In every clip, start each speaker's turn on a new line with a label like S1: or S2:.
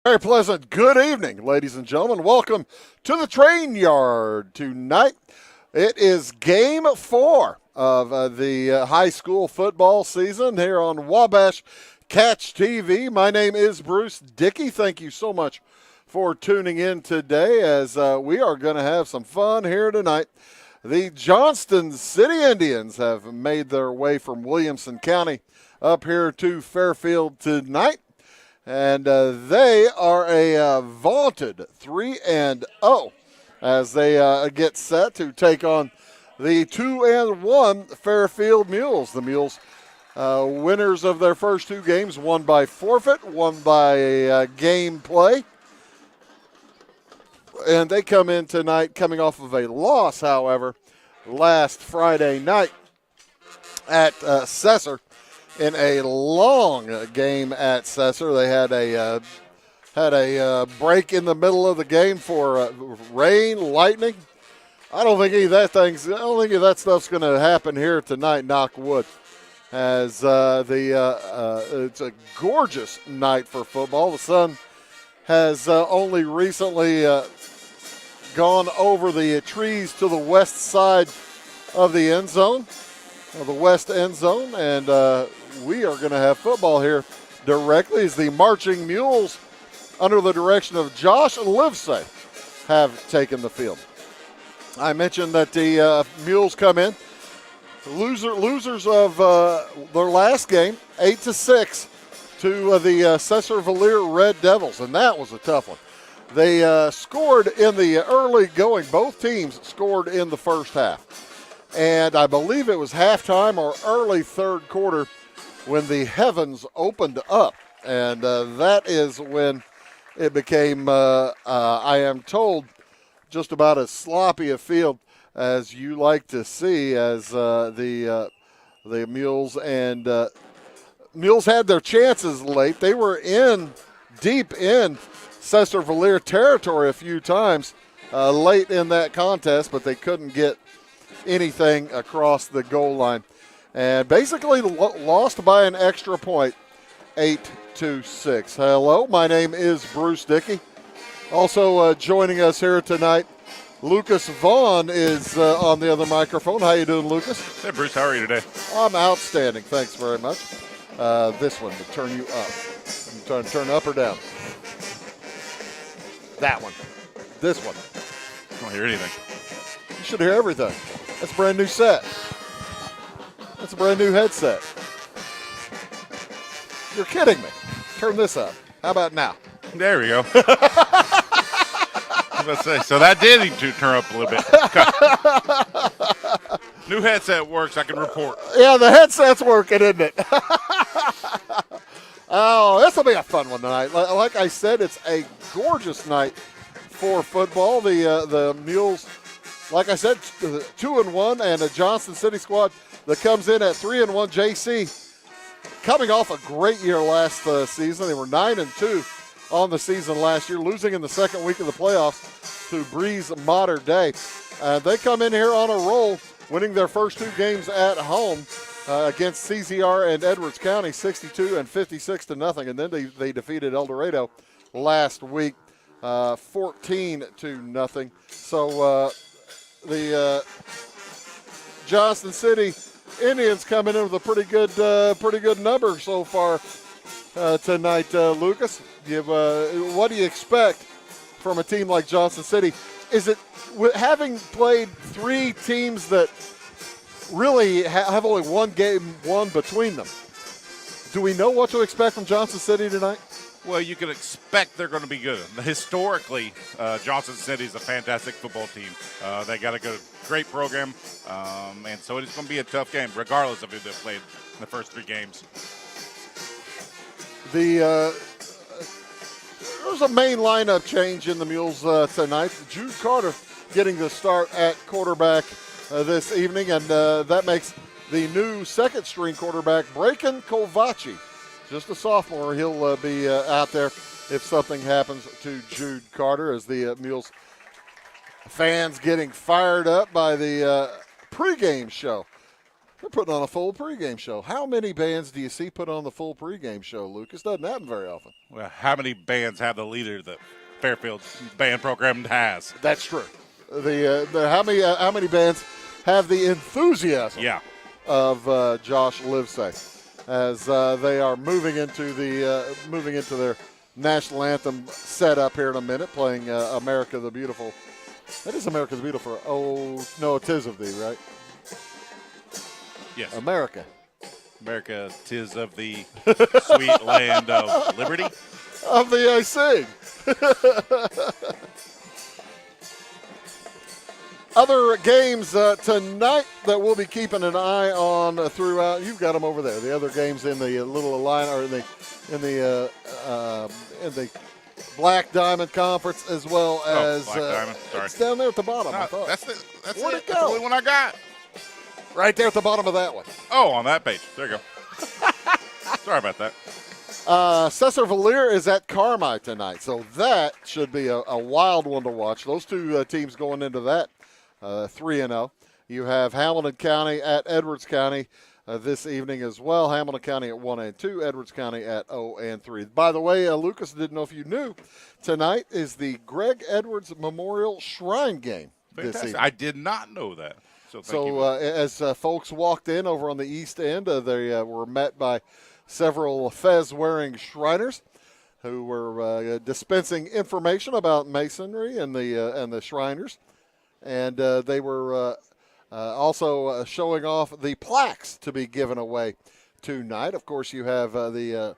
S1: Very pleasant good evening, ladies and gentlemen. Welcome to the train yard tonight. It is game 4 of the high school football season here on Wabash Catch TV. My name is Bruce Dickey. Thank you so much for tuning in today as we are going to have some fun here tonight. The Johnston City Indians have made their way from Williamson County up here to Fairfield tonight. And they are a vaunted 3-0 as they get set to take on the 2-1 Fairfield Mules. The Mules, winners of their first 2 games, one by forfeit, one by game play. And they come in tonight coming off of a loss, however, last Friday night at Cesar. In a long game at Cesar, they had a break in the middle of the game for rain, lightning. I don't think any of that stuff's going to happen here tonight. Knock wood, as it's a gorgeous night for football. The sun has only recently gone over the trees to the west side of the end zone, the west end zone, and we are going to have football here directly as the Marching Mules, under the direction of Josh and Livesay, have taken the field. I mentioned that the Mules come in losers of their last game, 8-6, to the Cesar Valier Red Devils, and that was a tough one. They scored in the early going. Both teams scored in the first half, and I believe it was halftime or early third quarter when the heavens opened up, and that is when it became, I am told, just about as sloppy a field as you like to see, as the Mules and Mules had their chances late. They were deep in Cesar Valier territory a few times late in that contest, but they couldn't get anything across the goal line. And basically lost by an extra point, 8-6. Hello, my name is Bruce Dickey. Also joining us here tonight, Lucas Vaughn is on the other microphone. How you doing, Lucas?
S2: Hey, Bruce. How are you today?
S1: I'm outstanding. Thanks very much. This one to turn you up. Turn up or down? That one. This one.
S2: I don't hear anything.
S1: You should hear everything. That's a brand new set. That's a brand new headset. You're kidding me. Turn this up. How about now?
S2: There we go. Let's say, so that did need to turn up a little bit. New headset works. I can report.
S1: Yeah, the headset's working, isn't it? Oh, this will be a fun one tonight. Like I said, it's a gorgeous night for football. The Mules, like I said, 2-1, and a Johnston City squad that comes in at 3-1. JC coming off a great year last season. They were 9-2 on the season last year, losing in the second week of the playoffs to Breeze Mater Dei. They come in here on a roll, winning their first 2 games at home against CZR and Edwards County, 62 and 56-0, and then they defeated El Dorado last week, 14-0. So the Johnston City Indians coming in with a pretty good number so far tonight. Lucas, what do you expect from a team like Johnston City? Is it having played 3 teams that really have only one game won between them? Do we know what to expect from Johnston City tonight?
S2: Well, you can expect they're going to be good. Historically, Johnston City is a fantastic football team. They got a great program, and so it's going to be a tough game, regardless of who they played in the first 3 games.
S1: There's a main lineup change in the Mules tonight. Jude Carter getting the start at quarterback this evening, and that makes the new second-string quarterback, Braken Kovaci, just a sophomore. He'll be out there if something happens to Jude Carter, as the Mules fans getting fired up by the pregame show. They're putting on a full pregame show. How many bands do you see put on the full pregame show, Lucas? Doesn't happen very often.
S2: Well, how many bands have the leader that Fairfield band program has?
S1: That's true. How many bands have the enthusiasm of Josh Livesay as they are moving into their national anthem setup here in a minute, playing America the Beautiful. That is America the Beautiful. Oh, no, it is of thee, right?
S2: Yes.
S1: America,
S2: 'tis of the sweet land of liberty.
S1: Of the I sing. Other games tonight that we'll be keeping an eye on throughout. You've got them over there. The other games in the little line or in the Black Diamond Conference, as well as
S2: Black Diamond. Sorry,
S1: it's down there at the bottom.
S2: No,
S1: I thought.
S2: That's
S1: Where'd
S2: it.
S1: it go?
S2: That's the only one I got.
S1: Right there at the bottom of that one.
S2: Oh, on that page. There you go. Sorry about that.
S1: Cesar-Valier is at Carmi tonight, so that should be a wild one to watch. Those two teams going into that 3-0. You have Hamilton County at Edwards County this evening as well. Hamilton County at 1-2, Edwards County at 0-3. By the way, Lucas, didn't know if you knew, tonight is the Greg Edwards Memorial Shrine Game.
S2: Fantastic.
S1: This evening.
S2: I did not know that. So thank you.
S1: As folks walked in over on the east end, they were met by several fez-wearing Shriners who were dispensing information about masonry and the Shriners, and they were also showing off the plaques to be given away tonight. Of course, you have a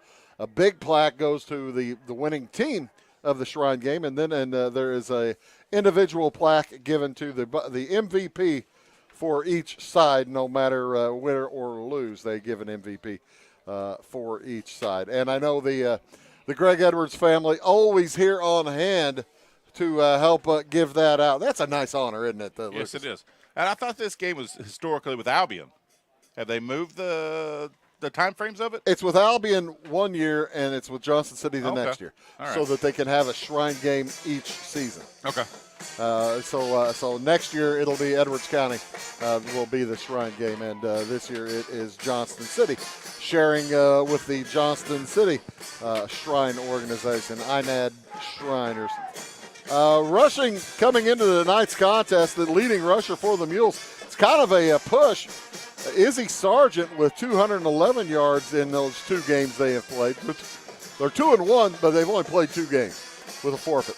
S1: big plaque goes to the winning team of the Shrine Game, and then there is a individual plaque given to the MVP for each side, no matter win or lose. They give an MVP for each side. And I know the Greg Edwards family always here on hand to help give that out. That's a nice honor, isn't it?
S2: Yes, it is. And I thought this game was historically with Albion. Have they moved the time frames of it?
S1: It's with Albion 1 year, and it's with Johnston City the next year,
S2: right,
S1: so that they can have a Shrine Game each season.
S2: Okay.
S1: So next year it'll be Edwards County will be the Shrine Game, and this year it is Johnston City, sharing with the Johnston City Shrine Organization, INAD Shriners. Rushing coming into tonight's contest, the leading rusher for the Mules. It's kind of a push. Izzy Sargent with 211 yards in those two games they have played. They're 2-1, but they've only played two games with a forfeit.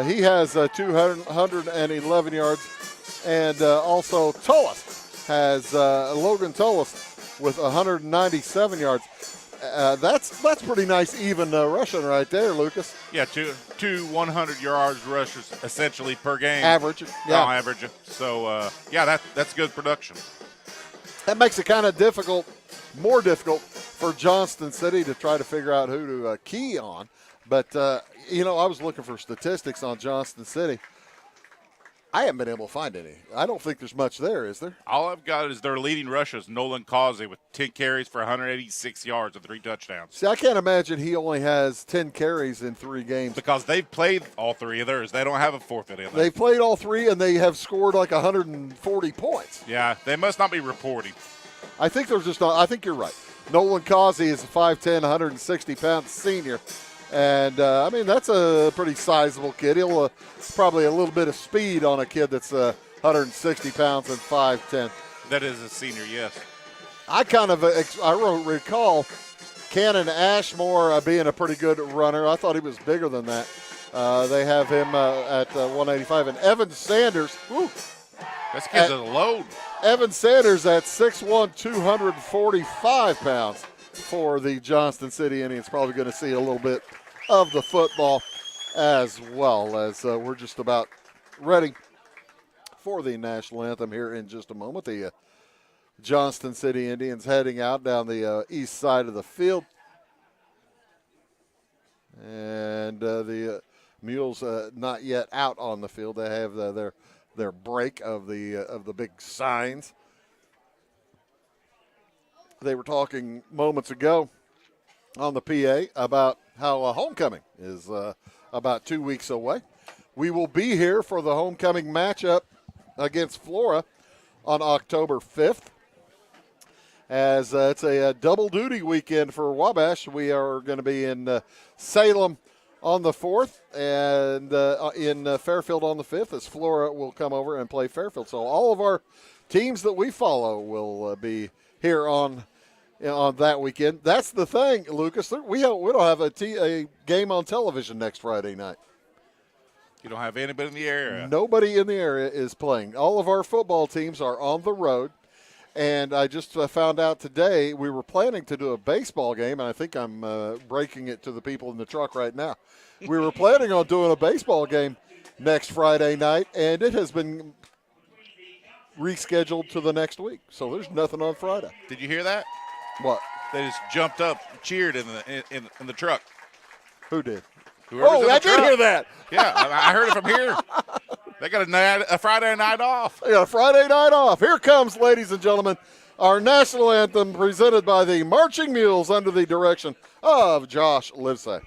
S1: He has 211 yards, and also Logan Tullis with 197 yards. That's pretty nice even rushing right there, Lucas.
S2: Yeah, two 100 yards rushers essentially per game.
S1: Average, yeah.
S2: Oh, average. So that's good production.
S1: That makes it kind of more difficult for Johnston City to try to figure out who to key on. But, I was looking for statistics on Johnston City. I haven't been able to find any. I don't think there's much there, is there?
S2: All I've got is their leading rushers, Nolan Causey, with 10 carries for 186 yards and 3 touchdowns.
S1: See, I can't imagine he only has 10 carries in 3 games.
S2: Because they've played all 3 of theirs. They don't have a forfeit in there.
S1: They've played all 3, and they have scored like 140 points.
S2: Yeah, they must not be reporting.
S1: I think they're just not. I think you're right. Nolan Causey is a 5'10", 160-pound senior. And, that's a pretty sizable kid. He'll probably a little bit of speed on a kid that's 160 pounds and 5'10".
S2: That is a senior, yes.
S1: I recall Cannon Ashmore being a pretty good runner. I thought he was bigger than that. They have him at 185. And Evan Sanders. Woo,
S2: this kid's a load.
S1: Evan Sanders at 6'1", 245 pounds. For the Johnston City Indians, probably going to see a little bit of the football as well, as we're just about ready for the national anthem here in just a moment. The Johnston City Indians heading out down the east side of the field, and the Mules not yet out on the field. They have their break of the big signs. They were talking moments ago on the PA about how homecoming is about 2 weeks away. We will be here for the homecoming matchup against Flora on October 5th. as it's a double duty weekend for Wabash. We are going to be in Salem on the 4th and in Fairfield on the 5th as Flora will come over and play Fairfield. So all of our teams that we follow will be here on that weekend. That's the thing, Lucas. We don't have a game on television next Friday night.
S2: You don't have anybody in the area?
S1: Nobody in the area is playing. All of our football teams are on the road. And I just found out today we were planning to do a baseball game, and I think I'm breaking it to the people in the truck right now. We were planning on doing a baseball game next Friday night, and it has been rescheduled to the next week. So there's nothing on Friday.
S2: Did you hear that?
S1: What?
S2: They just jumped up, cheered in the truck.
S1: Who did?
S2: I
S1: did hear that.
S2: Yeah, I heard it from here. They got a Friday night off.
S1: They got a Friday night off. Here comes, ladies and gentlemen, our national anthem presented by the Marching Mules under the direction of Josh Livesay.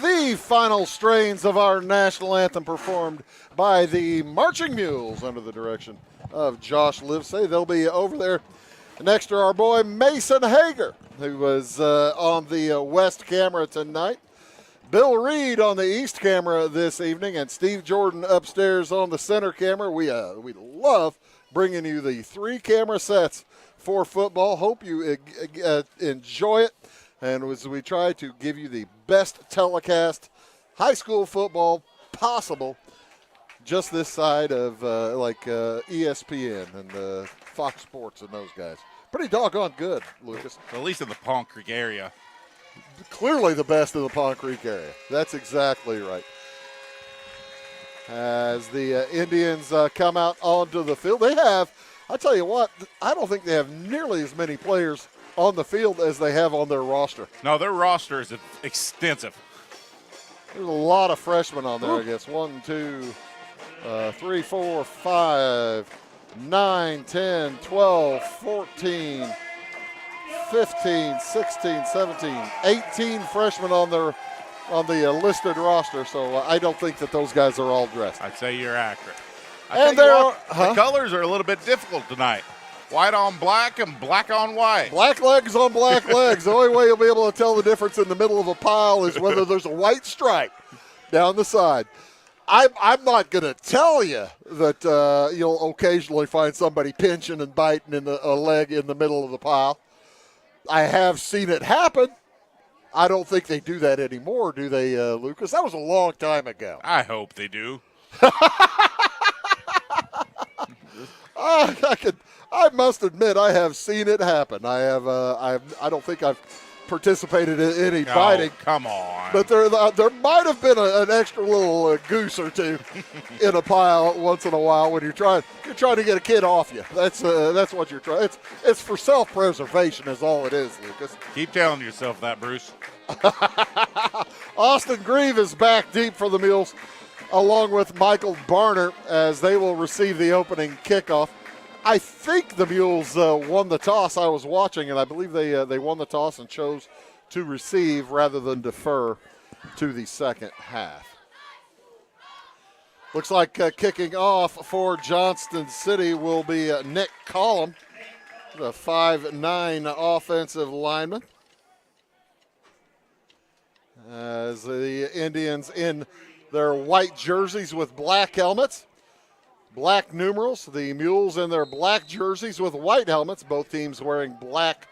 S1: The final strains of our national anthem performed by the Marching Mules under the direction of Josh Livesay. They'll be over there next to our boy Mason Hager, who was on the west camera tonight. Bill Reed on the east camera this evening, and Steve Jordan upstairs on the center camera. We love bringing you the 3 camera sets for football. Hope you enjoy it. And as we try to give you the best telecast high school football possible, just this side of ESPN and Fox Sports and those guys. Pretty doggone good, Lucas.
S2: At least in the Palm Creek area.
S1: Clearly the best in the Palm Creek area. That's exactly right. As the Indians come out onto the field, they have, I tell you what, I don't think they have nearly as many players on the field as they have on their roster.
S2: No, their roster is extensive.
S1: There's a lot of freshmen on there, I guess. 1, 2, 3, 4, 5, 9, 10, 12, 14, 15, 16, 17, 18 freshmen on the listed roster. So I don't think that those guys are all dressed.
S2: I'd say you're accurate.
S1: The
S2: colors are a little bit difficult tonight. White on black and black on white.
S1: Black legs on black legs. The only way you'll be able to tell the difference in the middle of a pile is whether there's a white stripe down the side. I'm not going to tell you that you'll occasionally find somebody pinching and biting in a leg in the middle of the pile. I have seen it happen. I don't think they do that anymore, do they, Lucas? That was a long time ago.
S2: I hope they do.
S1: I must admit, I have seen it happen. I don't think I've participated in any biting.
S2: Come on.
S1: But there might have been an extra little goose or two in a pile once in a while when you're trying to get a kid off you. That's what you're trying. It's for self-preservation is all it is, Lucas.
S2: Keep telling yourself that, Bruce.
S1: Austin Grieve is back deep for the Mules. along with Michael Barner, as they will receive the opening kickoff. I think the Mules won the toss. I was watching, and I believe they won the toss and chose to receive rather than defer to the second half. Looks like kicking off for Johnston City will be Nick Collum, the 5'9" offensive lineman. As the Indians in their white jerseys with black helmets, black numerals. The Mules in their black jerseys with white helmets, both teams wearing black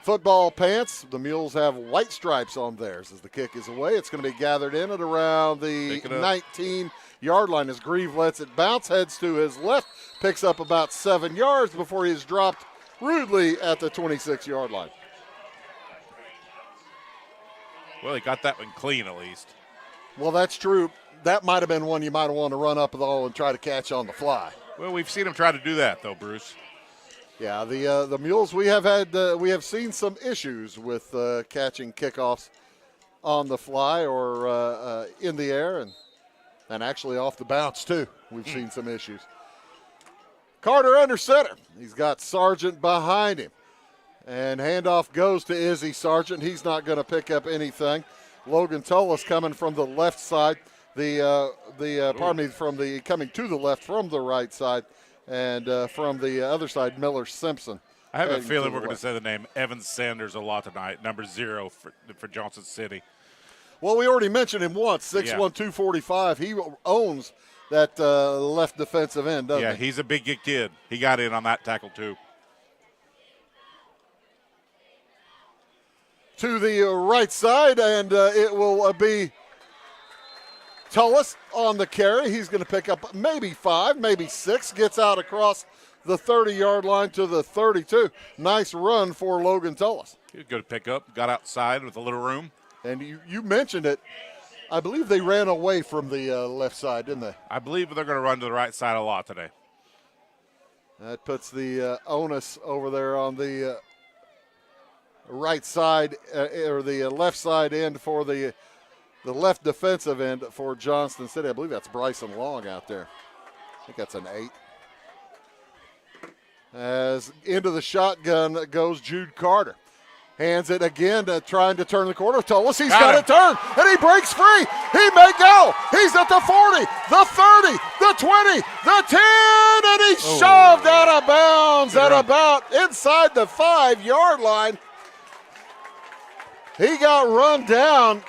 S1: football pants. The Mules have white stripes on theirs as the kick is away. It's going to be gathered in at around the 19-yard line as Grieve lets it bounce, heads to his left, picks up about 7 yards before he is dropped rudely at the 26-yard line.
S2: Well, he got that one clean at least.
S1: Well, that's true. That might have been one you might have wanted to run up the hole and try to catch on the fly.
S2: Well, we've seen him try to do that, though, Bruce.
S1: Yeah, the Mules, we have seen some issues with catching kickoffs on the fly or in the air and actually off the bounce, too. We've seen some issues. Carter under center. He's got Sargent behind him. And handoff goes to Izzy Sargent. He's not going to pick up anything. Logan Tullis coming from the left side. Coming to the left from the right side, and from the other side, Miller Simpson.
S2: I have a feeling we're going to say the name Evan Sanders a lot tonight, number 0 for Johnston City.
S1: Well, we already mentioned him once, 6'1", 245. He owns that left defensive end, doesn't he?
S2: Yeah, he's a big kid. He got in on that tackle, too.
S1: To the right side, and it will be Tullis on the carry. He's going to pick up maybe 5, maybe 6. Gets out across the 30-yard line to the 32. Nice run for Logan Tullis.
S2: He was good to pick up. Got outside with a little room.
S1: And you mentioned it. I believe they ran away from the left side, didn't they?
S2: I believe they're going to run to the right side a lot today.
S1: That puts the onus over there on the right side or the left side end for the left defensive end for Johnston City. I believe that's Bryson Long out there. I think that's an 8. As into the shotgun goes Jude Carter. Hands it again, trying to turn the corner. Tullis, he's got it turned, and he breaks free. He may go. He's at the 40, the 30, the 20, the 10, and he's shoved out of bounds at about inside the 5-yard line. He got run down,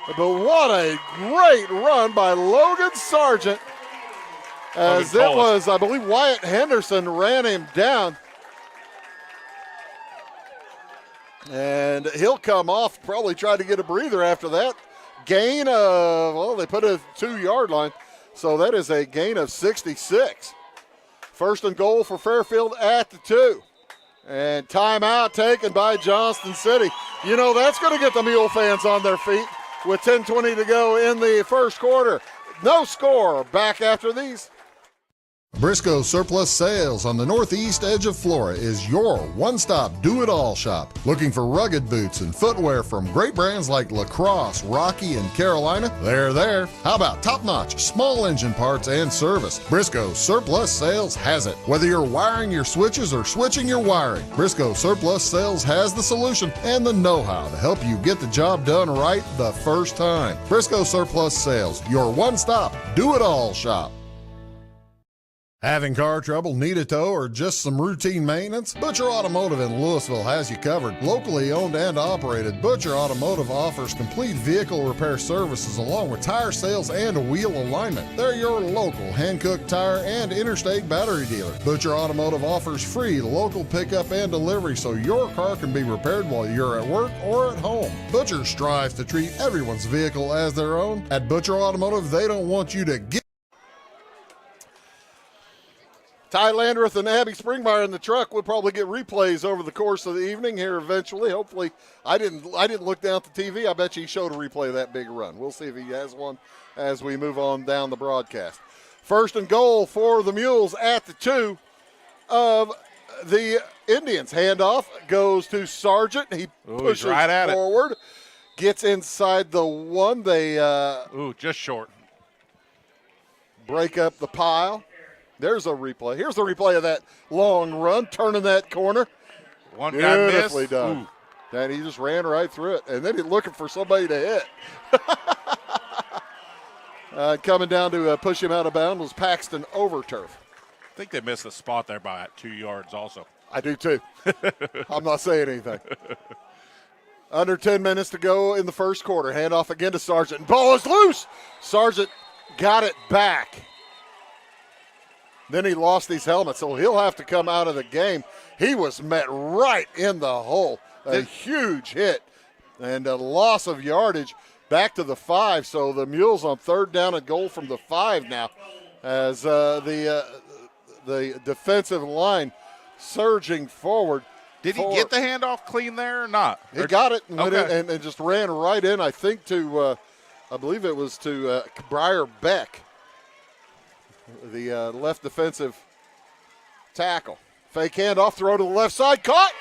S1: but what a great run by Logan Sargent. As it was, I believe, Wyatt Henderson ran him down. And he'll come off, probably try to get a breather after that. Gain of, well, they put a 2-yard line, so that is a gain of 66. First and goal for Fairfield at the 2. And timeout taken by Johnston City. You know, that's going to get the Mule fans on their feet with 10:20 to go in the first quarter. No score. Back after these.
S3: Briscoe Surplus Sales on the northeast edge of Flora is your one-stop do-it-all shop. Looking for rugged boots and footwear from great brands like Lacrosse, Rocky, and Carolina? They're there. How about top-notch small engine parts and service? Briscoe Surplus Sales has it. Whether you're wiring your switches or switching your wiring, Briscoe Surplus Sales has the solution and the know-how to help you get the job done right the first time. Briscoe Surplus Sales, your one-stop do-it-all shop. Having car trouble, need a tow, or just some routine maintenance? Butcher Automotive in Louisville has you covered. Locally owned and operated, Butcher Automotive offers complete vehicle repair services along with tire sales and wheel alignment. They're your local Hankook tire and interstate battery dealer. Butcher Automotive offers free local pickup and delivery so your car can be repaired while you're at work or at home. Butcher strives to treat everyone's vehicle as their own. At Butcher Automotive, they don't want you to get
S1: Ty Landreth and Abby Springmeyer in the truck. We'll probably get replays over the course of the evening here eventually. Hopefully, I didn't look down at the TV. I bet you he showed a replay of that big run. We'll see if he has one as we move on down the broadcast. First and goal for the Mules at the 2 of the Indians. Handoff goes to Sargent. He pushes
S2: right at
S1: forward. gets inside the one. They
S2: just short.
S1: break up the pile. There's a replay. Here's the replay of that long run, turning that corner.
S2: One guy missed.
S1: Beautifully done. And he just ran right through it. And then he's looking for somebody to hit. Coming down to push him out of bounds was Paxton Overturf.
S2: I think they missed the spot there by 2 yards also.
S1: I do too. I'm not saying anything. Under 10 minutes to go in the first quarter. Handoff again to Sargent. Ball is loose. Sargent got it back. Then he lost his helmet, so he'll have to come out of the game. He was met right in the hole. A huge hit and a loss of yardage back to the 5. So the Mules on 3rd down and goal from the 5 now as the defensive line surging forward.
S2: Did he get the handoff clean there or not?
S1: He got it and,
S2: Okay.
S1: and just ran right in, I think, to I believe it was to Briar Beck, the left defensive tackle. Fake handoff, throw to the left side, caught,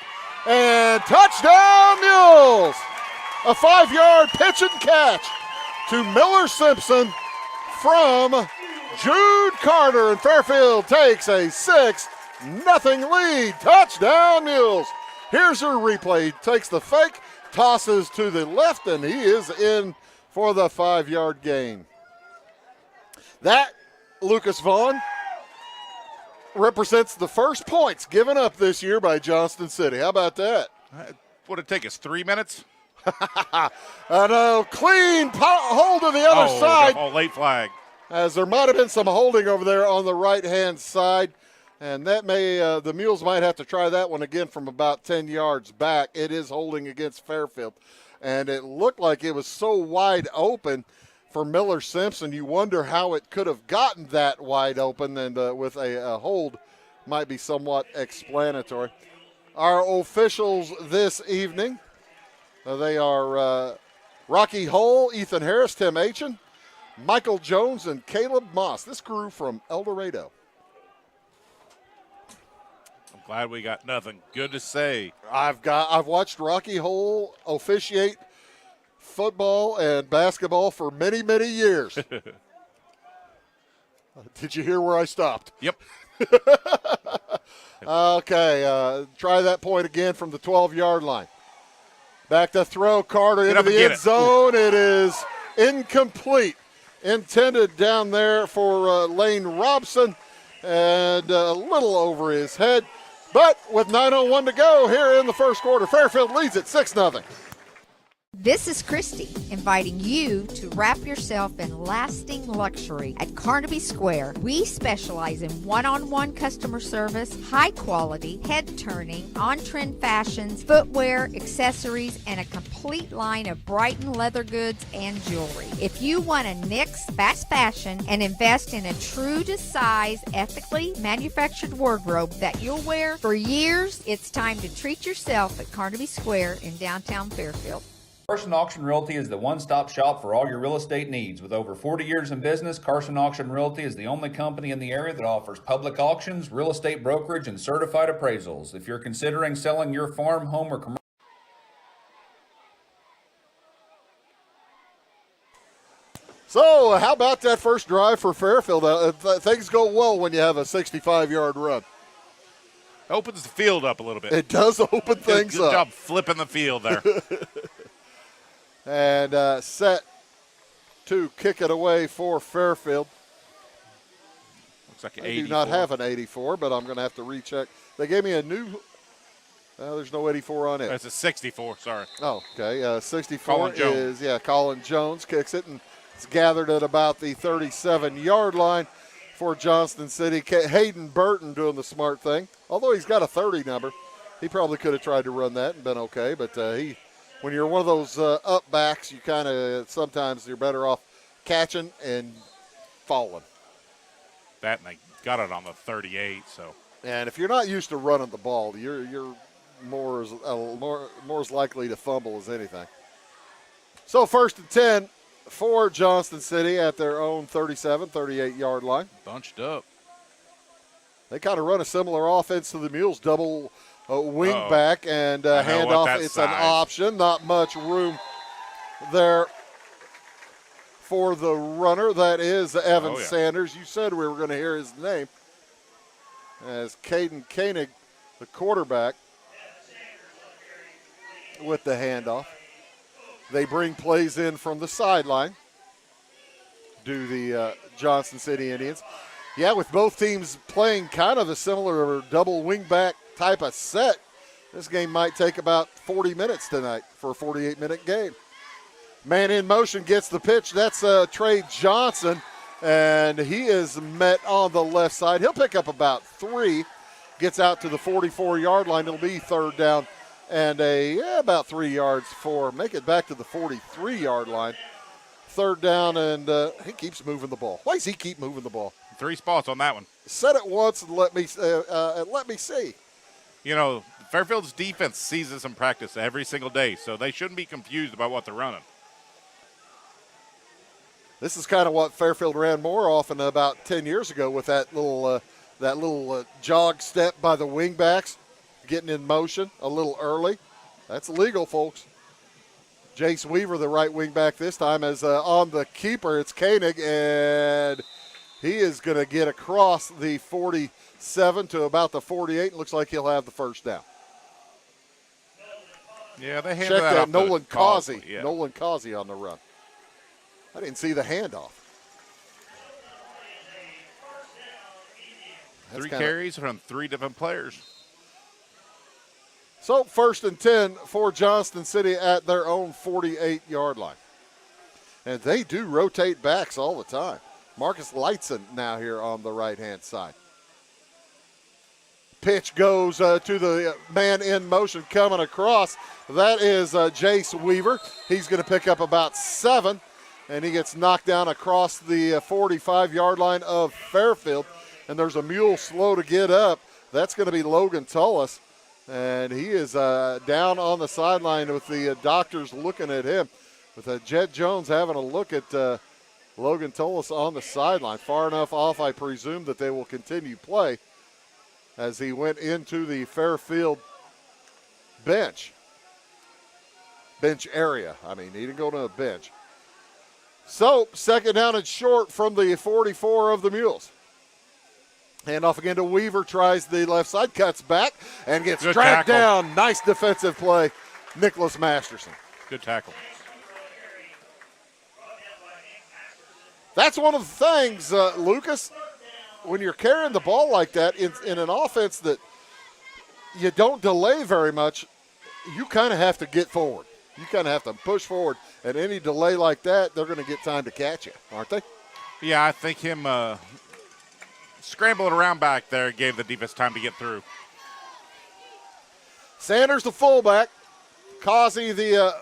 S1: and touchdown Mules! A 5-yard pitch and catch to Miller Simpson from Jude Carter, and Fairfield takes a 6-0 lead. Touchdown Mules. Here's your replay. Takes the fake, tosses to the left, and he is in for the 5-yard gain. That, Lucas Vaughn, represents the first points given up this year by Johnston City. How about that?
S2: Would it take us 3 minutes?
S1: And a clean hold to the other side.
S2: Oh, late flag.
S1: As there might have been some holding over there on the right-hand side. And that may, the Mules might have to try that one again from about 10 yards back. It is holding against Fairfield. And it looked like it was so wide open for Miller Simpson. You wonder how it could have gotten that wide open, and with a hold might be somewhat explanatory. Our officials this evening, they are Rocky Hull, Ethan Harris, Tim Aitchen, Michael Jones, and Caleb Moss. This crew from El Dorado.
S2: I'm glad we got nothing good to say.
S1: I've watched Rocky Hull officiate football and basketball for many, many years. Did you hear where I stopped?
S2: Yep.
S1: Okay, try that point again from the 12-yard line. Back to throw, Carter into the end zone. It is incomplete. Intended down there for Lane Robson and a little over his head. But with 9:01 to go here in the first quarter, Fairfield leads it 6-0.
S4: This is Christy, inviting you to wrap yourself in lasting luxury at Carnaby Square. We specialize in one-on-one customer service, high quality, head-turning, on-trend fashions, footwear, accessories, and a complete line of Brighton leather goods and jewelry. If you want to nix fast fashion and invest in a true-to-size, ethically manufactured wardrobe that you'll wear for years, it's time to treat yourself at Carnaby Square in downtown Fairfield.
S5: Carson Auction Realty is the one-stop shop for all your real estate needs. With over 40 years in business, Carson Auction Realty is the only company in the area that offers public auctions, real estate brokerage, and certified appraisals. If you're considering selling your farm, home, or commercial.
S1: So how about that first drive for Fairfield? Things go well when you have a 65-yard run.
S2: Opens the field up a little bit.
S1: It does open things up.
S2: Good job flipping the field there.
S1: And set to kick it away for Fairfield.
S2: Looks like an
S1: I
S2: 84.
S1: do not have an 84, but I'm going to have to recheck. They gave me a new. There's no 84 on it.
S2: That's a 64. Sorry.
S1: Oh, okay. 64
S2: Colin Jones.
S1: is Colin Jones kicks it, and it's gathered at about the 37-yard line for Johnston City. Hayden Burton doing the smart thing. Although he's got a 30 number, he probably could have tried to run that and been okay. But when you're one of those up backs, you kind of sometimes you're better off catching and falling.
S2: That, and they got it on the 38. So.
S1: And if you're not used to running the ball, you're more as likely to fumble as anything. So 1st and 10 for Johnston City at their own 38-yard line.
S2: Bunched up.
S1: They kind of run a similar offense to the Mules, double wing back and handoff. It's
S2: size.
S1: An option, not much room there for the runner. That is Evan
S2: Oh, yeah.
S1: Sanders. You said we were going to hear his name. As Caden Koenig, the quarterback, with the handoff. They bring plays in from the sideline. Do the Johnston City Indians. Yeah, with both teams playing kind of a similar double wingback type of set, this game might take about 40 minutes tonight for a 48-minute game. Man in motion gets the pitch. That's Trey Johnson, and he is met on the left side. He'll pick up about 3, gets out to the 44-yard line. It'll be third down and about 3 yards for, make it back to the 43-yard line. Third down, and he keeps moving the ball. Why does he keep moving the ball?
S2: 3 spots on that one.
S1: Said it once and let me see.
S2: You know, Fairfield's defense sees this in practice every single day, so they shouldn't be confused about what they're running.
S1: This is kind of what Fairfield ran more often about 10 years ago with that little jog step by the wingbacks, getting in motion a little early. That's legal, folks. Jace Weaver, the right wingback this time, is on the keeper. It's Koenig, and he is going to get across the 47 to about the 48. Looks like he'll have the first down.
S2: Yeah, they handed
S1: Check
S2: that
S1: that,
S2: off
S1: Nolan
S2: to Causey.
S1: Causey.
S2: Yeah.
S1: Nolan Causey on the run. I didn't see the handoff. That's
S2: 3
S1: kinda-
S2: carries from 3 different players.
S1: So 1st and 10 for Johnston City at their own 48-yard line. And they do rotate backs all the time. Marcus Lightson now here on the right-hand side. Pitch goes to the man in motion coming across. That is Jace Weaver. He's going to pick up about 7, and he gets knocked down across the 45-yard line of Fairfield. And there's a mule slow to get up. That's going to be Logan Tullis. And he is down on the sideline with the doctors looking at him. With Jed Jones having a look at Logan Tullis on the sideline. Far enough off, I presume, that they will continue play as he went into the Fairfield bench area. I mean, he didn't go to a bench. So, 2nd down and short from the 44 of the Mules. Hand off again to Weaver, tries the left side, cuts back, and gets
S2: Good
S1: dragged
S2: tackle.
S1: down. Nice defensive play, Nicholas Masterson.
S2: Good tackle.
S1: That's one of the things, Lucas, when you're carrying the ball like that in an offense that you don't delay very much, you kind of have to get forward. You kind of have to push forward. And any delay like that, they're going to get time to catch you, aren't they?
S2: Yeah, I think him scrambling around back there gave the defense time to get through.
S1: Sanders, the fullback. Causey, the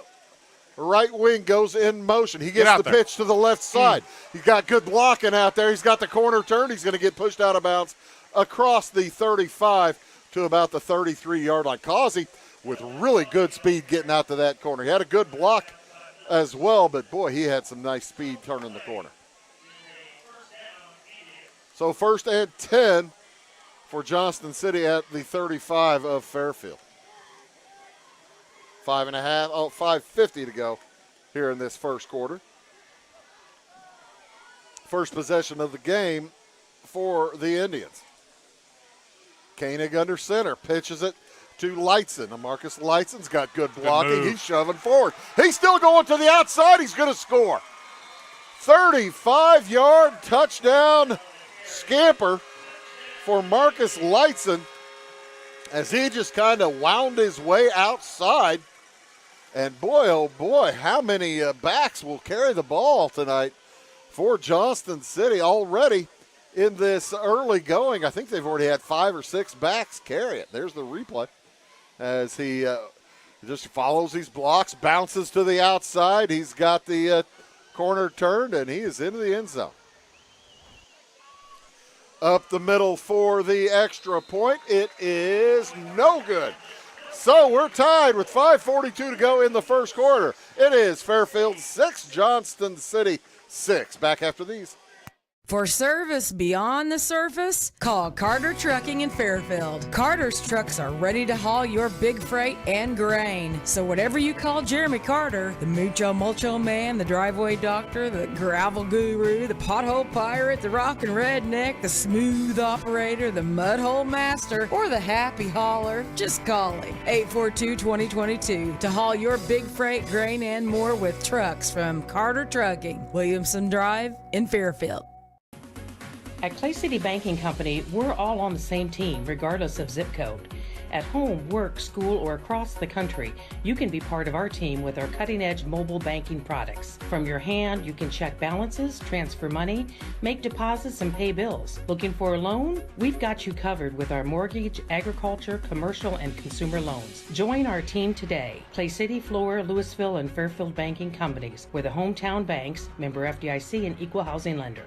S1: right wing, goes in motion. He gets the
S2: there.
S1: pitch to the left side. He's got good blocking out there. He's got the corner turned. He's going to get pushed out of bounds across the 35 to about the 33-yard line. Causey with really good speed getting out to that corner. He had a good block as well, but, boy, he had some nice speed turning the corner. So 1st and 10 for Johnston City at the 35 of Fairfield. 5:50 to go here in this first quarter. First possession of the game for the Indians. Koenig under center, pitches it to Lightson. Marcus Lightson's got good blocking.
S2: move.
S1: He's shoving forward. He's still going to the outside. He's going to score. 35-yard touchdown scamper for Marcus Lightson as he just kind of wound his way outside. And boy, oh boy, how many backs will carry the ball tonight for Johnston City already in this early going. I think they've already had 5 or 6 backs carry it. There's the replay as he just follows these blocks, bounces to the outside. He's got the corner turned, and he is into the end zone. Up the middle for the extra point. It is no good. So we're tied with 5:42 to go in the first quarter. It is Fairfield 6, Johnston City 6. Back after these.
S6: For service beyond the surface, call Carter Trucking in Fairfield. Carter's trucks are ready to haul your big freight and grain. So whatever you call Jeremy Carter, the Mucho Mulcho Man, the driveway doctor, the gravel guru, the pothole pirate, the rockin' redneck, the smooth operator, the mudhole master, or the happy hauler, just call him. 842-2022 to haul your big freight, grain, and more with trucks from Carter Trucking, Williamson Drive in Fairfield.
S7: At Clay City Banking Company, we're all on the same team, regardless of zip code. At home, work, school, or across the country, you can be part of our team with our cutting-edge mobile banking products. From your hand, you can check balances, transfer money, make deposits, and pay bills. Looking for a loan? We've got you covered with our mortgage, agriculture, commercial, and consumer loans. Join our team today. Clay City, Flora, Louisville, and Fairfield Banking Companies. We're the hometown banks, member FDIC, and equal housing lender.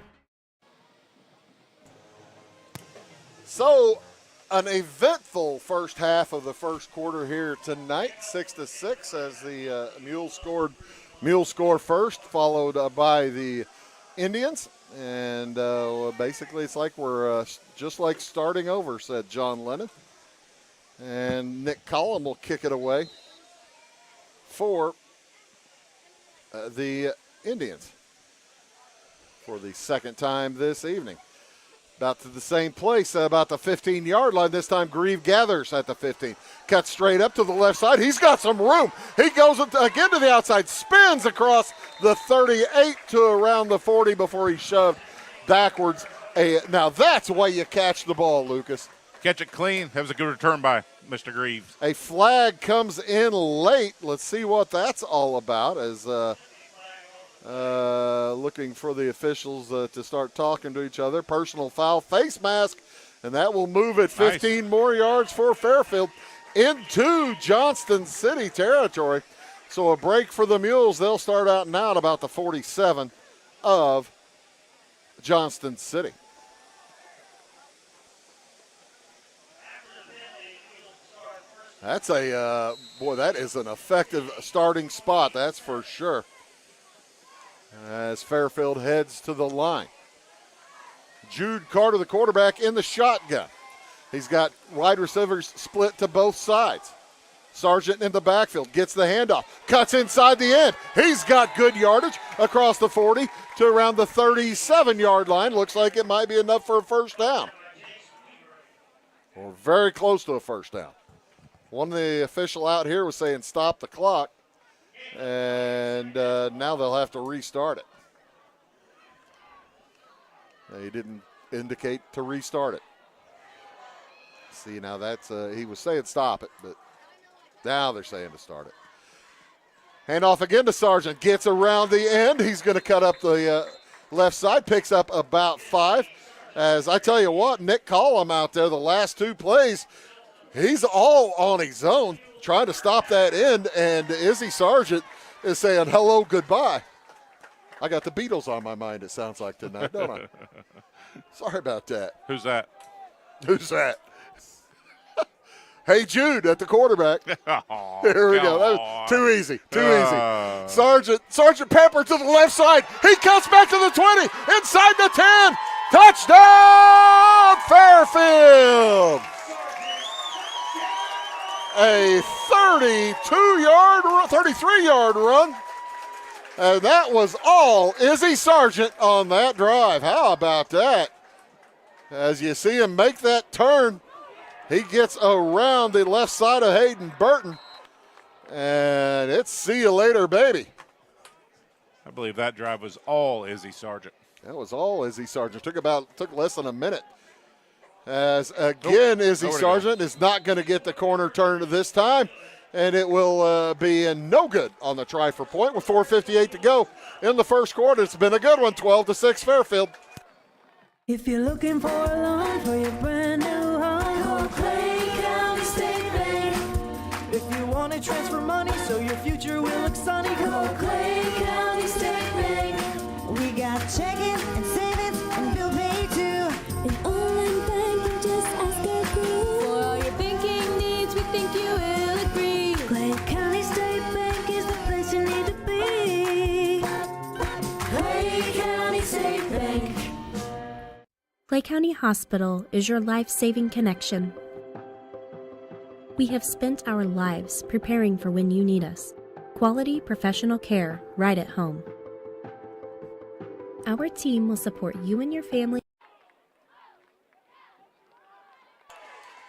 S1: So, an eventful first half of the first quarter here tonight, 6-6, as the Mules score first, followed by the Indians, and basically it's like we're just like starting over, said John Lennon, and Nick Collum will kick it away for the Indians for the second time this evening. About to the same place, about the 15-yard line. This time Grieve gathers at the 15. Cuts straight up to the left side. He's got some room. He goes again to the outside, spins across the 38 to around the 40 before he's shoved backwards. Now that's the way you catch the ball, Lucas.
S2: Catch it clean. That was a good return by Mr. Greaves.
S1: A flag comes in late. Let's see what that's all about as looking for the officials to start talking to each other. Personal foul, face mask, and that will move it 15 more yards for Fairfield into Johnston City territory. So a break for the Mules. They'll start out now at about the 47 of Johnston City. That's that is an effective starting spot, that's for sure. As Fairfield heads to the line. Jude Carter, the quarterback, in the shotgun. He's got wide receivers split to both sides. Sargent in the backfield, gets the handoff, cuts inside the end. He's got good yardage across the 40 to around the 37-yard line. Looks like it might be enough for a first down. Or very close to a first down. One of the official out here was saying stop the clock. And now they'll have to restart it. They didn't indicate to restart it. See, now that's he was saying stop it, but now they're saying to start it. Handoff again to Sargent. Gets around the end. He's going to cut up the left side. Picks up about 5. As I tell you what, Nick Collum out there, the last two plays, he's all on his own, trying to stop that end, and Izzy Sargent is saying hello, goodbye. I got the Beatles on my mind, it sounds like tonight, don't I? Sorry about that.
S2: Who's that?
S1: Who's that? Hey, Jude at the quarterback.
S2: Oh,
S1: here we go. That was too easy. Sergeant Pepper to the left side. He cuts back to the 20, inside the 10. Touchdown, Fairfield. A 33-yard run. And that was all Izzy Sargent on that drive. How about that? As you see him make that turn, he gets around the left side of Hayden Burton. And it's see you later, baby.
S2: I believe that drive was all Izzy Sargent.
S1: That was all Izzy Sargent. Took less than a minute. As again, Izzy Sargent is not going to get the corner turn this time, and it will be no good on the try for point with 4:58 to go in the first quarter. It's been a good one, 12-6 Fairfield.
S8: If you're looking for a loan for your brand new home, call Clay County State Bank. If you want to transfer money so your future will look sunny, call Clay County State Bank. We got checking and savings and bill pay too.
S9: An online banking, just ask a group. For all your banking needs, we think you will agree.
S8: Clay County State Bank is the place you need to be.
S9: Clay County State Bank.
S10: Clay County Hospital is your life-saving connection. We have spent our lives preparing for when you need us. Quality professional care right at home. Our team will support you and your family.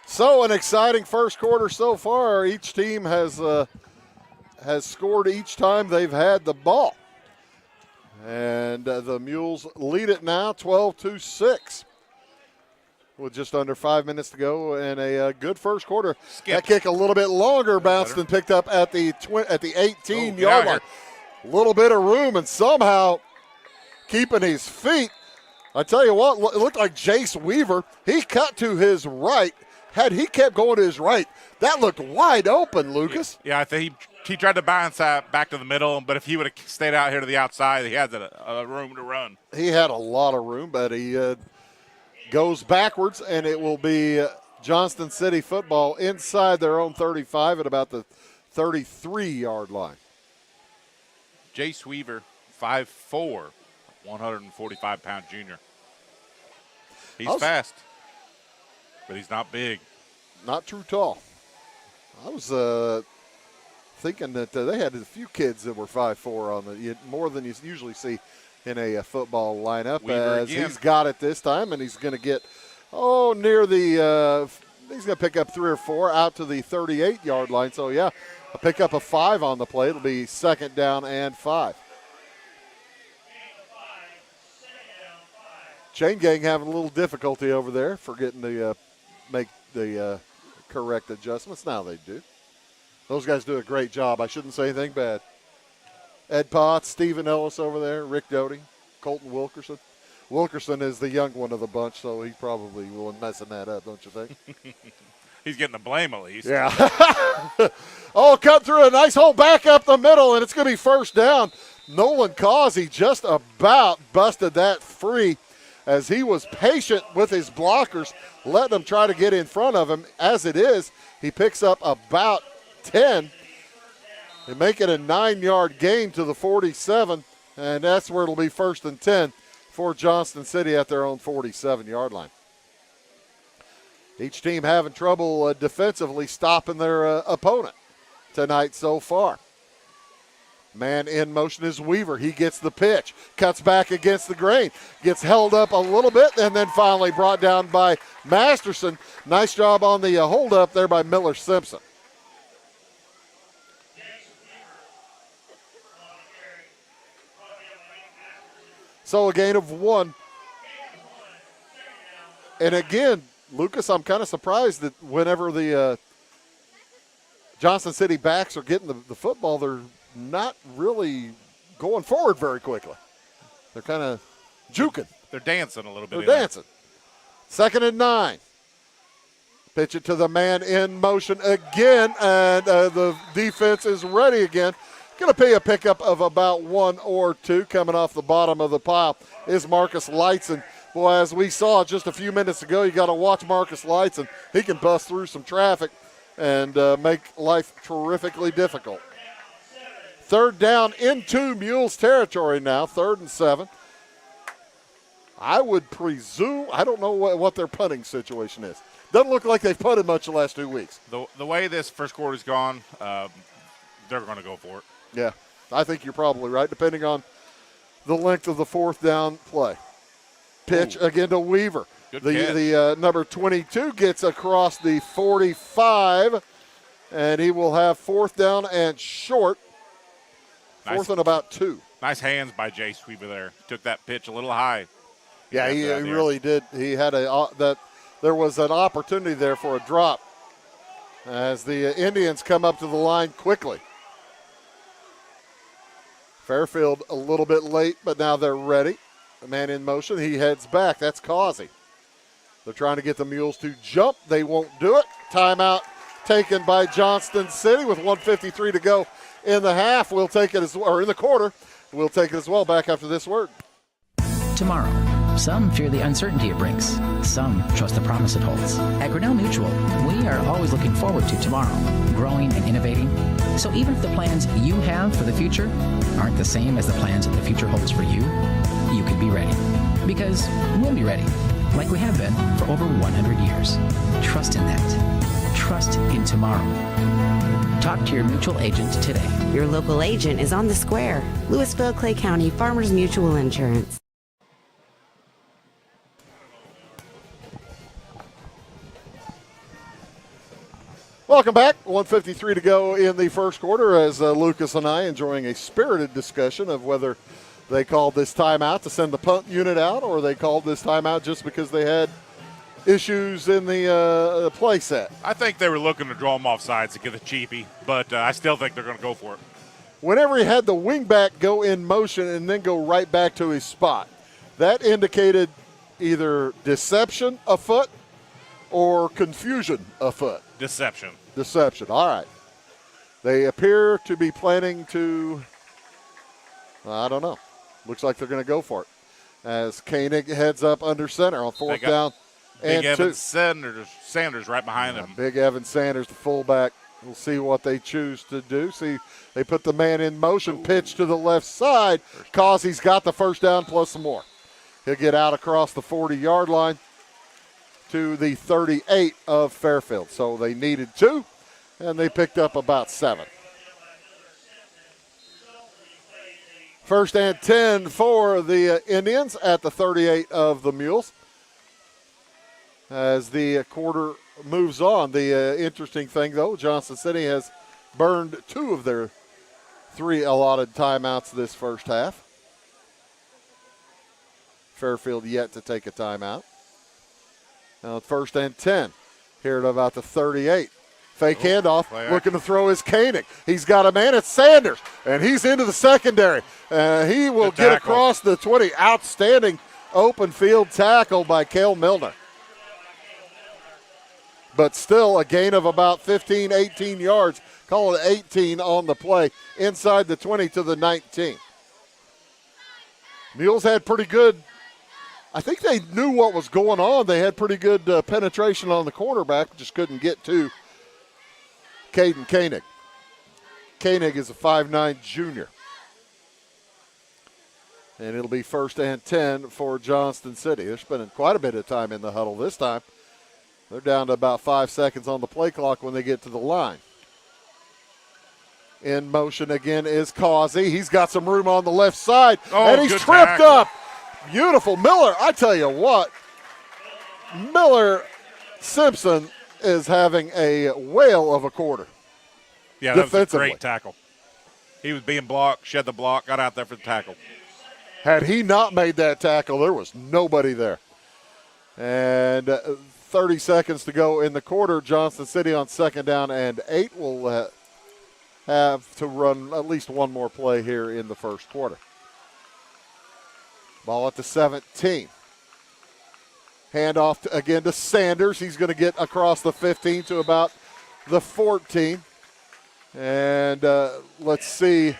S1: So an exciting first quarter so far. Each team has scored each time they've had the ball. And the Mules lead it now 12-6. With just under 5 minutes to go and a good first quarter. That kick a little bit longer, bounced and picked up at the 18-yard line. A little bit of room and somehow keeping his feet. I tell you what, it looked like Jace Weaver. He cut to his right. Had he kept going to his right, that looked wide open, Lucas.
S2: Yeah, I think he tried to bounce back to the middle, but if he would have stayed out here to the outside, he had a room to run.
S1: He had a lot of room, but he goes backwards, and it will be Johnston City football inside their own 35 at about the 33-yard line.
S2: Jace Weaver, 5'4", 145-pound junior. He's fast, but he's not big.
S1: Not too tall. I was thinking that they had a few kids that were 5'4" on the more than you usually see in a football lineup. He's got it this time, and he's going to get near the he's going to pick up 3 or 4 out to the 38-yard line. So yeah, a pickup of 5 on the play. It'll be 2nd down and 5. Chain gang having a little difficulty over there for getting to make the correct adjustments. Now they do. Those guys do a great job. I shouldn't say anything bad. Ed Potts, Stephen Ellis over there, Rick Doty, Colton Wilkerson. Wilkerson is the young one of the bunch, so he probably will messing that up, don't you think?
S2: He's getting the blame at least.
S1: Yeah. Cut through a nice hole back up the middle, and it's going to be 1st down. Nolan Causey just about busted that free as he was patient with his blockers, letting them try to get in front of him. As it is, he picks up about 10. They make it a 9-yard gain to the 47, and that's where it'll be 1st and 10 for Johnston City at their own 47-yard line. Each team having trouble defensively stopping their opponent tonight so far. Man in motion is Weaver. He gets the pitch, cuts back against the grain, gets held up a little bit, and then finally brought down by Masterson. Nice job on the hold up there by Miller Simpson. So a gain of 1. And again, Lucas, I'm kind of surprised that whenever the Johnston City backs are getting the football, they're not really going forward very quickly. They're kind of juking.
S2: They're dancing a little bit.
S1: They're dancing. 2nd and 9. Pitch it to the man in motion again, and the defense is ready again. Going to pay a pickup of about 1 or 2 coming off the bottom of the pile is Marcus Lightson. Boy, as we saw just a few minutes ago, you got to watch Marcus Lightson. He can bust through some traffic and make life terrifically difficult. 3rd down into Mules territory now, 3rd and 7. I would presume, I don't know what their punting situation is. Doesn't look like they've punted much the last 2 weeks.
S2: The way this first quarter's gone, they're going to go for it.
S1: Yeah, I think you're probably right, depending on the length of the 4th down play. Pitch again to Weaver. The number 22 gets across the 45, and he will have 4th down and short. 4th and about 2.
S2: Nice hands by Jace Weaver there. Took that pitch a little high.
S1: Yeah, he really did. He had there was an opportunity there for a drop as the Indians come up to the line quickly. Fairfield a little bit late, but now they're ready. The man in motion, he heads back. That's Causey. They're trying to get the Mules to jump. They won't do it. Timeout taken by Johnston City with 1:53 to go in the half. We'll take it or in the quarter. We'll take it as well back after this word.
S11: Tomorrow. Some fear the uncertainty it brings. Some trust the promise it holds. At Grinnell Mutual, we are always looking forward to tomorrow, growing and innovating. So even if the plans you have for the future aren't the same as the plans that the future holds for you, you can be ready. Because we'll be ready. like we have been for over 100 years. Trust in that. Trust in tomorrow. Talk to your mutual agent today.
S12: Your local agent is on the square. Louisville, Clay County Farmers Mutual Insurance.
S1: Welcome back. 1:53 to go in the first quarter as Lucas and I enjoying a spirited discussion of whether they called this timeout to send the punt unit out or they called this timeout just because they had issues in the play set.
S2: I think they were looking to draw them off sides to get a cheapie, but I still think they're going to go for it.
S1: Whenever he had the wingback go in motion and then go right back to his spot, that indicated either deception afoot or confusion afoot.
S2: Deception.
S1: All right. They appear to be planning to, I don't know. Looks like they're going to go for it. As Koenig heads up under center on fourth down and
S2: Big Evan
S1: 2.
S2: Sanders right behind him.
S1: Big Evan Sanders, the fullback. We'll see what they choose to do. See, they put the man in motion, pitch to the left side. Causey's got the first down plus some more. He'll get out across the 40-yard line to the 38 of Fairfield. So they needed 2, and they picked up about 7. First and 10 for the Indians at the 38 of the Mules. As the quarter moves on, the interesting thing, though, Johnston City has burned 2 of their 3 allotted timeouts this first half. Fairfield yet to take a timeout. Now first and 10 here at about the 38. Fake handoff, looking to throw his Koenig. He's got a man, it's Sanders, and he's into the secondary. He will get across the 20. Outstanding open field tackle by Cale Milner. But still a gain of about 15, 18 yards. Call it 18 on the play, inside the 20 to the 19. Mules had pretty good, I think they knew what was going on. They had pretty good penetration on the quarterback, just couldn't get to Caden Koenig. Koenig is a 5'9 junior. And it'll be first and 10 for Johnston City. They're spending quite a bit of time in the huddle this time. They're down to about 5 seconds on the play clock when they get to the line. In motion again is Causey. He's got some room on the left side, and he's tripped up. Beautiful. Miller, I tell you what, Miller Simpson is having a whale of a quarter.
S2: Yeah, that was a great tackle. He was being blocked, shed the block, got out there for the tackle.
S1: Had he not made that tackle, there was nobody there. And 30 seconds to go in the quarter. Johnston City on second down and 8 will have to run at least one more play here in the first quarter. Ball at the 17. Handoff again to Sanders. He's going to get across the 15 to about the 14. And let's see.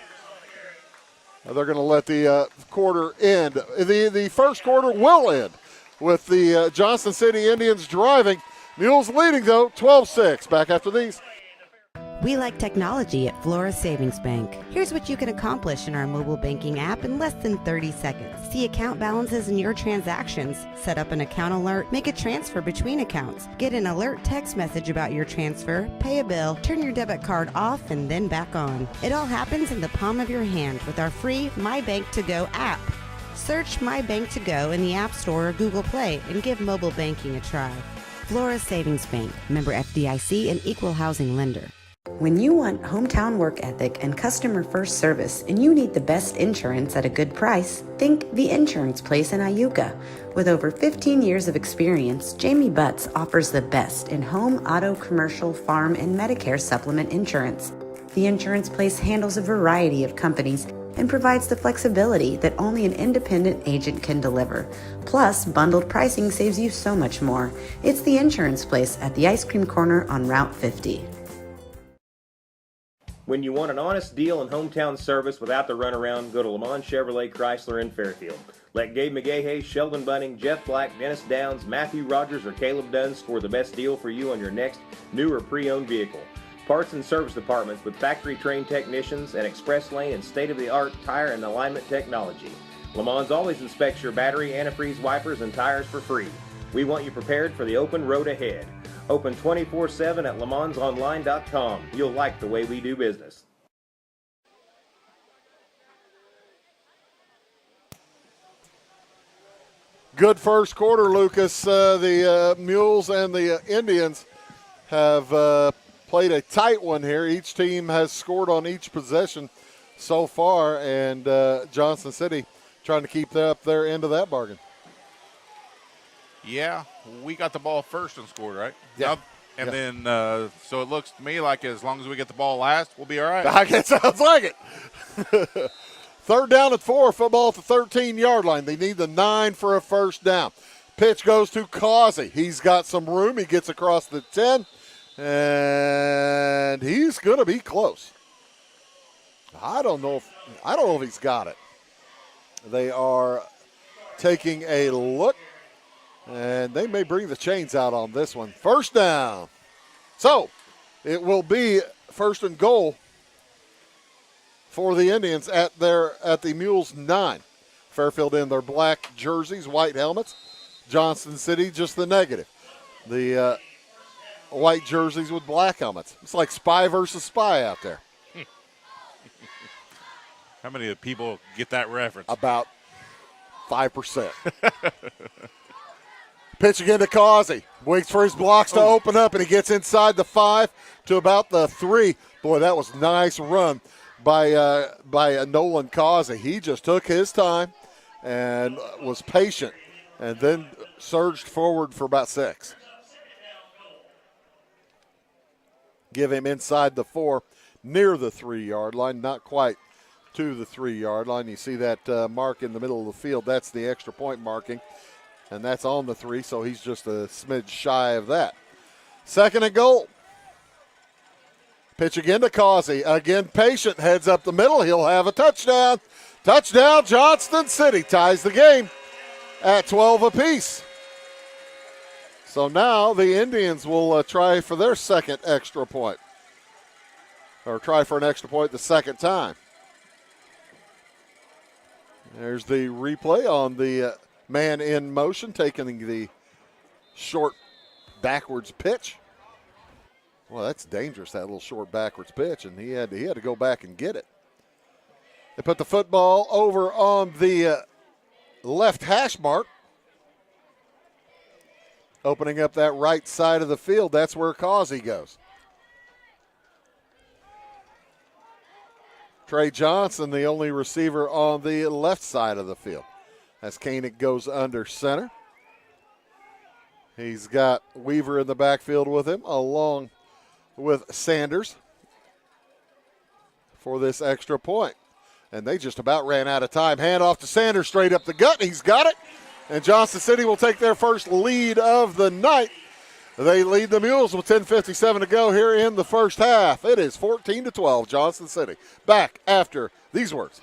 S1: They're going to let the quarter end. The first quarter will end with the Johnston City Indians driving. Mules leading, though, 12-6. Back after these.
S12: We like technology at Flora Savings Bank. Here's what you can accomplish in our mobile banking app in less than 30 seconds. See account balances in your transactions, set up an account alert, make a transfer between accounts, get an alert text message about your transfer, pay a bill, turn your debit card off and then back on. It all happens in the palm of your hand with our free My Bank To Go app. Search My Bank To Go in the App Store or Google Play and give mobile banking a try. Flora Savings Bank, member FDIC and equal housing lender.
S13: When you want hometown work ethic and customer first service and you need the best insurance at a good price, think The Insurance Place in Iuka. With over 15 years of experience, Jamie Butts offers the best in home, auto, commercial, farm, and Medicare supplement insurance. The Insurance Place handles a variety of companies and provides the flexibility that only an independent agent can deliver. Plus, bundled pricing saves you so much more. It's The Insurance Place at the Ice Cream Corner on Route 50.
S14: When you want an honest deal and hometown service without the runaround, go to Lamont Chevrolet Chrysler in Fairfield. Let Gabe McGahey, Sheldon Bunning, Jeff Black, Dennis Downs, Matthew Rogers, or Caleb Dunn score the best deal for you on your next new or pre-owned vehicle. Parts and service departments with factory-trained technicians and express lane and state-of-the-art tire and alignment technology. Lamont's always inspects your battery, antifreeze, wipers, and tires for free. We want you prepared for the open road ahead. Open 24/7 at lemonsonline.com. You'll like the way we do business.
S1: Good first quarter, Lucas. The Mules and the Indians have played a tight one here. Each team has scored on each possession so far, and Johnston City trying to keep up their end of that bargain.
S2: Yeah, we got the ball first and scored, right?
S1: Yeah.
S2: And then, so it looks to me like as long as we get the ball last, we'll be all right.
S1: I guess sounds like it. Third down at 4, football at the 13-yard line. They need the 9 for a first down. Pitch goes to Causey. He's got some room. He gets across the 10, and he's going to be close. I don't know if he's got it. They are taking a look, and they may bring the chains out on this one. First down. So it will be first and goal for the Indians at the Mules 9. Fairfield in their black jerseys, white helmets. Johnston City just the negative. The white jerseys with black helmets. It's like spy versus spy out there.
S2: How many people get that reference?
S1: About 5%. Pitch again to Causey. Waits for his blocks to open up, and he gets inside the 5 to about the 3. Boy, that was a nice run by Nolan Causey. He just took his time and was patient and then surged forward for about 6. Give him inside the 4, near the 3-yard line, not quite to the 3-yard line. You see that mark in the middle of the field. That's the extra point marking, and that's on the 3, so he's just a smidge shy of that. Second and goal. Pitch again to Causey. Again, patient, heads up the middle. He'll have a touchdown. Touchdown, Johnston City ties the game at 12 apiece. So now the Indians will try for their second extra point, or try for an extra point the second time. There's the replay on the man in motion, taking the short backwards pitch. Well, that's dangerous, that little short backwards pitch, and he had to go back and get it. They put the football over on the left hash mark, opening up that right side of the field. That's where Causey goes. Trey Johnson, the only receiver on the left side of the field, as Koenig goes under center. He's got Weaver in the backfield with him, along with Sanders for this extra point. And they just about ran out of time. Hand off to Sanders, straight up the gut. He's got it. And Johnston City will take their first lead of the night. They lead the Mules with 10:57 to go here in the first half. It is 14-12, Johnston City. Back after these words.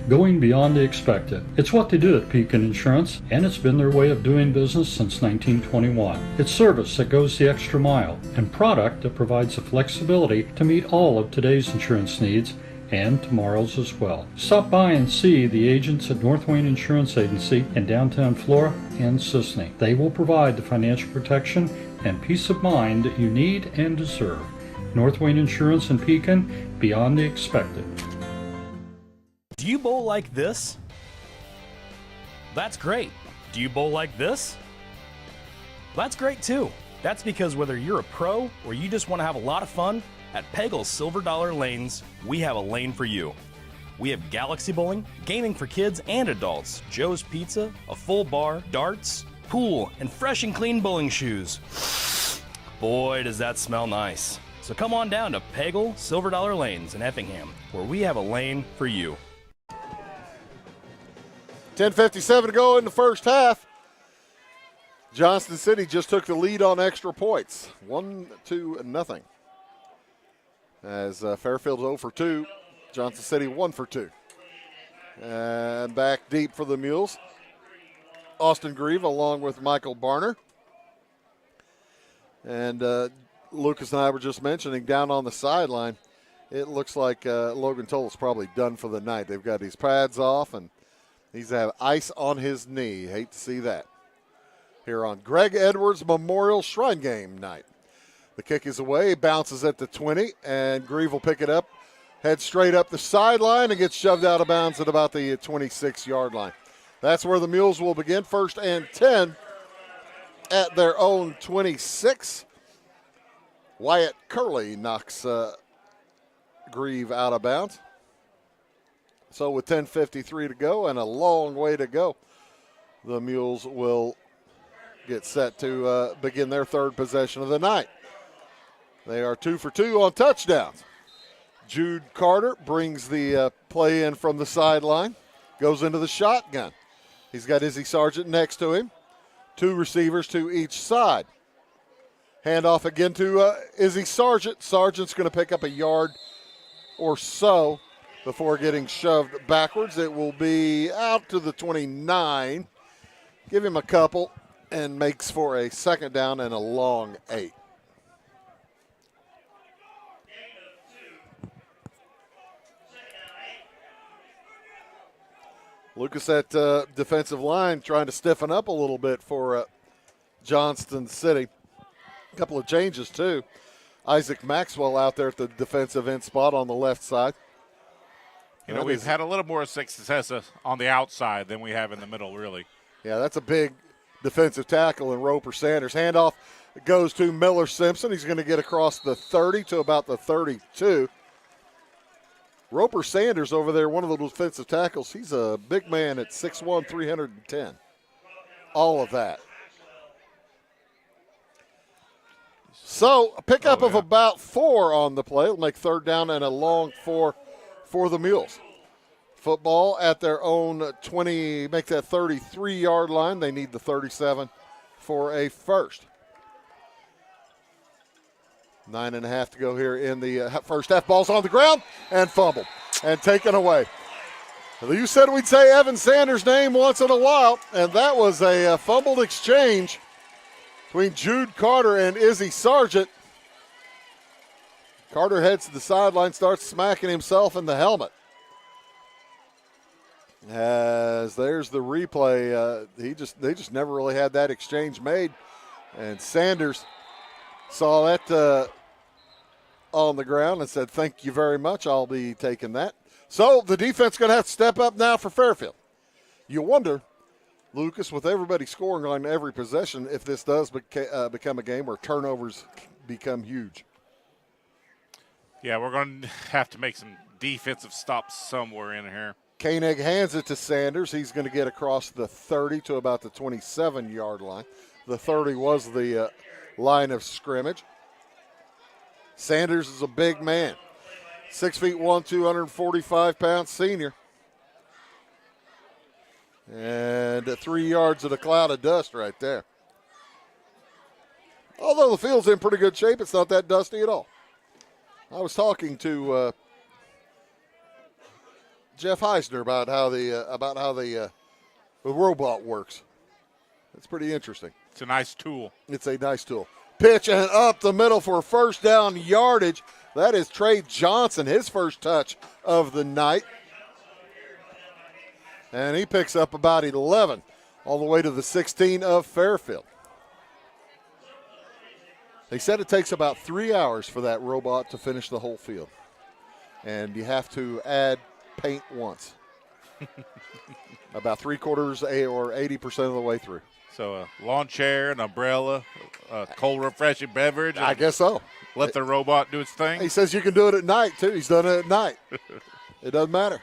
S15: Going beyond the expected. It's what they do at Pekin Insurance, and it's been their way of doing business since 1921. It's service that goes the extra mile, and product that provides the flexibility to meet all of today's insurance needs and tomorrow's as well. Stop by and see the agents at North Wayne Insurance Agency in downtown Flora and Sisney. They will provide the financial protection and peace of mind that you need and deserve. North Wayne Insurance in Pekin, beyond the expected.
S16: Do you bowl like this? That's great. Do you bowl like this? That's great too. That's because whether you're a pro or you just want to have a lot of fun, at Peggle's Silver Dollar Lanes, we have a lane for you. We have galaxy bowling, gaming for kids and adults, Joe's Pizza, a full bar, darts, pool, and fresh and clean bowling shoes. Boy, does that smell nice. So come on down to Peggle Silver Dollar Lanes in Effingham, where we have a lane for you.
S1: 10:57 to go in the first half. Johnston City just took the lead on extra points, 1-0. As Fairfield 0 for 2, Johnston City 1 for 2. And back deep for the Mules, Austin Grieve along with Michael Barner. And Lucas and I were just mentioning down on the sideline, it looks like Logan Toll's probably done for the night. They've got his pads off, and he's have ice on his knee. Hate to see that. here on Greg Edwards Memorial Shrine Game night. The kick is away, bounces at the 20, and Grieve will pick it up, head straight up the sideline, and gets shoved out of bounds at about the 26-yard line. That's where the Mules will begin, 1st and 10 at their own 26. Wyatt Curley knocks Grieve out of bounds. So with 10:53 to go and a long way to go, the Mules will get set to begin their third possession of the night. They are 2 for 2 on touchdowns. Jude Carter brings the play in from the sideline, goes into the shotgun. He's got Izzy Sargent next to him. 2 receivers to each side. Handoff again to Izzy Sargent. Sargent's going to pick up a yard or so before getting shoved backwards. It will be out to the 29. Give him a couple and makes for a 2nd down and a long 8. Lucas at defensive line trying to stiffen up a little bit for Johnston City. A couple of changes, too. Isaac Maxwell out there at the defensive end spot on the left side.
S2: You know, we've had a little more success on the outside than we have in the middle, really.
S1: Yeah, that's a big defensive tackle in Roper Sanders. Handoff goes to Miller Simpson. He's going to get across the 30 to about the 32. Roper Sanders over there, one of the defensive tackles, he's a big man at 6'1", 310. All of that. So a pickup of about 4 on the play. It'll make 3rd down and a long 4 for the Mules. Football at their own 20, make that 33-yard line. They need the 37 for a first. 9.5 to go here in the first half. Ball's on the ground and fumbled and taken away. You said we'd say Evan Sanders' name once in a while, and that was a fumbled exchange between Jude Carter and Izzy Sargent. Carter heads to the sideline, starts smacking himself in the helmet. As there's the replay, they just never really had that exchange made, and Sanders saw that on the ground and said, "Thank you very much. I'll be taking that." So the defense going to have to step up now for Fairfield. You wonder, Lucas, with everybody scoring on every possession, if this does become a game where turnovers become huge.
S2: Yeah, we're going to have to make some defensive stops somewhere in here.
S1: Koenig hands it to Sanders. He's going to get across the 30 to about the 27-yard line. The 30 was the line of scrimmage. Sanders is a big man. 6'1", 245-pound senior. And 3 yards of a cloud of dust right there. Although the field's in pretty good shape, it's not that dusty at all. I was talking to Jeff Heisner about how the robot works. It's pretty interesting.
S2: It's a nice tool.
S1: It's a nice tool. Pitch and up the middle for first down yardage. That is Trey Johnson, his first touch of the night. And he picks up about 11 all the way to the 16 of Fairfield. They said it takes about 3 hours for that robot to finish the whole field. And you have to add paint once. About 3/4 or 80% of the way through.
S2: So a lawn chair, an umbrella, a cold refreshing beverage.
S1: I guess so.
S2: Let the robot do its thing.
S1: He says you can do it at night, too. He's done it at night. It doesn't matter.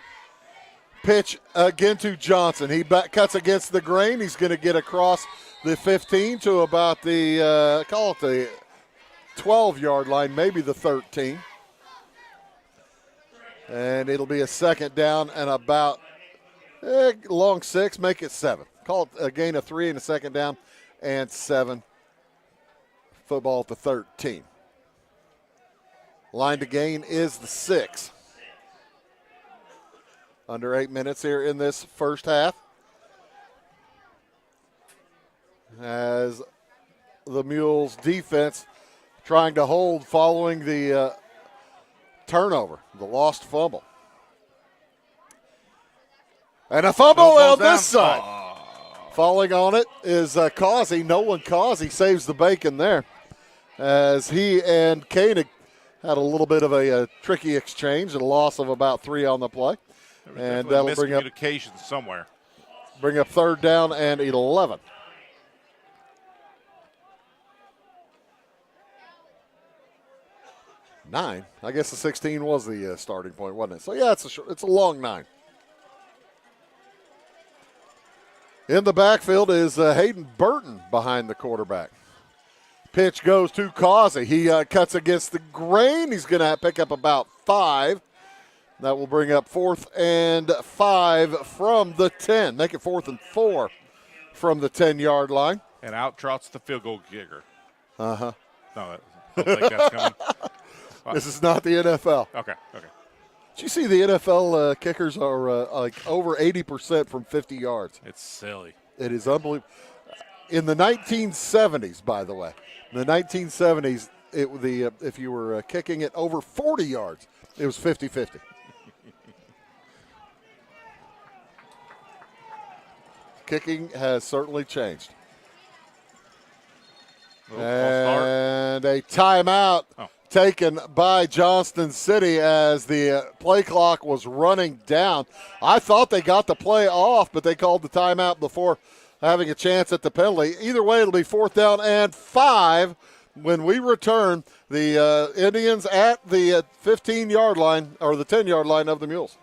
S1: Pitch again to Johnson. He cuts against the grain. He's going to get across the 15 to about the, call it the 12-yard line, maybe the 13. And it'll be a 2nd down and about long 6, make it 7. Call it a gain of 3 and a 2nd down and 7. Football at the 13. Line to gain is the 6. Under 8 minutes here in this first half. As the Mules defense trying to hold following the turnover, the lost fumble. And a fumble on this side. Falling on it is Causey. Nolan Causey saves the bacon there as he and Koenig had a little bit of a tricky exchange, a loss of about 3 on the play. And that'll bring up
S2: miscommunication somewhere.
S1: Bring up 3rd down and 11. Nine. I guess the 16 was the starting point, wasn't it? So yeah, it's a long 9. In the backfield is Hayden Burton behind the quarterback. Pitch goes to Causey. He cuts against the grain. He's going to pick up about 5. That will bring up 4th and 5 from the 10. Make it 4th and 4 from the 10-yard line.
S2: And out trots the field goal kicker.
S1: Uh-huh.
S2: No, I don't think that's coming.
S1: This is not the NFL.
S2: Okay.
S1: Did you see the NFL kickers are like over 80% from 50 yards?
S2: It's silly.
S1: It is unbelievable. In the 1970s, by the way, in the 1970s, if you were kicking it over 40 yards, it was 50-50. Kicking has certainly changed. And a timeout taken by Johnston City as the play clock was running down. I thought they got the play off, but they called the timeout before having a chance at the penalty. Either way, it'll be 4th down and 5 when we return. The Indians at the 15-yard line or the 10-yard line of the Mules.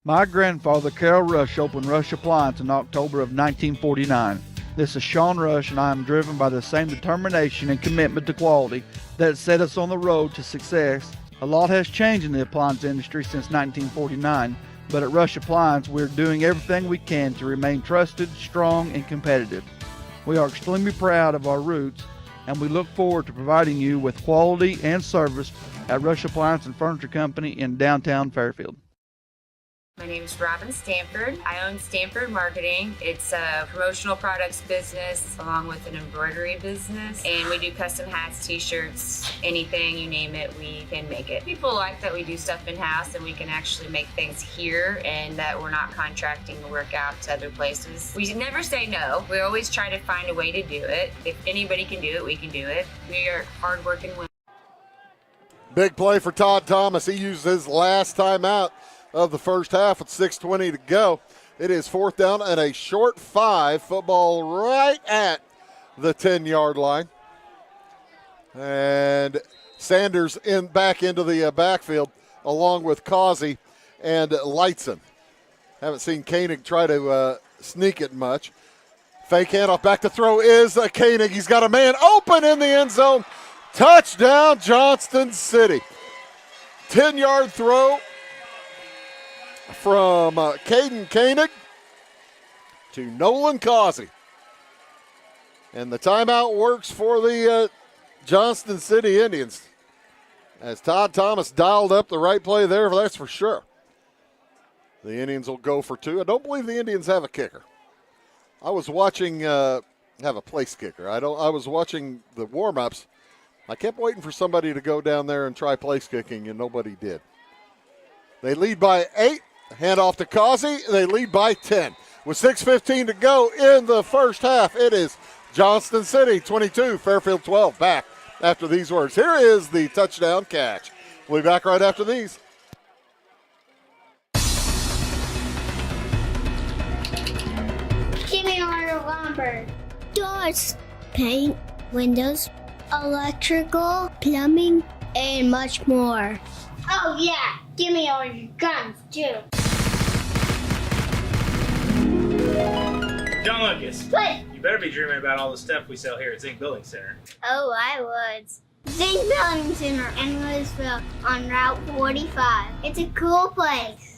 S17: My grandfather, Carol Rush, opened Rush Appliance in October of 1949. This is Sean Rush, and I am driven by the same determination and commitment to quality that set us on the road to success. A lot has changed in the appliance industry since 1949, but at Rush Appliance, we're doing everything we can to remain trusted, strong, and competitive. We are extremely proud of our roots, and we look forward to providing you with quality and service at Rush Appliance and Furniture Company in downtown Fairfield.
S18: My name is Robin Stanford. I own Stanford Marketing. It's a promotional products business along with an embroidery business. And we do custom hats, t-shirts, anything, you name it, we can make it. People like that we do stuff in-house and we can actually make things here and that we're not contracting the work out to other places. We never say no. We always try to find a way to do it. If anybody can do it, we can do it. We are hardworking women.
S1: Big play for Todd Thomas. He used his last timeout of the first half with 6:20 to go. It is 4th down and a short 5. Football right at the 10-yard line. And Sanders back into the backfield along with Causey and Lightson. Haven't seen Koenig try to sneak it much. Fake handoff back to throw is Koenig. He's got a man open in the end zone. Touchdown, Johnston City. 10-yard throw from Caden Koenig to Nolan Causey. And the timeout works for the Johnston City Indians as Todd Thomas dialed up the right play there, that's for sure. The Indians will go for 2. I don't believe the Indians have a kicker. I was watching, have a place kicker. I was watching the warm-ups. I kept waiting for somebody to go down there and try place kicking, and nobody did. They lead by 8. Hand off to Causey. They lead by 10. With 6:15 to go in the first half, it is Johnston City 22, Fairfield 12. Back after these words. Here is the touchdown catch. We'll be back right after these.
S19: Give me our lumber. Doors, paint, windows, electrical, plumbing, and much more. Oh, yeah. Give me all your guns, too.
S20: John Lucas.
S19: What?
S20: You better be dreaming about all the stuff we sell here at Zink Building Center.
S19: Oh, I would. Zink Building Center in Louisville on Route 45. It's a cool place.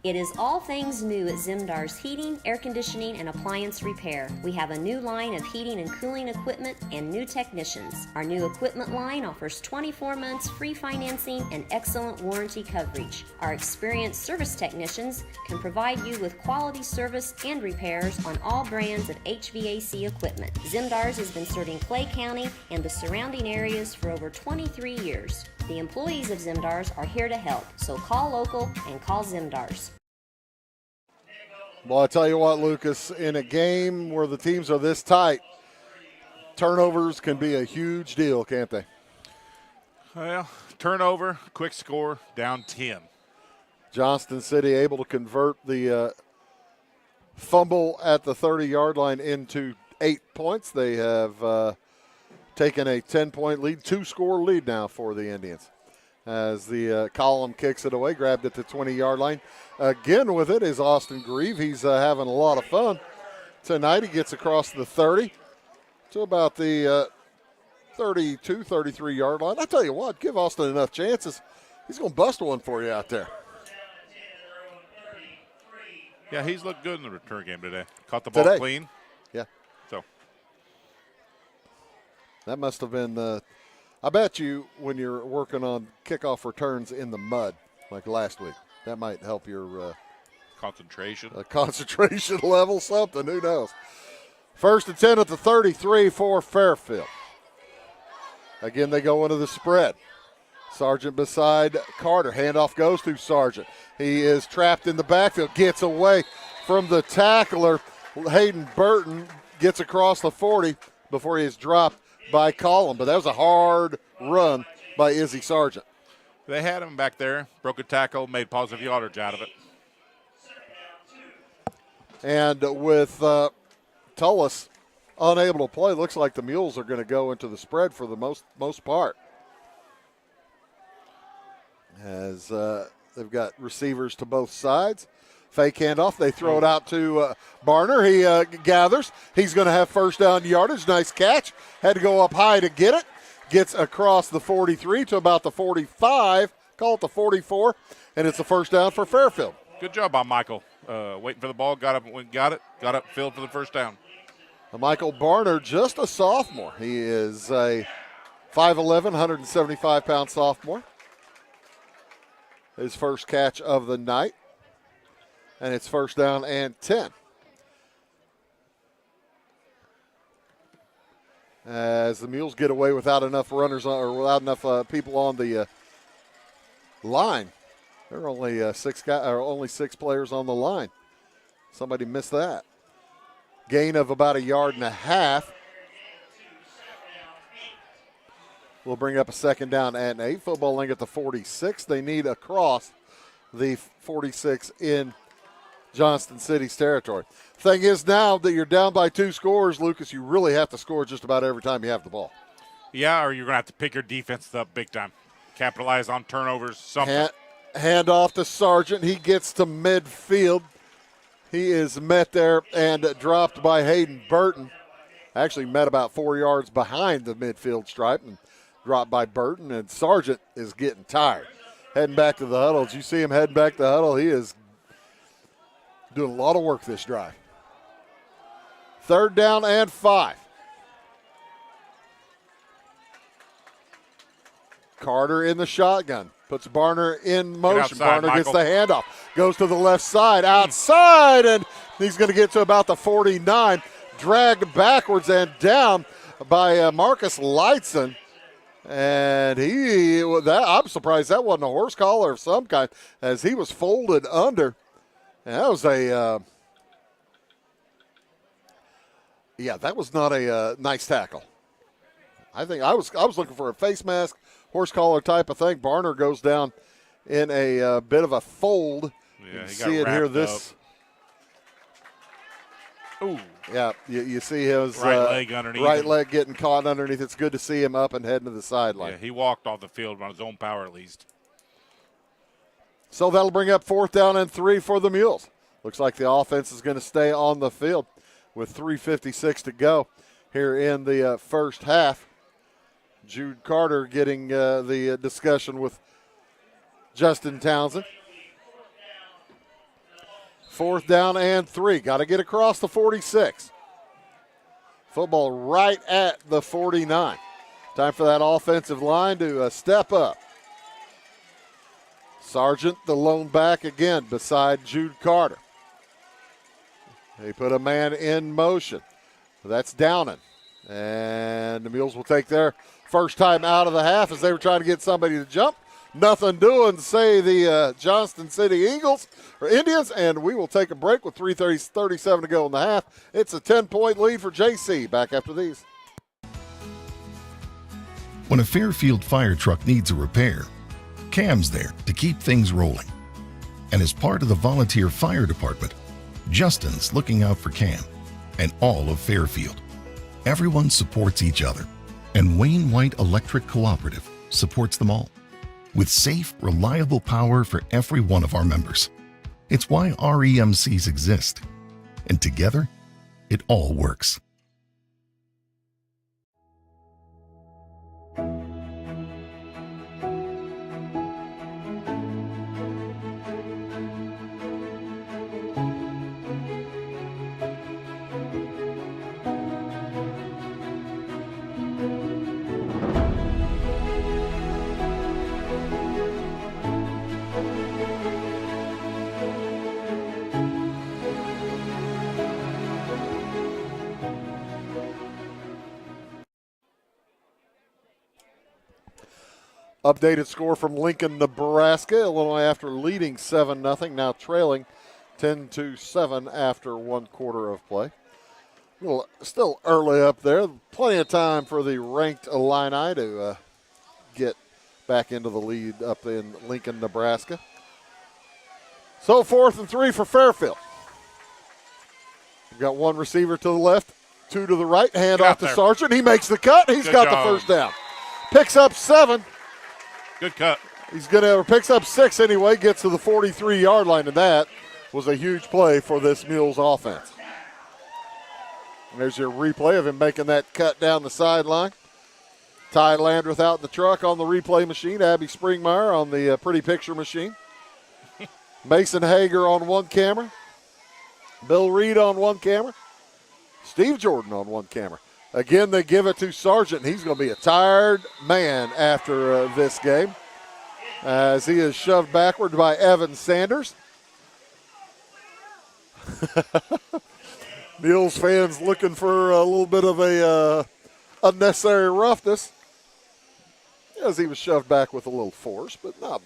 S21: It is all things new at Zimdar's Heating, Air Conditioning, and Appliance Repair. We have a new line of heating and cooling equipment and new technicians. Our new equipment line offers 24 months free financing and excellent warranty coverage. Our experienced service technicians can provide you with quality service and repairs on all brands of HVAC equipment. Zimdar's has been serving Clay County and the surrounding areas for over 23 years. The employees of Zimdar's are here to help, so call local and call Zimdar's.
S1: Well, I tell you what, Lucas, in a game where the teams are this tight, turnovers can be a huge deal, can't they?
S2: Well, turnover, quick score, down 10.
S1: Johnston City able to convert the fumble at the 30-yard line into 8 points. They have taken a 10-point lead, 2-score lead now for the Indians. As the column kicks it away, grabbed at the 20-yard line. Again with it is Austin Grieve. He's having a lot of fun tonight. He gets across the 30 to about the 32, 33-yard line. I tell you what, give Austin enough chances. He's going to bust one for you out there.
S2: Yeah, he's looked good in the return game today. Caught the ball clean.
S1: Yeah.
S2: So
S1: that must have been I bet you when you're working on kickoff returns in the mud like last week, that might help your
S2: concentration.
S1: Concentration level, something. Who knows? 1st and 10 at the 33 for Fairfield. Again, they go into the spread. Sargent beside Carter. Handoff goes to Sargent. He is trapped in the backfield. Gets away from the tackler. Hayden Burton gets across the 40 before he is dropped by Collin. But that was a hard run by Izzy Sargent.
S2: They had him back there. Broke a tackle, made positive yardage out of it.
S1: And with Tullis unable to play, looks like the Mules are going to go into the spread for the most part. As they've got receivers to both sides. Fake handoff. They throw it out to Barner. He gathers. He's going to have first down yardage. Nice catch. Had to go up high to get it. Gets across the 43 to about the 45. Call it the 44. And it's a first down for Fairfield.
S2: Good job by Michael. Waiting for the ball. Got up, got it. Got up field for the first down.
S1: Michael Barner, just a sophomore. He is a 5'11", 175-pound sophomore. His first catch of the night. And it's first down and 10. As the Mules get away without enough runners or without enough people on the line. There are only six players on the line. Somebody missed that. Gain of about 1.5 yards. We'll bring up a second down and 8. Footballing at the 46. They need across the 46 in Johnston City's territory. Thing is, now that you're down by 2 scores, Lucas, you really have to score just about every time you have the ball.
S2: Yeah, or you're going to have to pick your defense up big time. Capitalize on turnovers, something.
S1: Hand off to Sargent. He gets to midfield. He is met there and dropped by Hayden Burton. Actually met about 4 yards behind the midfield stripe and dropped by Burton. And Sargent is getting tired. Heading back to the huddle. Did you see him heading back to the huddle? He is doing a lot of work this drive. 3rd down and 5. Carter in the shotgun. Puts Barner in motion.
S2: Outside,
S1: Barner gets
S2: Michael.
S1: the handoff. Goes to the left side. Outside. And he's going to get to about the 49. Dragged backwards and down by Marcus Lightson. And I'm surprised that wasn't a horse collar of some kind as he was folded under. And that was that was not a nice tackle. I think I was looking for a face mask, horse collar type of thing. Barner goes down in a bit of a fold.
S2: Yeah,
S1: you
S2: he
S1: see
S2: got
S1: it here.
S2: wrapped
S1: This.
S2: Ooh.
S1: Yeah, you see his
S2: right leg underneath.
S1: Right leg getting caught underneath. It's good to see him up and heading to the sideline.
S2: Yeah, he walked off the field on his own power at least.
S1: So that'll bring up 4th down and 3 for the Mules. Looks like the offense is going to stay on the field with 3:56 to go here in the first half. Jude Carter getting the discussion with Justin Townsend. 4th down and 3. Got to get across the 46. Football right at the 49. Time for that offensive line to step up. Sargent, the lone back again beside Jude Carter. They put a man in motion. That's Downing. And the Mules will take their first time out of the half as they were trying to get somebody to jump. nothing doing, say the Johnston City Eagles or Indians, and we will take a break with 3:37 to go in the half. It's a 10-point lead for JC. Back after these.
S3: When a Fairfield fire truck needs a repair, Cam's there to keep things rolling. And as part of the volunteer fire department, Justin's looking out for Cam and all of Fairfield. Everyone supports each other, and Wayne White Electric Cooperative supports them all, with safe, reliable power for every one of our members. It's why REMCs exist, and together, it all works.
S1: Updated score from Lincoln, Nebraska. Illinois, after leading 7-0, now trailing 10-7 after 1 quarter of play. Still early up there. Plenty of time for the ranked Illini to get back into the lead up in Lincoln, Nebraska. So 4th and 3 for Fairfield. We've got 1 receiver to the left, 2 to the right. Hand off to Sargent. He makes the cut. He's got the first down. Picks up 7.
S2: Good cut.
S1: Picks up 6 anyway, gets to the 43-yard line, and that was a huge play for this Mules offense. And there's your replay of him making that cut down the sideline. Ty Landreth out in the truck on the replay machine. Abby Springmeyer on the pretty picture machine. Mason Hager on one camera. Bill Reed on one camera. Steve Jordan on one camera. Again, they give it to Sargent. He's going to be a tired man after this game as he is shoved backward by Evan Sanders. Mules fans looking for a little bit of a unnecessary roughness as he was shoved back with a little force, but not.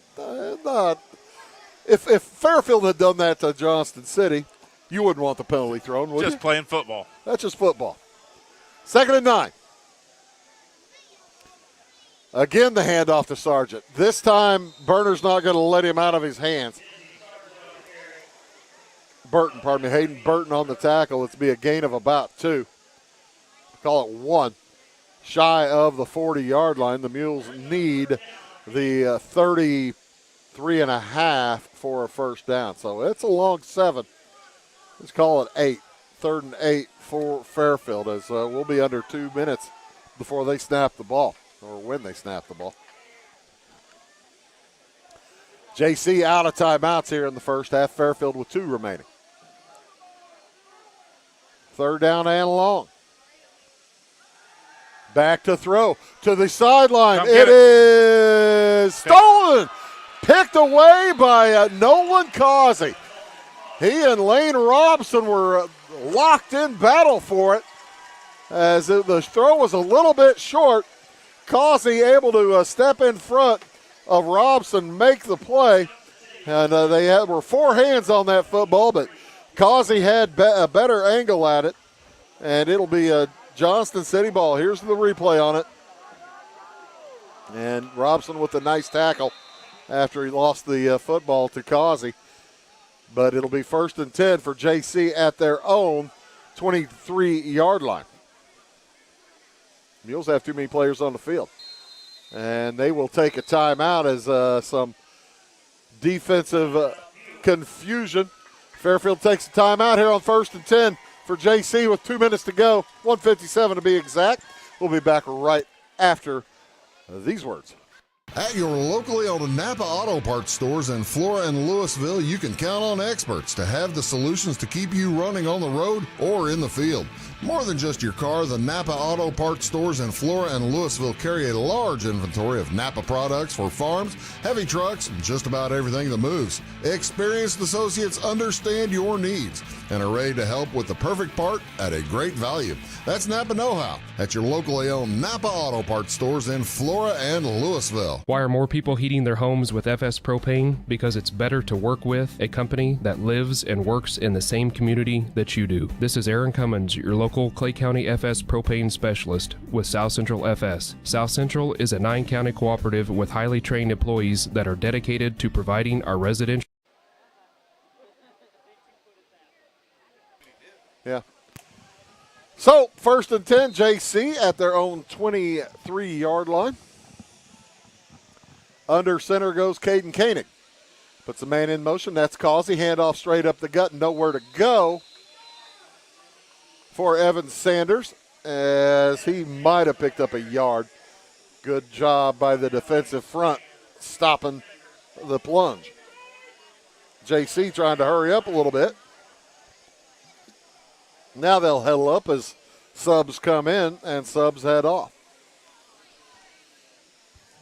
S1: If Fairfield had done that to Johnston City, you wouldn't want the penalty thrown, would you?
S2: Just playing football.
S1: That's just football. 2nd and 9. Again, the handoff to Sargent. This time, Burner's not going to let him out of his hands. Hayden Burton on the tackle. It's be a gain of about 2. Call it 1. Shy of the 40-yard line. The Mules need the 33.5 for a first down. So it's a long 7. Let's call it 8. 3rd and 8 for Fairfield, as we'll be under 2 minutes before they snap the ball, or when they snap the ball. JC out of timeouts here in the first half. Fairfield with 2 remaining. 3rd down and long. Back to throw to the sideline. It is stolen. Picked away by Nolan Causey. He and Lane Robson were locked in battle for it as the throw was a little bit short. Causey able to step in front of Robson, make the play, and were 4 hands on that football, but Causey had a better angle at it, and it'll be a Johnston City ball. Here's the replay on it, and Robson with a nice tackle after he lost the football to Causey. But it'll be 1st and 10 for JC at their own 23-yard line. Mules have too many players on the field. And they will take a timeout as some defensive confusion. Fairfield takes a timeout here on 1st and 10 for JC with 2 minutes to go, 1:57 to be exact. We'll be back right after these words.
S22: At your locally owned Napa Auto Parts stores in Flora and Louisville, you can count on experts to have the solutions to keep you running on the road or in the field. More than just your car, the Napa Auto Parts stores in Flora and Louisville carry a large inventory of Napa products for farms, heavy trucks, and just about everything that moves. Experienced associates understand your needs. and are ready to help with the perfect part at a great value. That's Napa Know-How at your locally owned Napa Auto Parts stores in Flora and Louisville.
S4: Why are more people heating their homes with FS Propane? Because it's better to work with a company that lives and works in the same community that you do. This is Aaron Cummins, your local Clay County FS Propane specialist with South Central FS. South Central is a 9-county cooperative with highly trained employees that are dedicated to providing our residential.
S1: Yeah. So, 1st and 10, JC at their own 23-yard line. Under center goes Caden Koenig. Puts the man in motion. That's Causey. Handoff straight up the gut. Nowhere to go for Evan Sanders, as he might have picked up a yard. Good job by the defensive front stopping the plunge. JC trying to hurry up a little bit. Now they'll huddle up as subs come in and subs head off.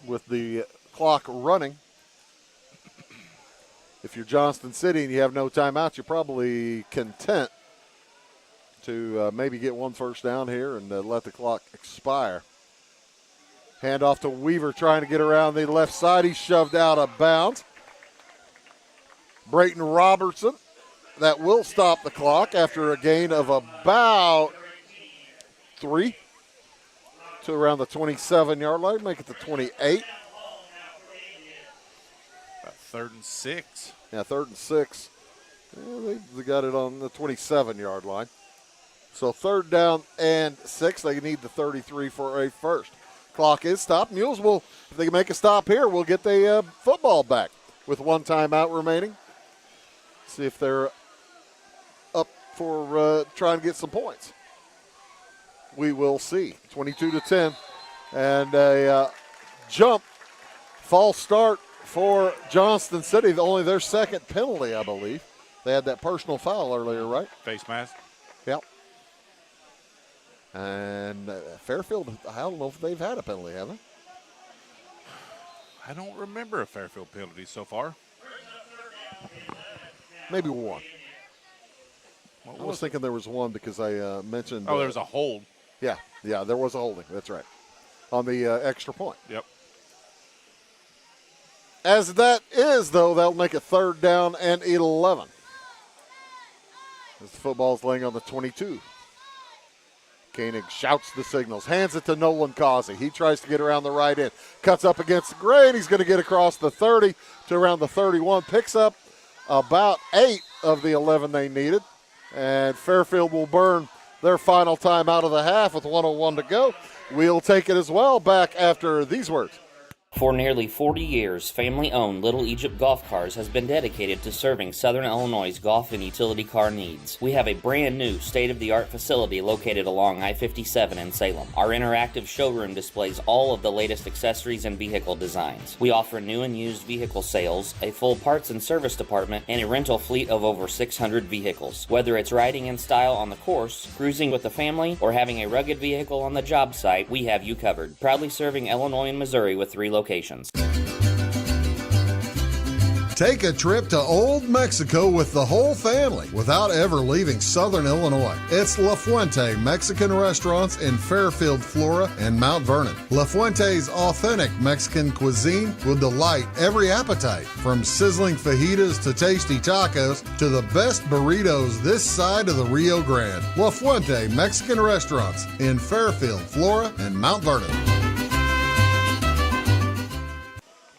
S1: With the clock running, if you're Johnston City and you have no timeouts, you're probably content to maybe get one first down here and let the clock expire. Hand off to Weaver trying to get around the left side. He's shoved out of bounds. Brayton Robertson, that will stop the clock after a gain of about 3 to around the 27-yard line, make it the 28.
S2: About 3rd and 6.
S1: Yeah, 3rd and 6. Yeah, they got it on the 27-yard line. So 3rd down and 6. They need the 33 for a first. Clock is stopped. Mules will, if they can make a stop here, will get the football back with one timeout remaining. See if they're up for trying to get some points. We will see. 22-10. And a jump, false start for Johnston City. Only their second penalty, I believe. They had that personal foul earlier, right?
S2: Face mask.
S1: Yep. And Fairfield, I don't know if they've had a penalty, have they?
S2: I don't remember a Fairfield penalty so far.
S1: Maybe one. I was thinking there was one because I mentioned.
S2: Oh, there was a hold.
S1: Yeah, there was a holding. That's right. On the extra point.
S2: Yep.
S1: As that is, though, that'll make it 3rd down and 11. As the football's laying on the 22. Koenig shouts the signals, hands it to Nolan Causey. He tries to get around the right end, cuts up against the grain. He's going to get across the 30 to around the 31, picks up about 8 of the 11 they needed. And Fairfield will burn their final time out of the half with 1:01 to go. We'll take it as well back after these words.
S5: For nearly 40 years, family-owned Little Egypt Golf Cars has been dedicated to serving Southern Illinois' golf and utility car needs. We have a brand new state-of-the-art facility located along I-57 in Salem. Our interactive showroom displays all of the latest accessories and vehicle designs. We offer new and used vehicle sales, a full parts and service department, and a rental fleet of over 600 vehicles. Whether it's riding in style on the course, cruising with the family, or having a rugged vehicle on the job site, we have you covered. Proudly serving Illinois and Missouri with 3 locations.
S22: Take a trip to Old Mexico with the whole family without ever leaving Southern Illinois. It's La Fuente Mexican Restaurants in Fairfield, Flora, and Mount Vernon. La Fuente's authentic Mexican cuisine will delight every appetite, from sizzling fajitas to tasty tacos to the best burritos this side of the Rio Grande. La Fuente Mexican Restaurants in Fairfield, Flora, and Mount Vernon.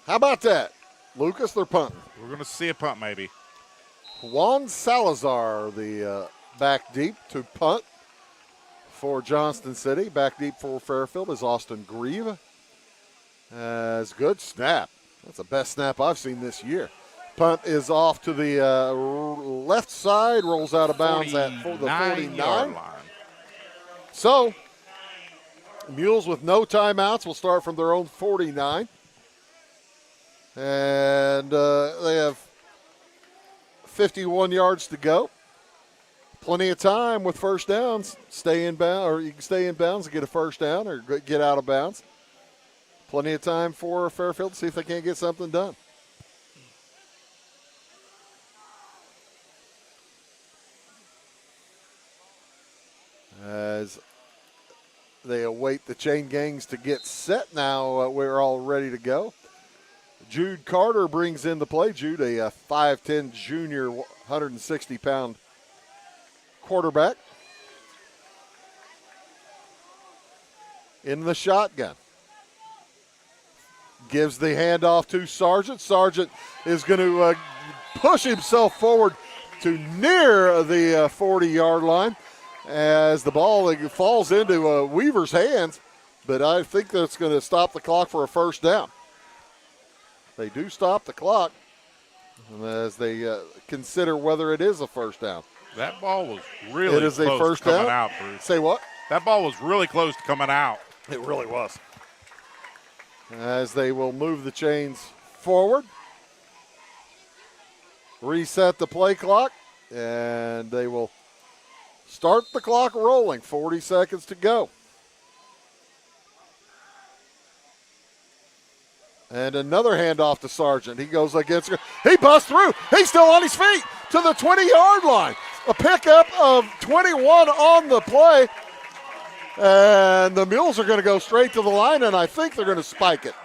S1: How about that? Lucas, they're punting.
S2: We're going to see a punt maybe.
S1: Juan Salazar, the back deep to punt for Johnston City. Back deep for Fairfield is Austin Grieve. It's good snap. That's the best snap I've seen this year. Punt is off to the left side, rolls out of bounds at the 49.
S2: line.
S1: So, Mules with no timeouts will start from their own 49. And they have 51 yards to go. Plenty of time with first downs. Stay in bounds, or you can stay in bounds and get a first down, or get out of bounds. Plenty of time for Fairfield to see if they can't get something done. as they await the chain gangs to get set now. We're all ready to go. Jude Carter brings into play. Jude, a 5'10 junior, 160-pound quarterback. In the shotgun. Gives the handoff to Sargent. Sargent is going to push himself forward to near the 40-yard line as the ball falls into Weaver's hands, but I think that's going to stop the clock for a first down. They do stop the clock as they consider whether it is a first down.
S2: That ball was really
S1: it is
S2: close
S1: a first
S2: to coming
S1: down.
S2: out, Bruce.
S1: Say what?
S2: That ball was really close to coming out.
S1: It really was. As they will move the chains forward, reset the play clock, and they will start the clock rolling. 40 seconds to go. And another handoff to Sargent. He goes against, he busts through. He's still on his feet to the 20-yard line. A pickup of 21 on the play. And the Mules are going to go straight to the line, and I think they're going to spike it.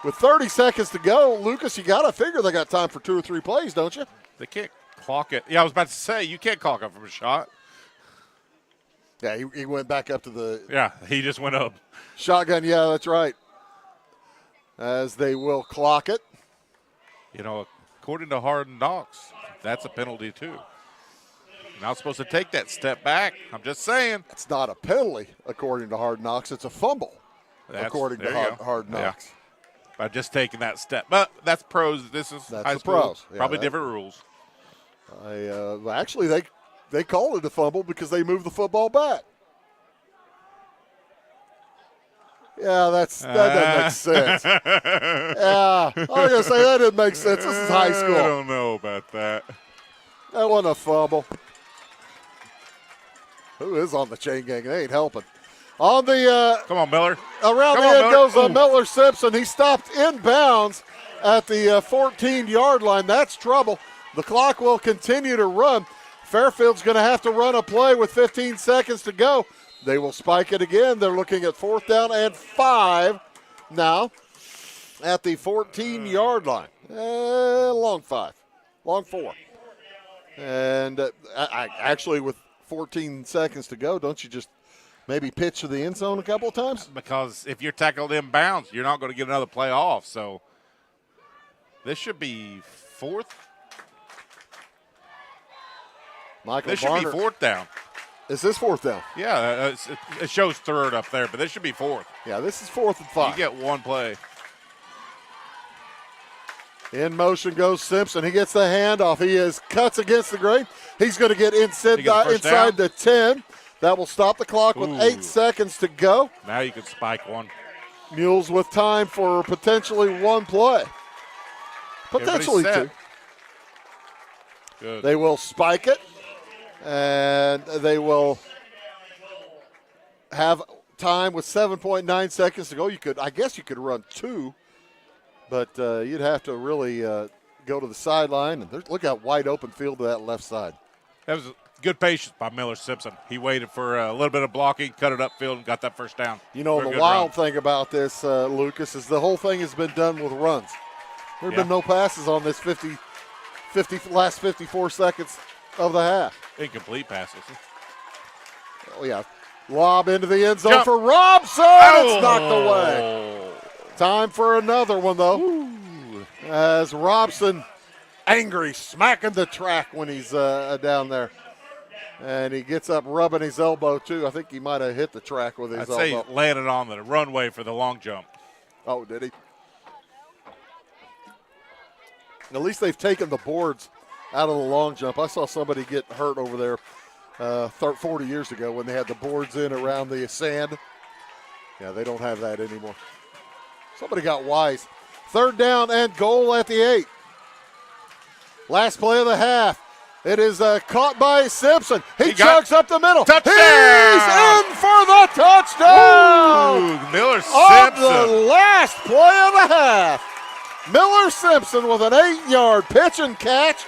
S1: With 30 seconds to go, Lucas, you got to figure they got time for 2 or 3 plays, don't you?
S2: They can't clock it. Yeah, I was about to say, you can't clock it from a shot.
S1: Yeah, he went back up to the.
S2: Yeah, he just went up.
S1: Shotgun, yeah, that's right. As they will clock it.
S2: You know, according to Hard Knocks, that's a penalty too. You're not supposed to take that step back. I'm just saying.
S1: It's not a penalty, according to Hard Knocks. It's a fumble, according to Hard Knocks.
S2: Yeah. By just taking that step. But that's pros. This is
S1: that's
S2: high
S1: the
S2: school.
S1: pros. Yeah,
S2: probably different rules.
S1: Actually, they called it a fumble because they moved the football back. Yeah, that doesn't make sense. Yeah, I was going to say that didn't make sense. This is high school.
S2: I don't know about that.
S1: That wasn't a fumble. Who is on the chain gang? They ain't helping. On the
S2: come on, Miller.
S1: Around
S2: come
S1: the
S2: on,
S1: end
S2: Miller.
S1: goes Miller Simpson. He stopped inbounds at the 14-yard line. That's trouble. The clock will continue to run. Fairfield's going to have to run a play with 15 seconds to go. They will spike it again. They're looking at 4th down and 5 now at the 14-yard line. Long 5. Long 4. And actually with 14 seconds to go, don't you just maybe pitch to the end zone a couple of times?
S2: Because if you're tackled inbounds, you're not going to get another play off. So this should be 4th. This should be 4th down.
S1: Is this 4th down?
S2: Yeah, it shows 3rd up there, but this should be 4th.
S1: Yeah, this is 4th and 5.
S2: You get one play.
S1: In motion goes Simpson. He gets the handoff. He cuts against the grain. He's going to get inside the 10. That will stop the clock with 8 seconds to go.
S2: Now you can spike one.
S1: Mules with time for potentially one play. Potentially 2.
S2: Good.
S1: They will spike it, and they will have time with 7.9 seconds to go. I guess you could run 2, but you'd have to really go to the sideline. And look how wide open field to that left side.
S2: That was good patience by Miller Simpson. He waited for a little bit of blocking, cut it upfield, and got that first down.
S1: You know, the wild thing about this, Lucas, is the whole thing has been done with runs. There have been no passes on this last 54 seconds of the half.
S2: Incomplete passes.
S1: Oh, yeah. Lob into the end zone
S2: Jump.
S1: for Robson. It's knocked away. Time for another one, though.
S2: Ooh.
S1: As Robson, angry, smacking the track when he's down there. And he gets up rubbing his elbow, too. I think he might have hit the track with his elbow.
S2: I'd say he landed on the runway for the long jump.
S1: Oh, did he? At least they've taken the boards out of the long jump. I saw somebody get hurt over there 40 years ago when they had the boards in around the sand. Yeah, they don't have that anymore. Somebody got wise. 3rd down and goal at the 8. Last play of the half. It is caught by Simpson. He chugs up the middle.
S2: Touchdown!
S1: He's in for the touchdown!
S2: Ooh, Miller
S1: On
S2: Simpson.
S1: the last play of the half. Miller Simpson with an 8-yard pitch and catch.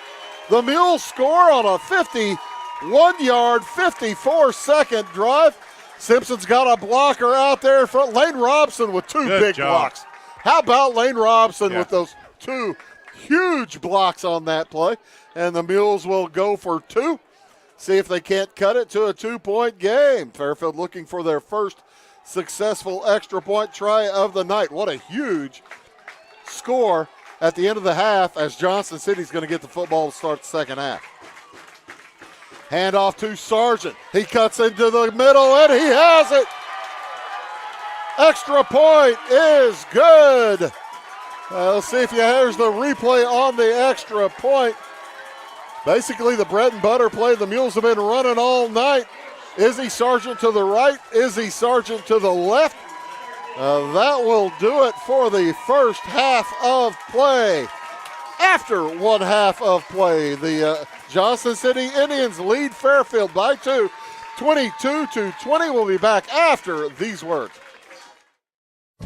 S1: The Mules score on a 1 yard, 54-second drive. Simpson's got a blocker out there in front. Lane Robson with two
S2: Good
S1: big
S2: job.
S1: blocks. How about Lane Robson with those two huge blocks on that play? And the Mules will go for two. See if they can't cut it to a 2-point game. Fairfield looking for their first successful extra point try of the night. What a huge score at the end of the half as Johnston City's going to get the football to start the second half. Hand off to Sargent. He cuts into the middle and he has it. Extra point is good. Let's see if here's the replay on the extra point. Basically the bread and butter play the Mules have been running all night. Izzy Sargent to the right, Izzy Sargent to the left. That will do it for the first half of play. After one half of play, the Johnston City Indians lead Fairfield by 2, 22-20. We'll be back after these words.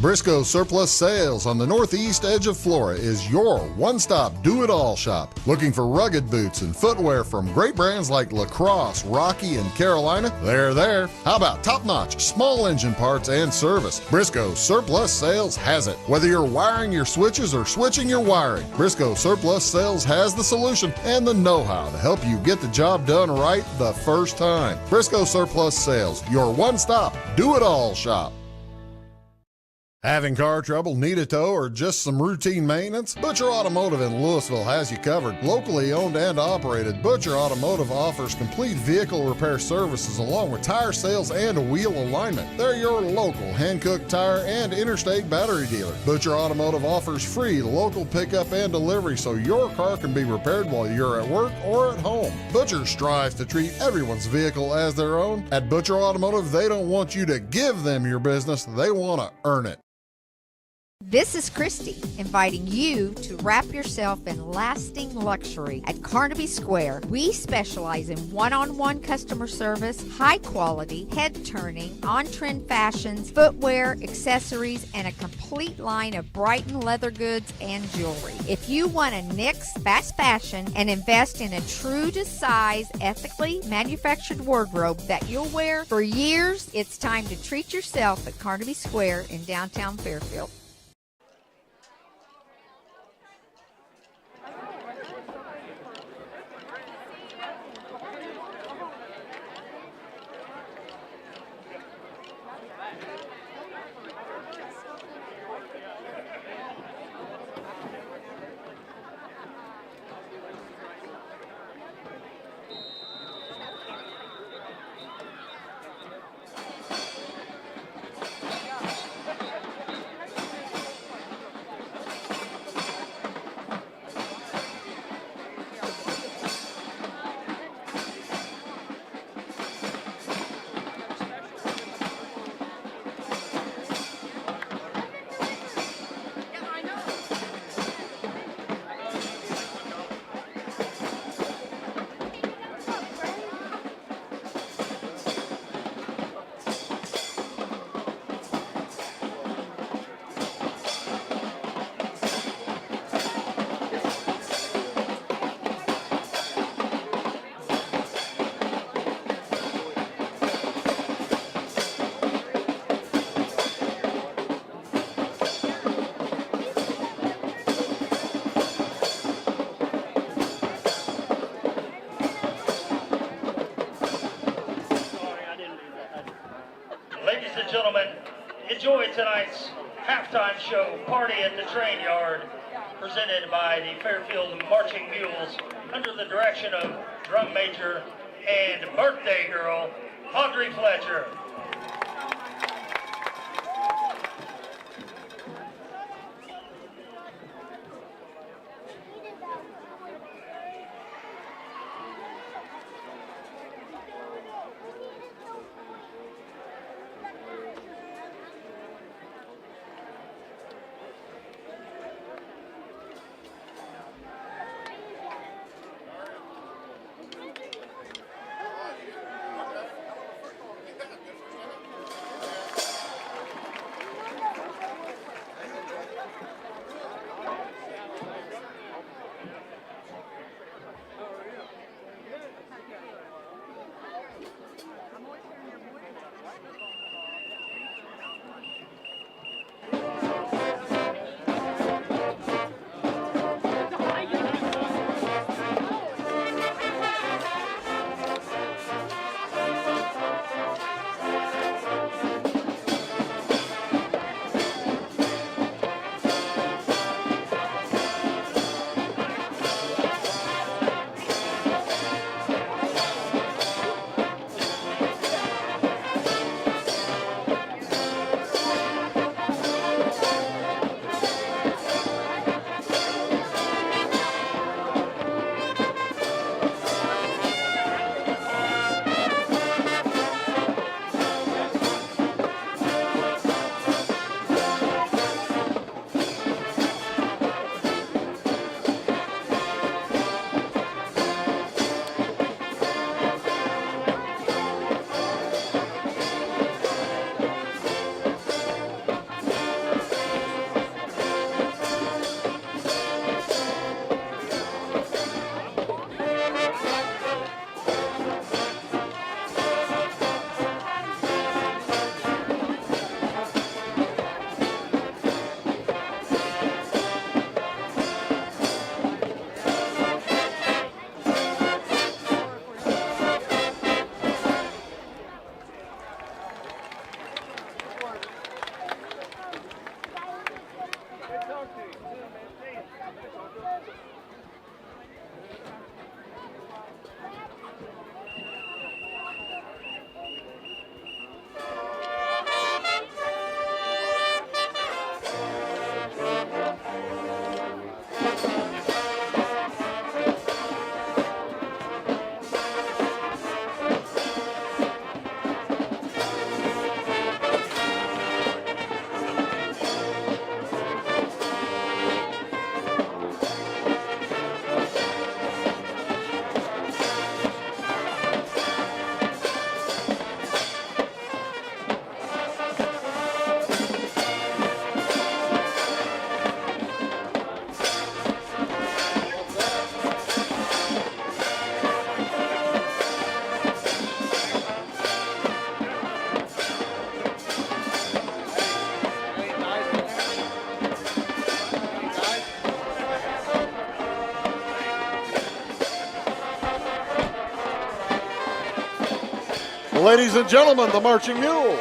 S22: Briscoe Surplus Sales on the northeast edge of Flora is your one-stop do-it-all shop. Looking for rugged boots and footwear from great brands like Lacrosse, Rocky, and Carolina? They're there. How about top-notch small engine parts and service? Briscoe Surplus Sales has it. Whether you're wiring your switches or switching your wiring, Briscoe Surplus Sales has the solution and the know-how to help you get the job done right the first time. Briscoe Surplus Sales, your one-stop do-it-all shop. Having car trouble, need a tow, or just some routine maintenance? Butcher Automotive in Louisville has you covered. Locally owned and operated, Butcher Automotive offers complete vehicle repair services along with tire sales and wheel alignment. They're your local Hankook tire and interstate battery dealer. Butcher Automotive offers free local pickup and delivery so your car can be repaired while you're at work or at home. Butcher strives to treat everyone's vehicle as their own. At Butcher Automotive, they don't want you to give them your business, they want to earn it.
S6: This is Christy, inviting you to wrap yourself in lasting luxury at Carnaby Square. We specialize in one-on-one customer service, high quality, head-turning, on-trend fashions, footwear, accessories, and a complete line of Brighton leather goods and jewelry. If you want to nix fast fashion and invest in a true-to-size, ethically manufactured wardrobe that you'll wear for years, it's time to treat yourself at Carnaby Square in downtown Fairfield.
S7: Enjoy tonight's halftime show, Party at the Train Yard, presented by the Fairfield Marching Mules under the direction of drum major and birthday girl, Audrey Fletcher.
S1: Ladies and gentlemen, the Marching Mules.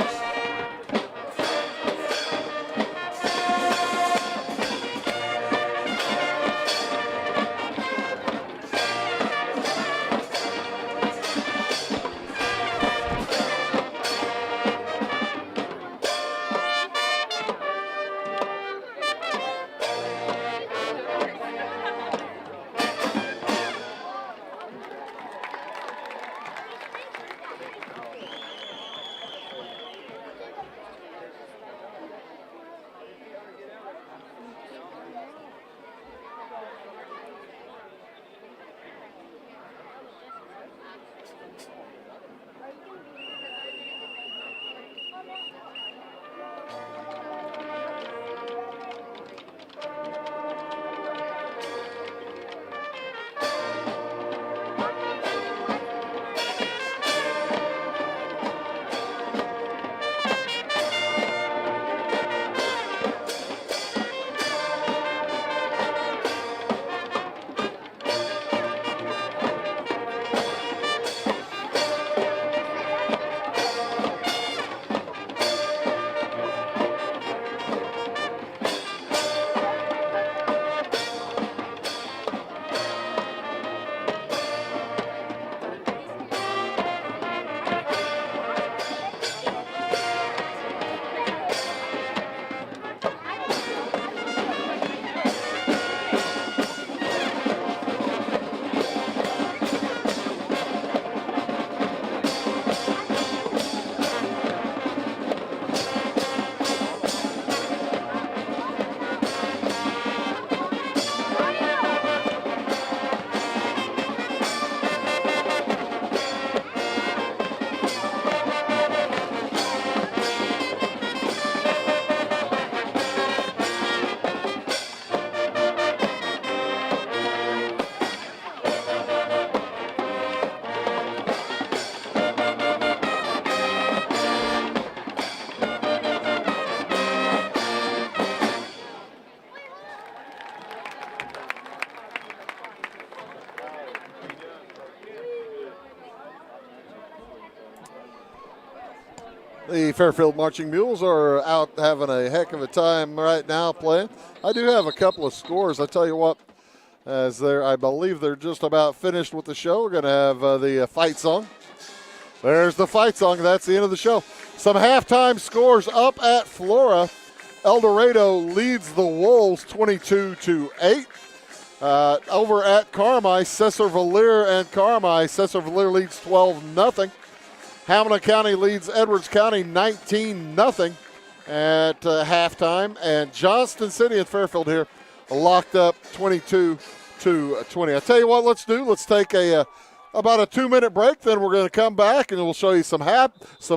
S1: The Fairfield Marching Mules are out having a heck of a time right now playing. I do have a couple of scores. I tell you what, I believe they're just about finished with the show. We're going to have the fight song. There's the fight song. That's the end of the show. Some halftime scores up at Flora. El Dorado leads the Wolves 22-8. Over at Carmi, Cesar-Valere and Carmi. Cesar-Valere leads 12-0. Hamilton County leads Edwards County 19-0 at halftime. And Johnston City and Fairfield here locked up 22-20. I tell you what, let's take about a 2-minute break. Then we're going to come back and we'll show you some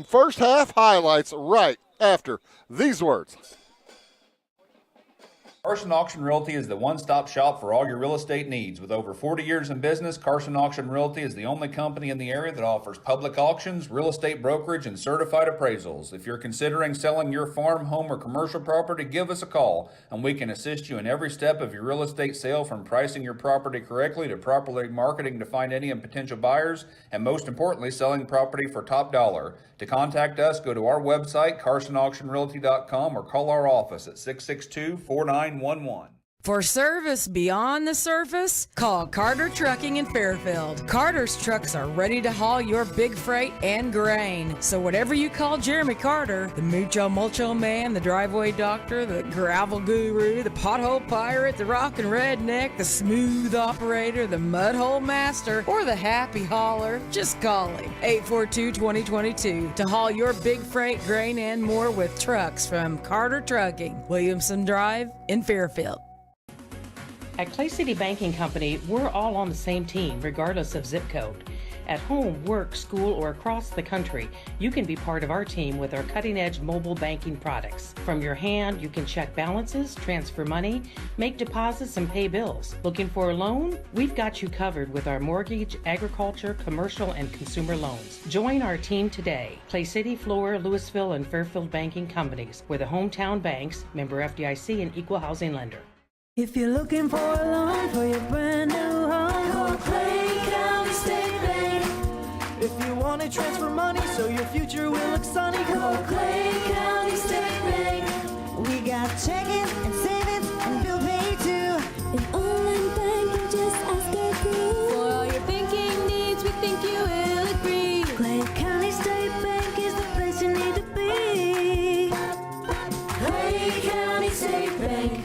S1: first half highlights right after these words.
S8: Carson Auction Realty is the one-stop shop for all your real estate needs. With over 40 years in business, Carson Auction Realty is the only company in the area that offers public auctions, real estate brokerage, and certified appraisals. If you're considering selling your farm, home, or commercial property, give us a call, and we can assist you in every step of your real estate sale, from pricing your property correctly to properly marketing to find any potential buyers, and most importantly, selling property for top dollar. To contact us, go to our website, carsonauctionrealty.com, or call our office at 662-4911.
S9: For service beyond the surface, call Carter Trucking in Fairfield. Carter's trucks are ready to haul your big freight and grain. So whatever you call Jeremy Carter, the Mucho Mulcho Man, the driveway doctor, the gravel guru, the pothole pirate, the rockin' redneck, the smooth operator, the mudhole master, or the happy hauler, just call him. 842-2022 to haul your big freight, grain, and more with trucks from Carter Trucking, Williamson Drive in Fairfield.
S23: At Clay City Banking Company, we're all on the same team, regardless of zip code. At home, work, school, or across the country, you can be part of our team with our cutting-edge mobile banking products. From your hand, you can check balances, transfer money, make deposits, and pay bills. Looking for a loan? We've got you covered with our mortgage, agriculture, commercial, and consumer loans. Join our team today. Clay City, Flora, Louisville, and Fairfield Banking Companies. We're the hometown banks, member FDIC, and equal housing lender.
S24: If you're looking for a loan for your brand new home, call Clay County State Bank. If you want to transfer money so your future will look sunny, call Clay County State Bank. We got checking and savings and bill pay too.
S19: An online bank, you just ask our crew.
S24: For all your banking needs, we think you will agree.
S19: Clay County State Bank is the place you need to be.
S24: Clay County State Bank.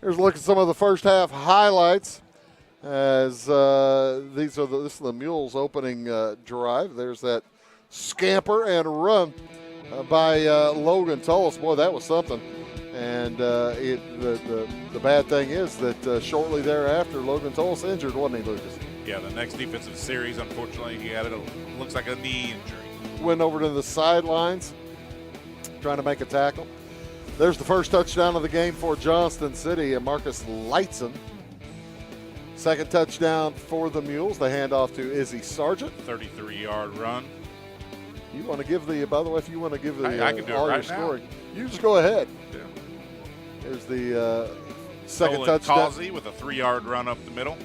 S1: Here's a look at some of the first half highlights as this is the Mules opening drive. There's that scamper and run by Logan Tullis. Boy, that was something. And the bad thing is that shortly thereafter, Logan Tullis injured, wasn't he, Lucas?
S2: Yeah, the next defensive series, unfortunately, he had looks like a knee injury.
S1: Went over to the sidelines, trying to make a tackle. There's the first touchdown of the game for Johnston City, and Marcus Lightson. Second touchdown for the Mules. They hand off to Izzy Sargent.
S2: 33-yard run.
S1: You want to give
S2: by the way, if you want to give
S1: I can do all it right your scoring, you just go ahead.
S2: Yeah.
S1: There's the second
S2: Nolan
S1: touchdown.
S2: Causey with a 3-yard run up the middle.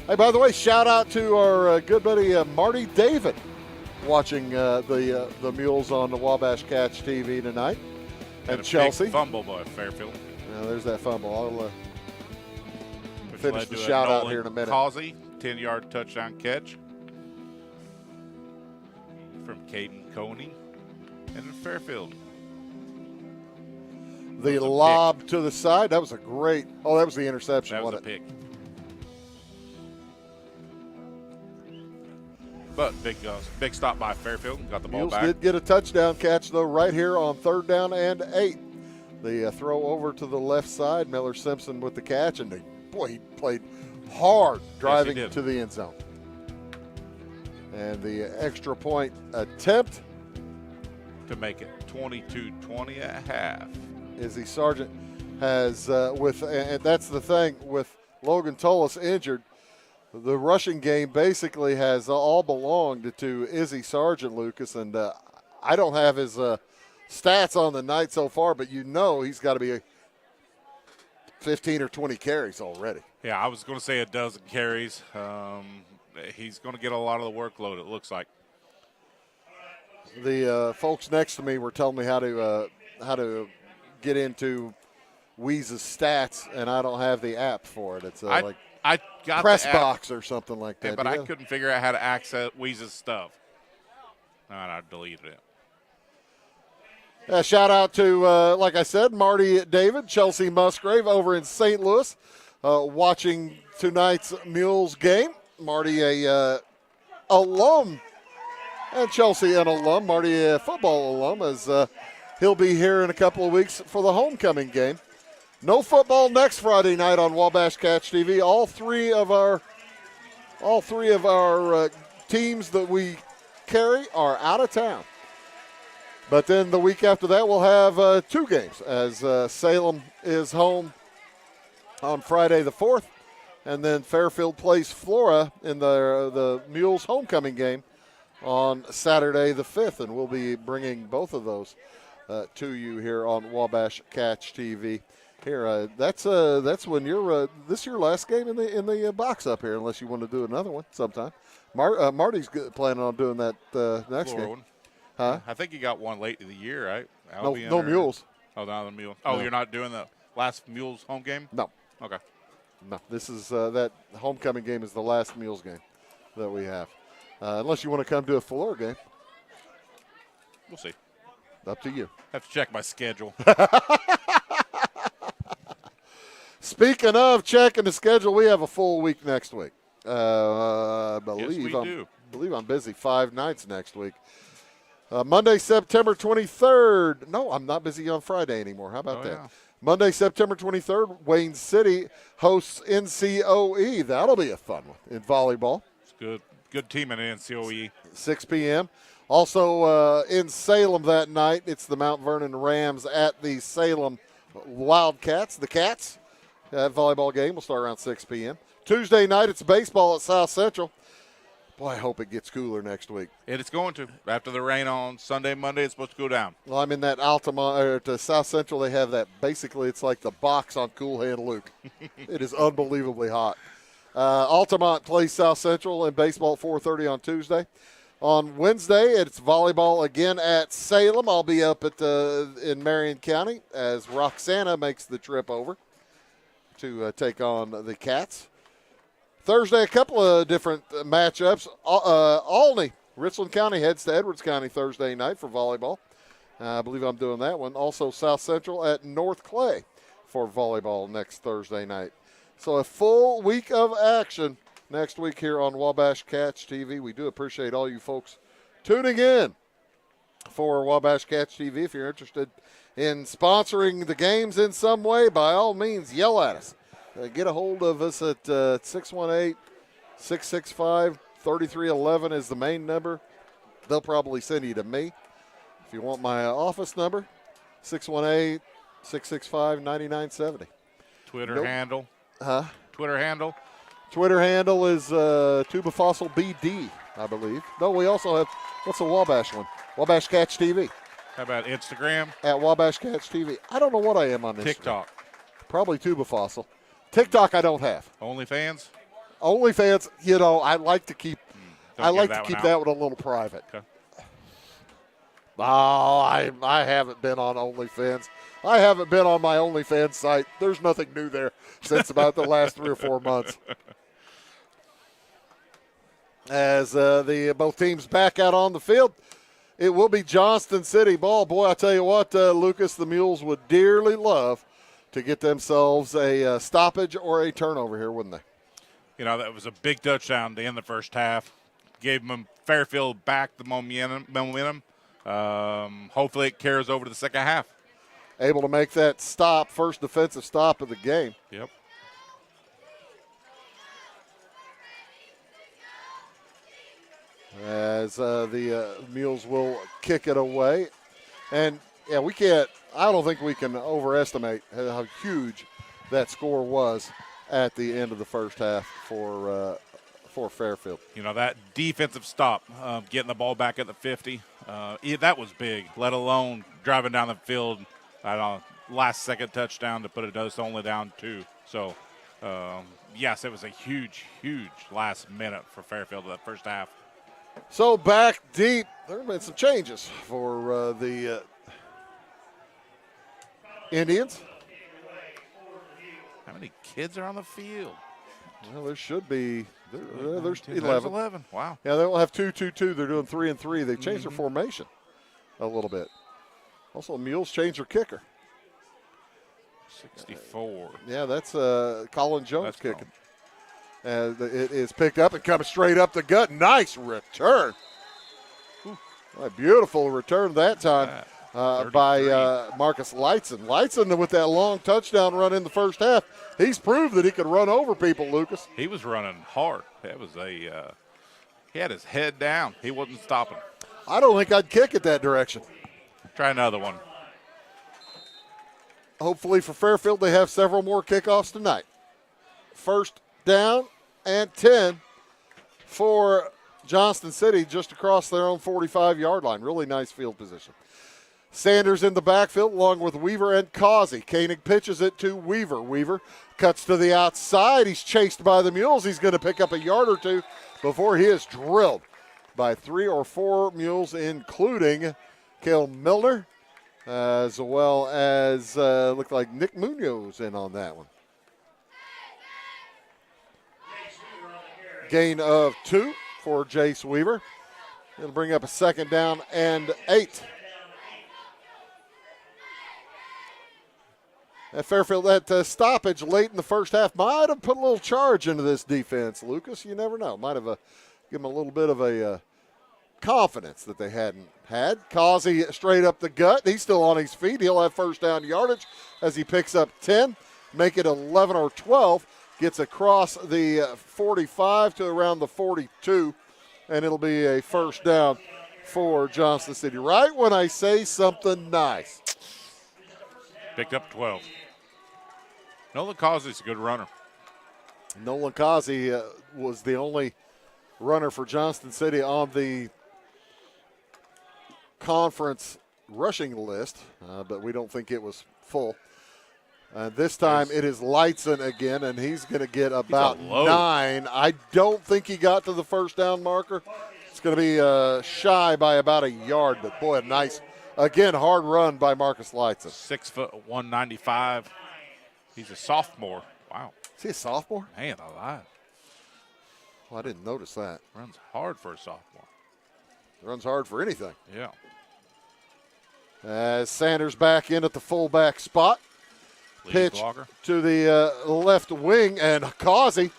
S1: Hey, by the way, shout out to our good buddy Marty David watching the Mules on the Wabash Catch TV tonight. And Chelsea.
S2: Big fumble by Fairfield.
S1: Yeah, there's that fumble. I'll
S2: Which
S1: finish
S2: led
S1: the
S2: to a
S1: shout out
S2: Nolan
S1: here in a minute.
S2: Causey, 10-yard touchdown catch from Caden Coney. And then Fairfield.
S1: The lob to the side. That was a great. Oh, that was the interception.
S2: That was a pick. But big stop by Fairfield. Got the ball
S1: Mules
S2: back.
S1: did get a touchdown catch, though, right here on 3rd down and 8. The throw over to the left side. Miller Simpson with the catch, and he played hard driving to the end zone. And the extra point attempt
S2: to make it 22-20 at half.
S1: Izzy Sargent has, and that's the thing, with Logan Tullis injured, the rushing game basically has all belonged to Izzy Sargent, Lucas, and I don't have his stats on the night so far, but he's got to be 15 or 20 carries already.
S2: Yeah, I was going to say a dozen carries. He's going to get a lot of the workload, it looks like.
S1: The folks next to me were telling me how to get into Weeze's stats, and I don't have the app for it. It's
S2: I got
S1: press box or something like that.
S2: Yeah, but I couldn't figure out how to access Weeze's stuff. And I deleted it.
S1: Shout out to, like I said, Marty David, Chelsea Musgrave over in St. Louis, watching tonight's Mules game. Marty, a alum, and Chelsea, an alum. Marty, a football alum, as he'll be here in a couple of weeks for the homecoming game. No football next Friday night on Wabash Catch TV. All three of our teams that we carry are out of town. But then the week after that, we'll have 2 games, as Salem is home on Friday the 4th, and then Fairfield plays Flora in the Mules homecoming game on Saturday the 5th, and we'll be bringing both of those to you here on Wabash Catch TV. Here, that's when you're this is your last game in the box up here, unless you want to do another one sometime. Marty's planning on doing that next
S2: Florida
S1: game.
S2: One.
S1: Huh?
S2: I think you got one late in the year, right?
S1: No Mules.
S2: Oh, not the Mules. Oh,
S1: No.
S2: You're not doing the last Mules home game?
S1: No.
S2: Okay.
S1: No, this is that homecoming game is the last Mules game that we have. Unless you want to come to a Florida game.
S2: We'll see.
S1: Up to you.
S2: Have to check my schedule.
S1: Speaking of checking the schedule, we have a full week next week. I believe
S2: Yes, we do.
S1: believe I'm busy 5 nights next week. Monday, September 23rd. No, I'm not busy on Friday anymore. How about that?
S2: Yeah.
S1: Monday, September 23rd, Wayne City hosts NCOE. That'll be a fun one in volleyball.
S2: It's good team in NCOE.
S1: 6 p.m. Also in Salem that night, it's the Mount Vernon Rams at the Salem Wildcats. The Cats. That volleyball game will start around 6 p.m. Tuesday night, it's baseball at South Central. Boy, I hope it gets cooler next week.
S2: It is going to. After the rain on Sunday, Monday, it's supposed to go down.
S1: Well, I'm in that Altamont, or to South Central, they have that. Basically, it's like the box on Cool Hand Luke. It is unbelievably hot. Altamont plays South Central in baseball at 4:30 on Tuesday. On Wednesday, it's volleyball again at Salem. I'll be up at in Marion County as Roxana makes the trip over to take on the Cats. Thursday, a couple of different matchups. Olney, Richland County heads to Edwards County Thursday night for volleyball. I believe I'm doing that one. Also, South Central at North Clay for volleyball next Thursday night. So a full week of action next week here on Wabash Cats TV. We do appreciate all you folks tuning in for Wabash Cats TV. If you're interested in sponsoring the games in some way, by all means, yell at us. Get a hold of us at 618-665-3311 is the main number. They'll probably send you to me. If you want my office number, 618-665-9970.
S2: Twitter handle.
S1: Huh?
S2: Twitter handle.
S1: Twitter handle is Tubafossil BD, I believe. No, we also have, what's the Wabash one? Wabash Cats TV.
S2: How about Instagram?
S1: At Wabash Cats TV. I don't know what I am on Instagram.
S2: TikTok.
S1: Probably Tubafossil. TikTok I don't have.
S2: OnlyFans?
S1: OnlyFans, I like to keep
S2: that one a
S1: little private.
S2: Okay.
S1: Oh, I haven't been on OnlyFans. I haven't been on my OnlyFans site. There's nothing new there since about the last 3 or 4 months. As the both teams back out on the field, it will be Johnston City ball. Boy, I tell you what, Lucas, the Mules would dearly love to get themselves a stoppage or a turnover here, wouldn't they?
S2: That was a big touchdown to end the first half. Gave them Fairfield back the momentum. Hopefully it carries over to the second half.
S1: Able to make that stop, first defensive stop of the game.
S2: Yep.
S1: As the Mules will kick it away. And, yeah, I don't think we can overestimate how huge that score was at the end of the first half for Fairfield.
S2: That defensive stop, getting the ball back at the 50, that was big, let alone driving down the field. Last-second touchdown to put it only down 2. So, yes, it was a huge, huge last minute for Fairfield in that first half.
S1: So back deep, there have been some changes for the Indians.
S2: How many kids are on the field?
S1: Well, there should be. There's 11.
S2: There's 11. Wow.
S1: Yeah, they will have 2-2-2. They're doing 3 and 3. They changed their formation a little bit. Also, Mules changed their kicker.
S2: 64.
S1: Yeah, that's Colin Jones kicking. It is picked up and coming straight up the gut. Nice return. A beautiful return that time by Marcus Leitzen. Leitzen with that long touchdown run in the first half. He's proved that he could run over people, Lucas.
S2: He was running hard. That was he had his head down. He wasn't stopping.
S1: I don't think I'd kick it that direction.
S2: Try another one.
S1: Hopefully for Fairfield, they have several more kickoffs tonight. First down and 10 for Johnston City just across their own 45-yard line. Really nice field position. Sanders in the backfield along with Weaver and Causey. Koenig pitches it to Weaver. Weaver cuts to the outside. He's chased by the Mules. He's going to pick up a yard or two before he is drilled by 3 or 4 Mules, including Cale Milner, as well as looked like Nick Munoz in on that one. Gain of 2 for Jace Weaver. It'll bring up a second down and 8. At Fairfield, that stoppage late in the first half might have put a little charge into this defense, Lucas. You never know. Might have given them a little bit of a confidence that they hadn't had. Causey straight up the gut. He's still on his feet. He'll have first down yardage as he picks up 10, make it 11 or 12. Gets across the 45 to around the 42, and it'll be a first down for Johnston City. Right when I say something nice.
S2: Picked up 12. Nolan Causey's a good runner.
S1: Nolan Causey was the only runner for Johnston City on the conference rushing list, but we don't think it was full. This time it is Lightson again, and he's going to get about 9. I don't think he got to the first down marker. It's going to be shy by about a yard, but boy, a nice, again, hard run by Marcus Lightson.
S2: 6'1", 195. He's a sophomore. Wow.
S1: Is he a sophomore?
S2: Man alive.
S1: Well, I didn't notice that.
S2: Runs hard for a sophomore.
S1: Runs hard for anything.
S2: Yeah.
S1: As Sanders back in at the fullback spot. Pitch to the left wing, and Causey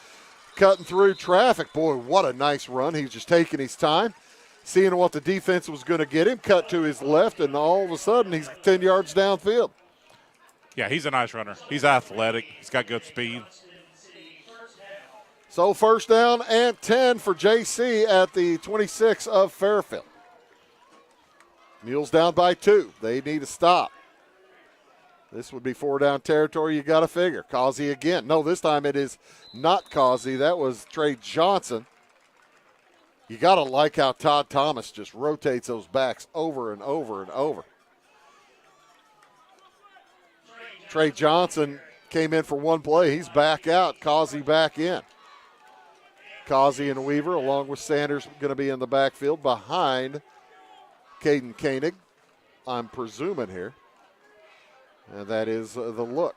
S1: cutting through traffic. Boy, what a nice run. He's just taking his time, seeing what the defense was going to get him, cut to his left, and all of a sudden he's 10 yards downfield.
S2: Yeah, he's a nice runner. He's athletic. He's got good speed.
S1: So first down and 10 for JC at the 26 of Fairfield. Mules down by 2. They need a stop. This would be 4-down territory, you got to figure. Causey again. No, this time it is not Causey. That was Trey Johnson. You got to like how Todd Thomas just rotates those backs over and over and over. Trey Johnson came in for one play. He's back out. Causey back in. Causey and Weaver, along with Sanders, going to be in the backfield behind Caden Koenig, I'm presuming here. And that is the look.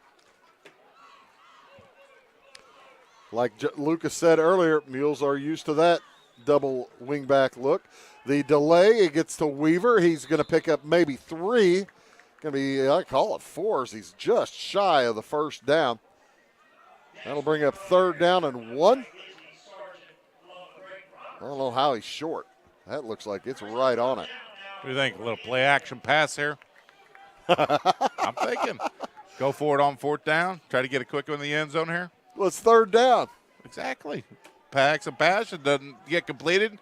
S1: Like Lucas said earlier, Mules are used to that double wingback look. The delay, it gets to Weaver. He's going to pick up maybe 3. Going to be, I call it 4, as he's just shy of the first down. That'll bring up 3rd down and 1. I don't know how he's short. That looks like it's right on it.
S2: What do you think? A little play action pass here? I'm thinking. Go for it on 4th down. Try to get it quick in the end zone here.
S1: Well, it's 3rd down.
S2: Exactly. Packs a pass. It doesn't get completed.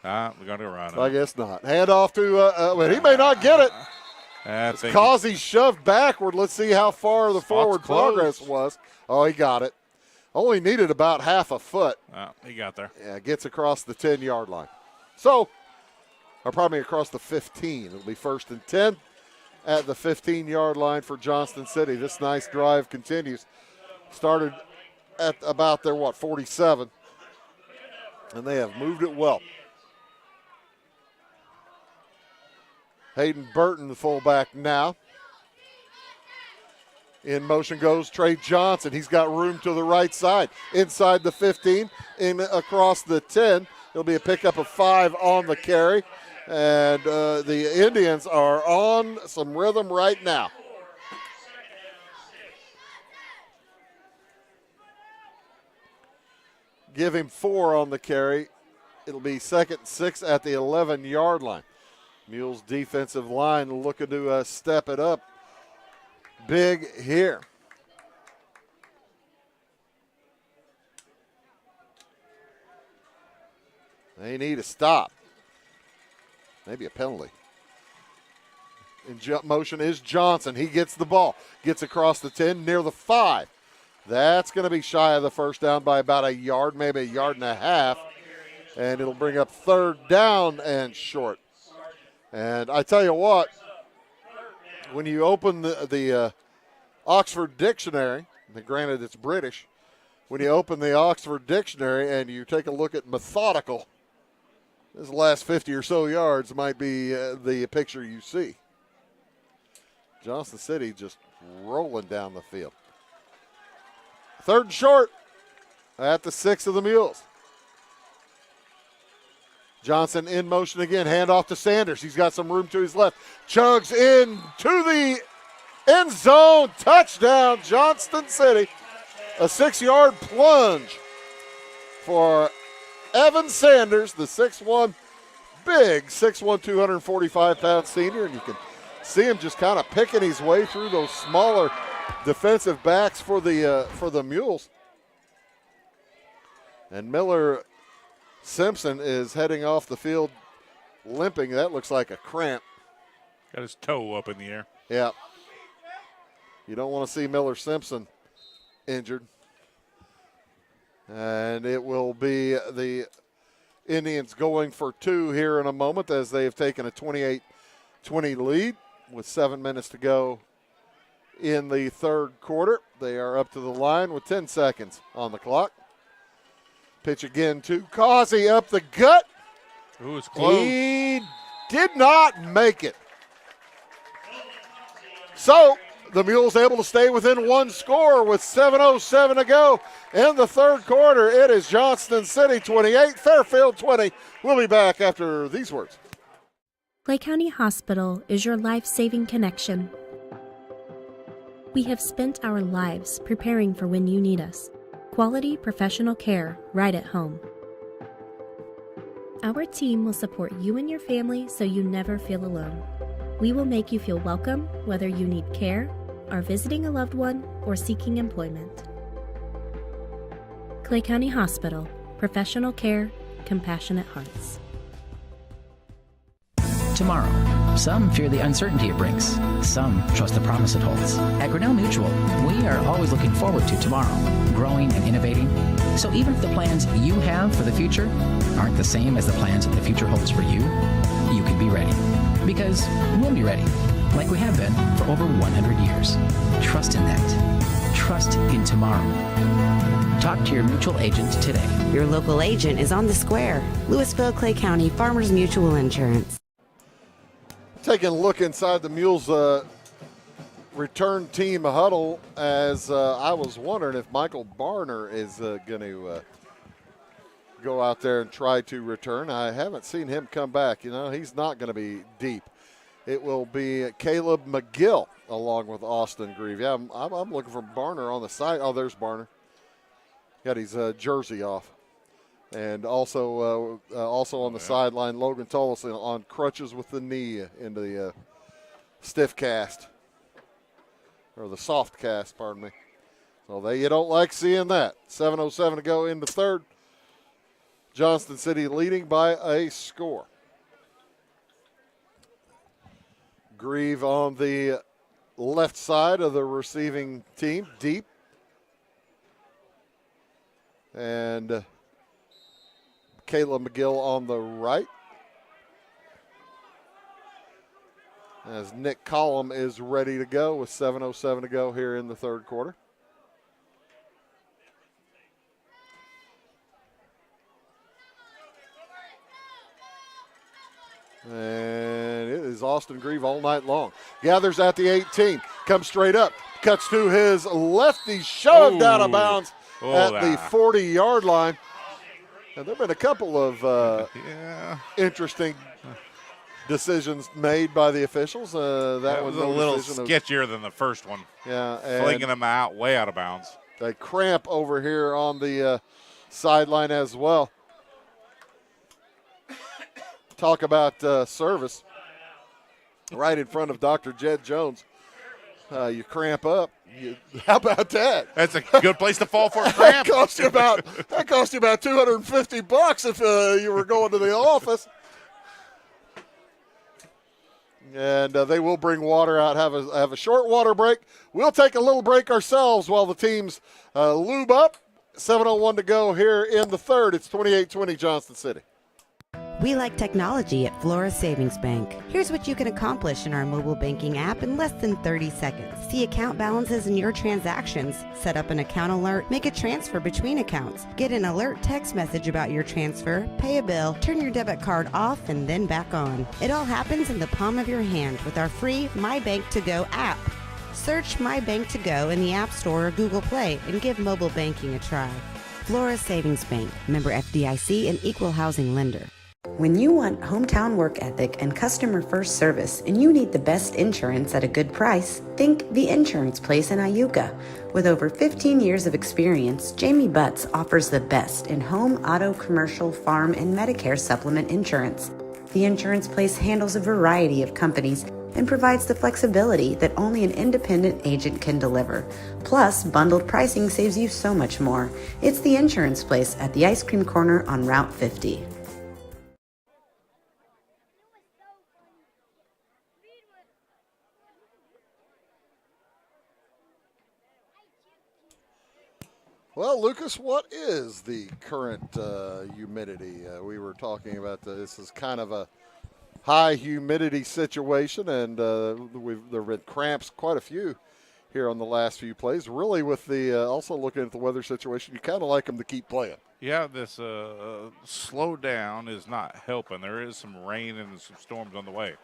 S2: We're going to run it.
S1: I guess not. Hand off to, well, he may not get it. Causey shoved backward. Let's see how far the forward progress was. Oh, he got it. Only needed about half a foot.
S2: He got there.
S1: Yeah, gets across the 10-yard line. So, or probably across the 15. It'll be 1st and 10 at the 15-yard line for Johnston City. This nice drive continues. Started at about their, 47. And they have moved it well. Hayden Burton, the fullback now. In motion goes Trey Johnson. He's got room to the right side. Inside the 15, in across the 10. It'll be a pickup of 5 on the carry. And the Indians are on some rhythm right now. Give him 4 on the carry. It'll be 2nd and 6 at the 11-yard line. Mules defensive line looking to step it up big here. They need a stop. Maybe a penalty. In motion is Johnson. He gets the ball. Gets across the 10 near the 5. That's going to be shy of the first down by about a yard, maybe a yard and a half. And it'll bring up 3rd down and short. And I tell you what, when you open the Oxford Dictionary, granted it's British, when you open the Oxford Dictionary and you take a look at methodical, this last 50 or so yards might be the picture you see. Johnston City just rolling down the field. 3rd and short at the 6 of the Mules. Johnson in motion again. Handoff to Sanders. He's got some room to his left. Chugs in to the end zone. Touchdown, Johnston City. A 6-yard plunge for Evan Sanders, the 6'1", big 6'1", 245-pound senior. And you can see him just kind of picking his way through those smaller defensive backs for the Mules. And Miller Simpson is heading off the field limping. That looks like a cramp.
S2: Got his toe up in the air.
S1: Yeah. You don't want to see Miller Simpson injured. And it will be the Indians going for two here in a moment as they have taken a 28-20 lead with 7 minutes to go in the third quarter. They are up to the line with 10 seconds on the clock. Pitch again to Causey up the gut.
S2: Ooh, it's close.
S1: He did not make it. So the Mules able to stay within one score with 7:07 to go in the third quarter. It is Johnston City 28, Fairfield 20. We'll be back after these words.
S10: Clay County Hospital is your life-saving connection. We have spent our lives preparing for when you need us. Quality professional care right at home. Our team will support you and your family so you never feel alone. We will make you feel welcome whether you need care, are visiting a loved one, or seeking employment. Clay County Hospital. Professional care, compassionate hearts.
S11: Tomorrow. Some fear the uncertainty it brings. Some trust the promise it holds. At Grinnell Mutual, we are always looking forward to tomorrow, growing and innovating. So even if the plans you have for the future aren't the same as the plans that the future holds for you, you can be ready. Because we'll be ready, like we have been for over 100 years. Trust in that. Trust in tomorrow. Talk to your mutual agent today.
S12: Your local agent is on the square. Louisville, Clay County Farmers Mutual Insurance.
S1: Taking a look inside the Mules return team huddle as I was wondering if Michael Barner is going to go out there and try to return. I haven't seen him come back. You know, he's not going to be deep. It will be Caleb McGill along with Austin Grieve. Yeah, I'm looking for Barner on the side. Oh, there's Barner. Got his jersey off. And also on the sideline, Logan Tollison on crutches with the knee into the stiff cast. Or the soft cast, pardon me. So you don't like seeing that. 7:07 to go in the third. Johnston City leading by a score. Grieve on the left side of the receiving team, deep. And Caleb McGill on the right. As Nick Collum is ready to go with 7:07 to go here in the third quarter. And it is Austin Grieve all night long. Gathers at the 18, comes straight up, cuts to his left. He's shoved out of bounds at the 40-yard line. And there have been a couple of interesting decisions made by the officials. That
S2: was a little sketchier than the first one.
S1: Yeah.
S2: Flinging them way out of bounds.
S1: A cramp over here on the sideline as well. Talk about service. Right in front of Dr. Jed Jones. You cramp up. How about that?
S2: That's a good place to fall for a cramp.
S1: That cost you about $250 if you were going to the office. And they will bring water out, have a short water break. We'll take a little break ourselves while the teams lube up. 7:01 to go here in the third. It's 28-20 Johnston City.
S12: We like technology at Flora Savings Bank. Here's what you can accomplish in our mobile banking app in less than 30 seconds. See account balances in your transactions, set up an account alert, make a transfer between accounts, get an alert text message about your transfer, pay a bill, turn your debit card off and then back on. It all happens in the palm of your hand with our free My Bank To Go app. Search My Bank To Go in the App Store or Google Play and give mobile banking a try. Flora Savings Bank, member FDIC and equal housing lender.
S13: When you want hometown work ethic and customer first service and you need the best insurance at a good price, think The Insurance Place in Iuka. With over 15 years of experience, Jamie Butts offers the best in home, auto, commercial, farm, and Medicare supplement insurance. The Insurance Place handles a variety of companies and provides the flexibility that only an independent agent can deliver. Plus, bundled pricing saves you so much more. It's The Insurance Place at the Ice Cream Corner on Route 50.
S1: Well, Lucas, what is the current humidity? We were talking about this is kind of a high humidity situation, and there have been cramps, quite a few here on the last few plays. Really, with the also looking at the weather situation, you kind of like them to keep playing.
S2: Yeah, this slow down is not helping. There is some rain and some storms on the way.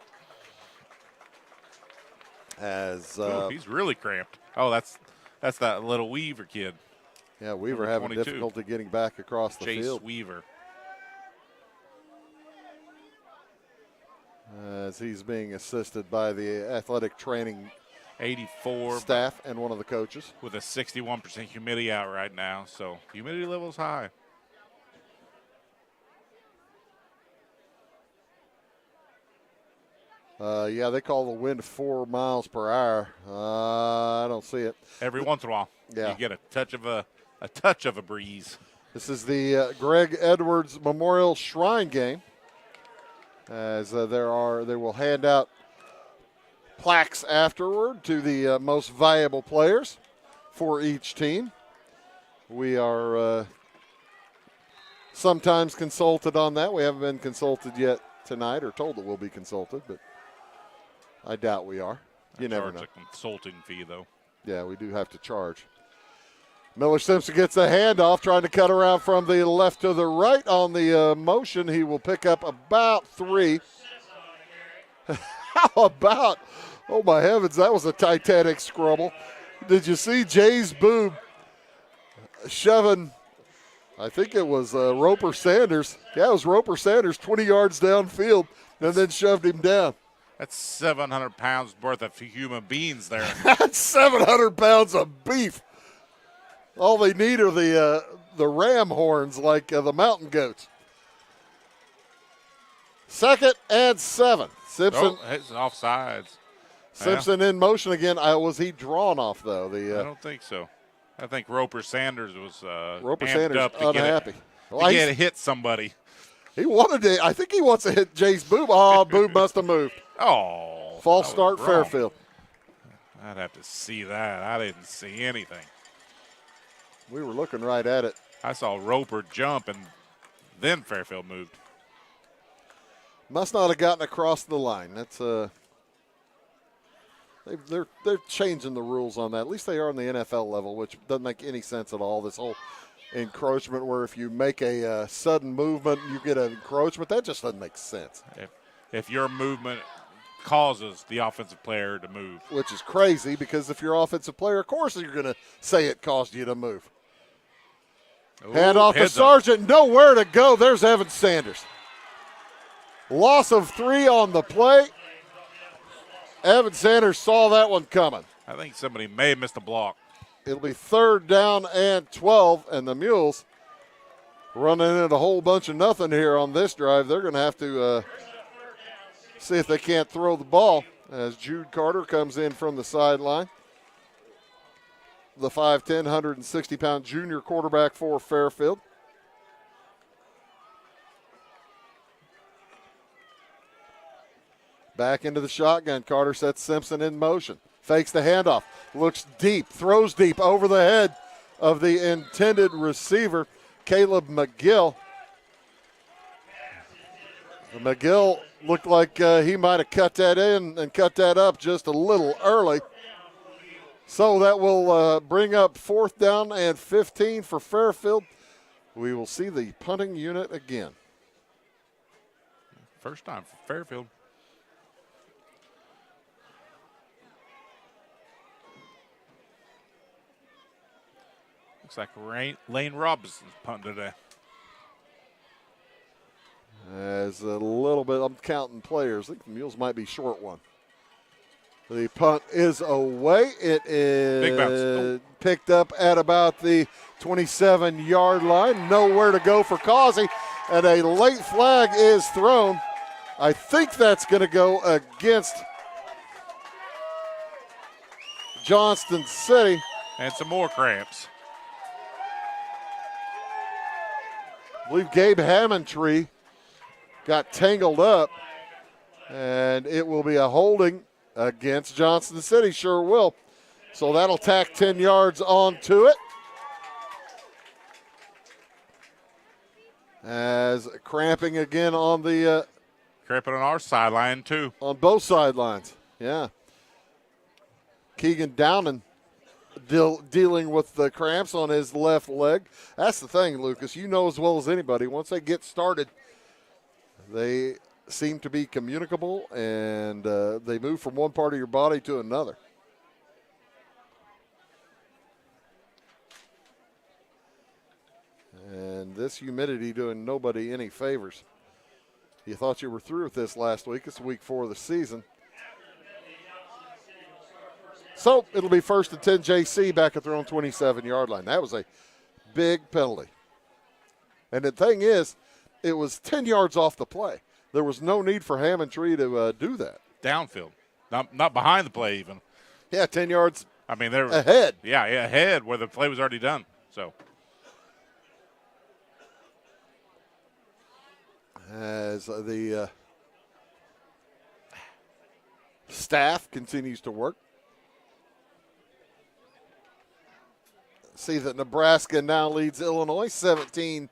S1: As
S2: he's really cramped. Oh, that's that little Weaver kid.
S1: Yeah, Weaver having
S2: 22.
S1: difficulty getting back across the field.
S2: Jace Weaver.
S1: As he's being assisted by the athletic training
S2: 84
S1: staff and one of the coaches.
S2: With a 61% humidity out right now, so humidity level is high.
S1: Yeah, they call the wind 4 miles per hour. I don't see it.
S2: Every once in a while,
S1: yeah,
S2: you get a touch of a breeze.
S1: This is the Greg Edwards Memorial Shrine game. As they will hand out plaques afterward to the most valuable players for each team. We are sometimes consulted on that. We haven't been consulted yet tonight, or told that we'll be consulted, but I doubt we are. You never know.
S2: Charge a consulting fee, though.
S1: Yeah, we do have to charge. Miller Simpson gets a handoff, trying to cut around from the left to the right on the motion. He will pick up about 3. How about, oh my heavens, that was a Titanic scrubble. Did you see Jay's boob shoving, I think it was Roper Sanders. Yeah, it was Roper Sanders, 20 yards downfield, and then shoved him down.
S2: That's 700 pounds worth of human beings there.
S1: That's 700 pounds of beef. All they need are the ram horns like the mountain goats. 2nd and 7. Simpson.
S2: Oh, it's offsides.
S1: Simpson in motion again. Was he drawn off, though?
S2: I don't think so. I think Roper Sanders was
S1: Roper
S2: amped
S1: Sanders
S2: up to
S1: unhappy.
S2: Get to hit somebody.
S1: He wanted to. I think he wants to hit Jay's boob. Oh, boob must have moved.
S2: Oh.
S1: False start, Fairfield.
S2: I'd have to see that. I didn't see anything.
S1: We were looking right at it.
S2: I saw Roper jump, and then Fairfield moved.
S1: Must not have gotten across the line. That's they're changing the rules on that. At least they are on the NFL level, which doesn't make any sense at all. This whole encroachment, where if you make a sudden movement, you get an encroachment. That just doesn't make sense.
S2: If your movement causes the offensive player to move,
S1: which is crazy, because if you're offensive player, of course you're going to say it caused you to move. Hand off to Sargent. Nowhere to go. There's Evan Sanders. Loss of 3 on the play. Evan Sanders saw that one coming.
S2: I think somebody may have missed a block.
S1: It'll be 3rd down and 12, and the Mules running into a whole bunch of nothing here on this drive. They're going to have to see if they can't throw the ball as Jude Carter comes in from the sideline. The 5'10", 160-pound junior quarterback for Fairfield. Back into the shotgun. Carter sets Simpson in motion. Fakes the handoff. Looks deep. Throws deep over the head of the intended receiver, Caleb McGill. McGill looked like he might have cut that in and cut that up just a little early. So that will bring up 4th down and 15 for Fairfield. We will see the punting unit again.
S2: First time for Fairfield. Looks like Lane Robinson's punting today.
S1: As a little bit, I'm counting players. I think the Mules might be short one. The punt is away. It is picked up at about the 27-yard line. Nowhere to go for Causey, and a late flag is thrown. I think that's going to go against Johnston City.
S2: And some more cramps.
S1: I believe Gabe Hammondtree got tangled up, and it will be a holding against Johnston City. Sure will. So that'll tack 10 yards onto it. As cramping again on the
S2: cramping on our sideline too.
S1: On both sidelines, yeah. Keegan Downing dealing with the cramps on his left leg. That's the thing, Lucas. You know as well as anybody, once they get started, they seem to be communicable, and they move from one part of your body to another. And this humidity doing nobody any favors. You thought you were through with this last week. It's week 4 of the season. So it'll be 1st and 10 JC back at their own 27-yard line. That was a big penalty. And the thing is, it was 10 yards off the play. There was no need for Hammond Tree to do that.
S2: Downfield, not behind the play even.
S1: Yeah, 10 yards.
S2: I mean, they're
S1: ahead.
S2: Yeah, ahead where the play was already done. So.
S1: As the staff continues to work. See that Nebraska now leads Illinois 17-10.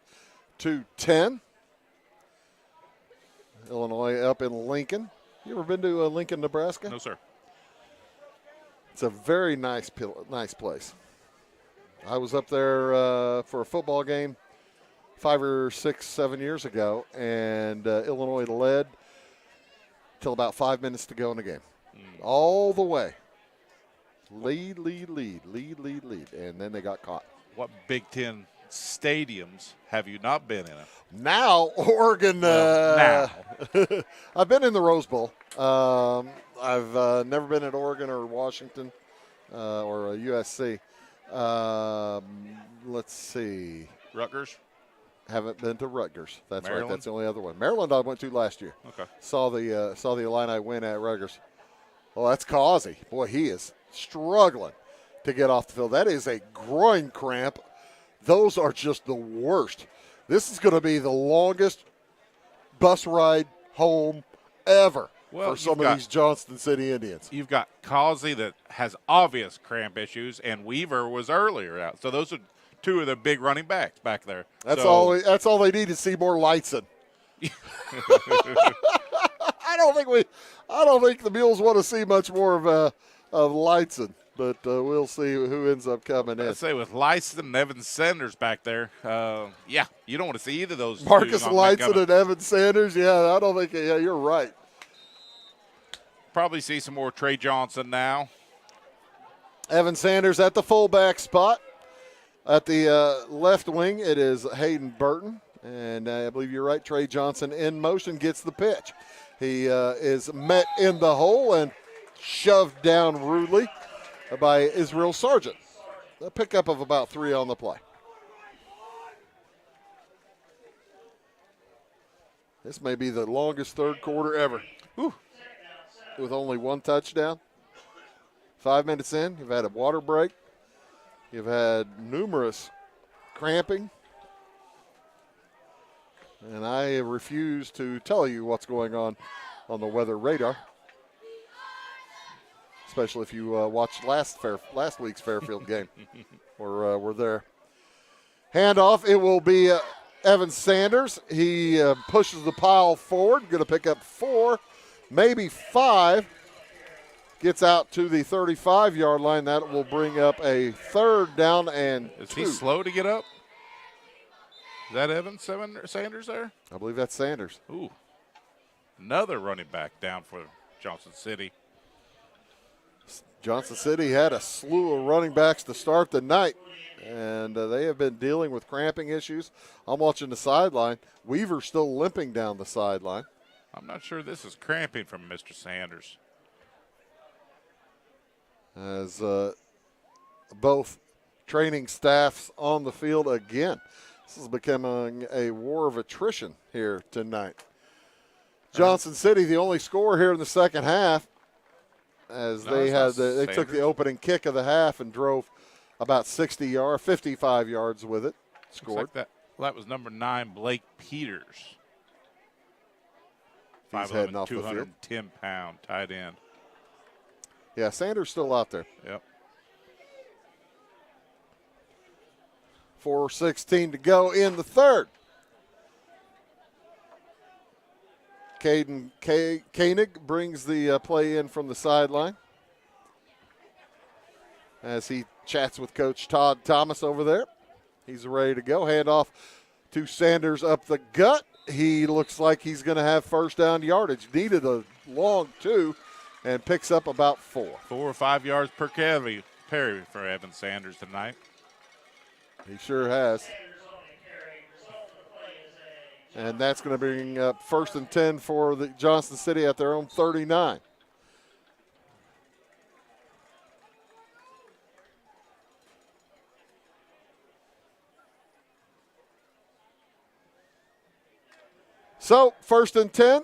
S1: Illinois up in Lincoln. You ever been to Lincoln, Nebraska?
S2: No, sir.
S1: It's a very nice place. I was up there for a football game 5 or 6, 7 years ago, and Illinois led till about 5 minutes to go in the game. All the way. Lead, and then they got caught.
S2: What Big Ten stadiums have you not been in?
S1: Now, Oregon.
S2: Now.
S1: I've been in the Rose Bowl. I've never been at Oregon or Washington or USC. Let's see.
S2: Rutgers?
S1: Haven't been to Rutgers. That's
S2: Maryland?
S1: right. That's the only other one. Maryland I went to last year.
S2: Okay.
S1: Saw the Illini win at Rutgers. Oh, that's Causey. Boy, he is struggling to get off the field. That is a groin cramp. Those are just the worst. This is going to be the longest bus ride home ever for some of these Johnston City Indians.
S2: You've got Causey that has obvious cramp issues, and Weaver was earlier out. So those are two of the big running backs back there.
S1: That's all they need to see more lights in. I don't think the Mules want to see much more of Lightson, but we'll see who ends up coming in.
S2: I'd say with Lightson and Evan Sanders back there, you don't want to see either of those.
S1: Marcus Lightson and Evan Sanders, I don't think. Yeah, you're right.
S2: Probably see some more Trey Johnson now.
S1: Evan Sanders at the fullback spot. At the left wing, it is Hayden Burton, and I believe you're right. Trey Johnson in motion gets the pitch. He is met in the hole and shoved down rudely by Israel Sargent. A pickup of about 3 on the play. This may be the longest third quarter ever. Whew. With only 1 touchdown. 5 minutes in, you've had a water break. You've had numerous cramping. And I refuse to tell you what's going on the weather radar, especially if you watched last week's Fairfield game or were there. Handoff, it will be Evan Sanders. He pushes the pile forward, going to pick up 4, maybe 5. Gets out to the 35-yard line. That will bring up a 3rd down and 2.
S2: Is he slow to get up? Is that Evan Sanders there?
S1: I believe that's Sanders.
S2: Ooh. Another running back down for Johnston City.
S1: Johnston City had a slew of running backs to start the night, and they have been dealing with cramping issues. I'm watching the sideline. Weaver's still limping down the sideline.
S2: I'm not sure this is cramping from Mr. Sanders.
S1: As both training staffs on the field again. This is becoming a war of attrition here tonight. Johnston City, the only score here in the second half, as they took the opening kick of the half and drove about 55 yards with it. Scored.
S2: Like that was number 9, Blake Peters.
S1: He's heading off the field.
S2: 210-pound tight end.
S1: Yeah, Sanders still out there.
S2: Yep.
S1: 4:16 to go in the third. Caden Koenig brings the play in from the sideline as he chats with Coach Todd Thomas over there. He's ready to go. Handoff to Sanders up the gut. He looks like he's going to have first down yardage. Needed a long 2 and picks up about 4.
S2: 4 or 5 yards per carry for Evan Sanders tonight.
S1: He sure has. And that's going to bring up 1st and 10 for the Johnston City at their own 39. So, 1st and 10.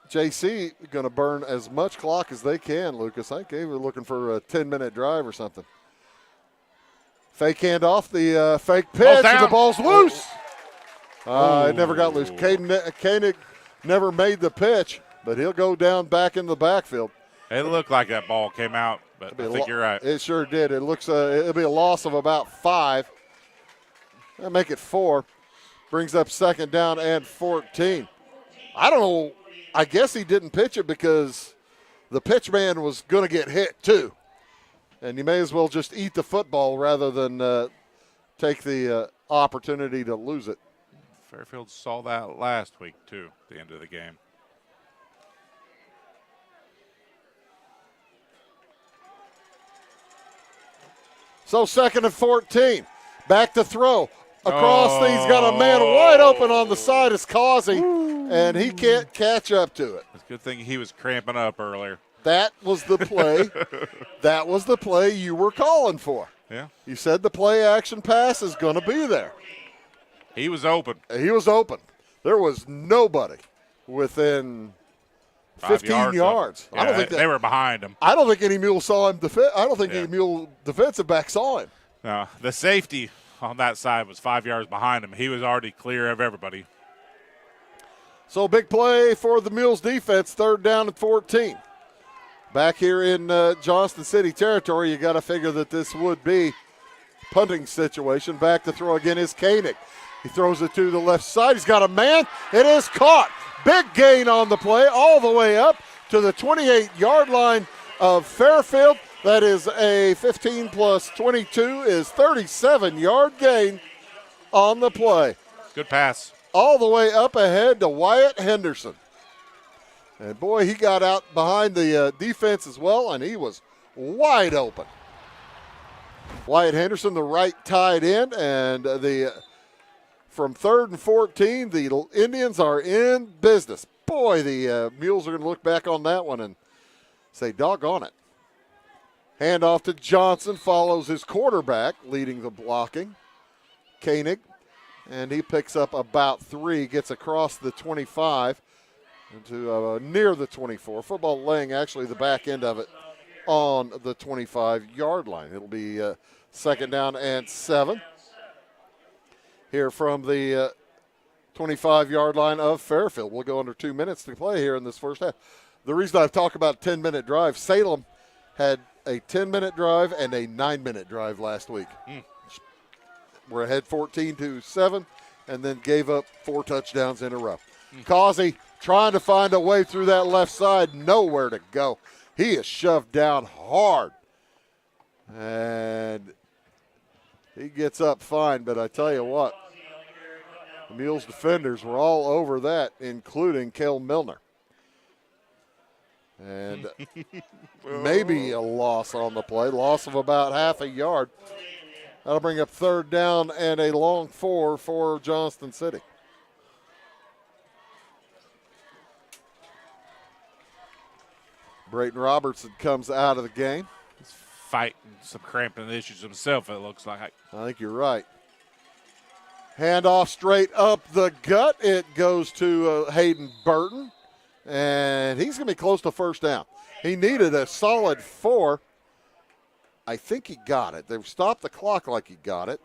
S1: JC going to burn as much clock as they can, Lucas. I think they were looking for a 10-minute drive or something. Fake handoff, the fake pitch, and the ball's loose. It never got loose. Koenig never made the pitch, but he'll go down back in the backfield.
S2: It looked like that ball came out, but I think you're right.
S1: It sure did. It looks it'll be a loss of about 5. That'll make it 4. Brings up 2nd down and 14. I don't know. I guess he didn't pitch it because the pitch man was going to get hit too. And you may as well just eat the football rather than take the opportunity to lose it.
S2: Fairfield saw that last week too, at the end of the game.
S1: So 2nd and 14. Back to throw. Across, he's got a man wide open on the side. It's Causey, and he can't catch up to it.
S2: It's a good thing he was cramping up earlier.
S1: That was the play. That was the play you were calling for.
S2: Yeah.
S1: You said the play action pass is going to be there.
S2: He was open.
S1: He was open. There was nobody within 15 yards.
S2: Yeah,
S1: I don't think
S2: they were behind him.
S1: I don't think any Mule saw him. I don't think any Mule defensive back saw him.
S2: No, the safety on that side was 5 yards behind him. He was already clear of everybody.
S1: So big play for the Mules defense, 3rd down and 14. Back here in Johnston City territory, you got to figure that this would be punting situation. Back to throw again is Koenig. He throws it to the left side. He's got a man. It is caught. Big gain on the play all the way up to the 28-yard line of Fairfield. That is a 15 plus 22 is 37-yard gain on the play.
S2: Good pass.
S1: All the way up ahead to Wyatt Henderson. And, boy, he got out behind the defense as well, and he was wide open. Wyatt Henderson, the right tight end, and from 3rd and 14, the Indians are in business. Boy, the Mules are going to look back on that one and say, doggone it. Handoff to Johnson, follows his quarterback, leading the blocking. Koenig, and he picks up about 3, gets across the 25 into near the 24. Football laying actually the back end of it on the 25-yard line. It'll be 2nd down and 7 here from the 25-yard line of Fairfield. We'll go under 2 minutes to play here in this first half. The reason I've talked about 10-minute drive, Salem had a 10-minute drive and a 9-minute drive last week. We're ahead 14-7 and then gave up 4 touchdowns in a row. Causey trying to find a way through that left side, nowhere to go. He is shoved down hard. And he gets up fine, but I tell you what, the Mules defenders were all over that, including Cale Milner. And maybe a loss on the play, loss of about half a yard. That'll bring up 3rd down and a long 4 for Johnston City. Brayton Robertson comes out of the game.
S2: He's fighting some cramping issues himself, it looks like.
S1: I think you're right. Handoff straight up the gut. It goes to Hayden Burton. And he's going to be close to 1st down. He needed a solid 4. I think he got it. They've stopped the clock like he got it.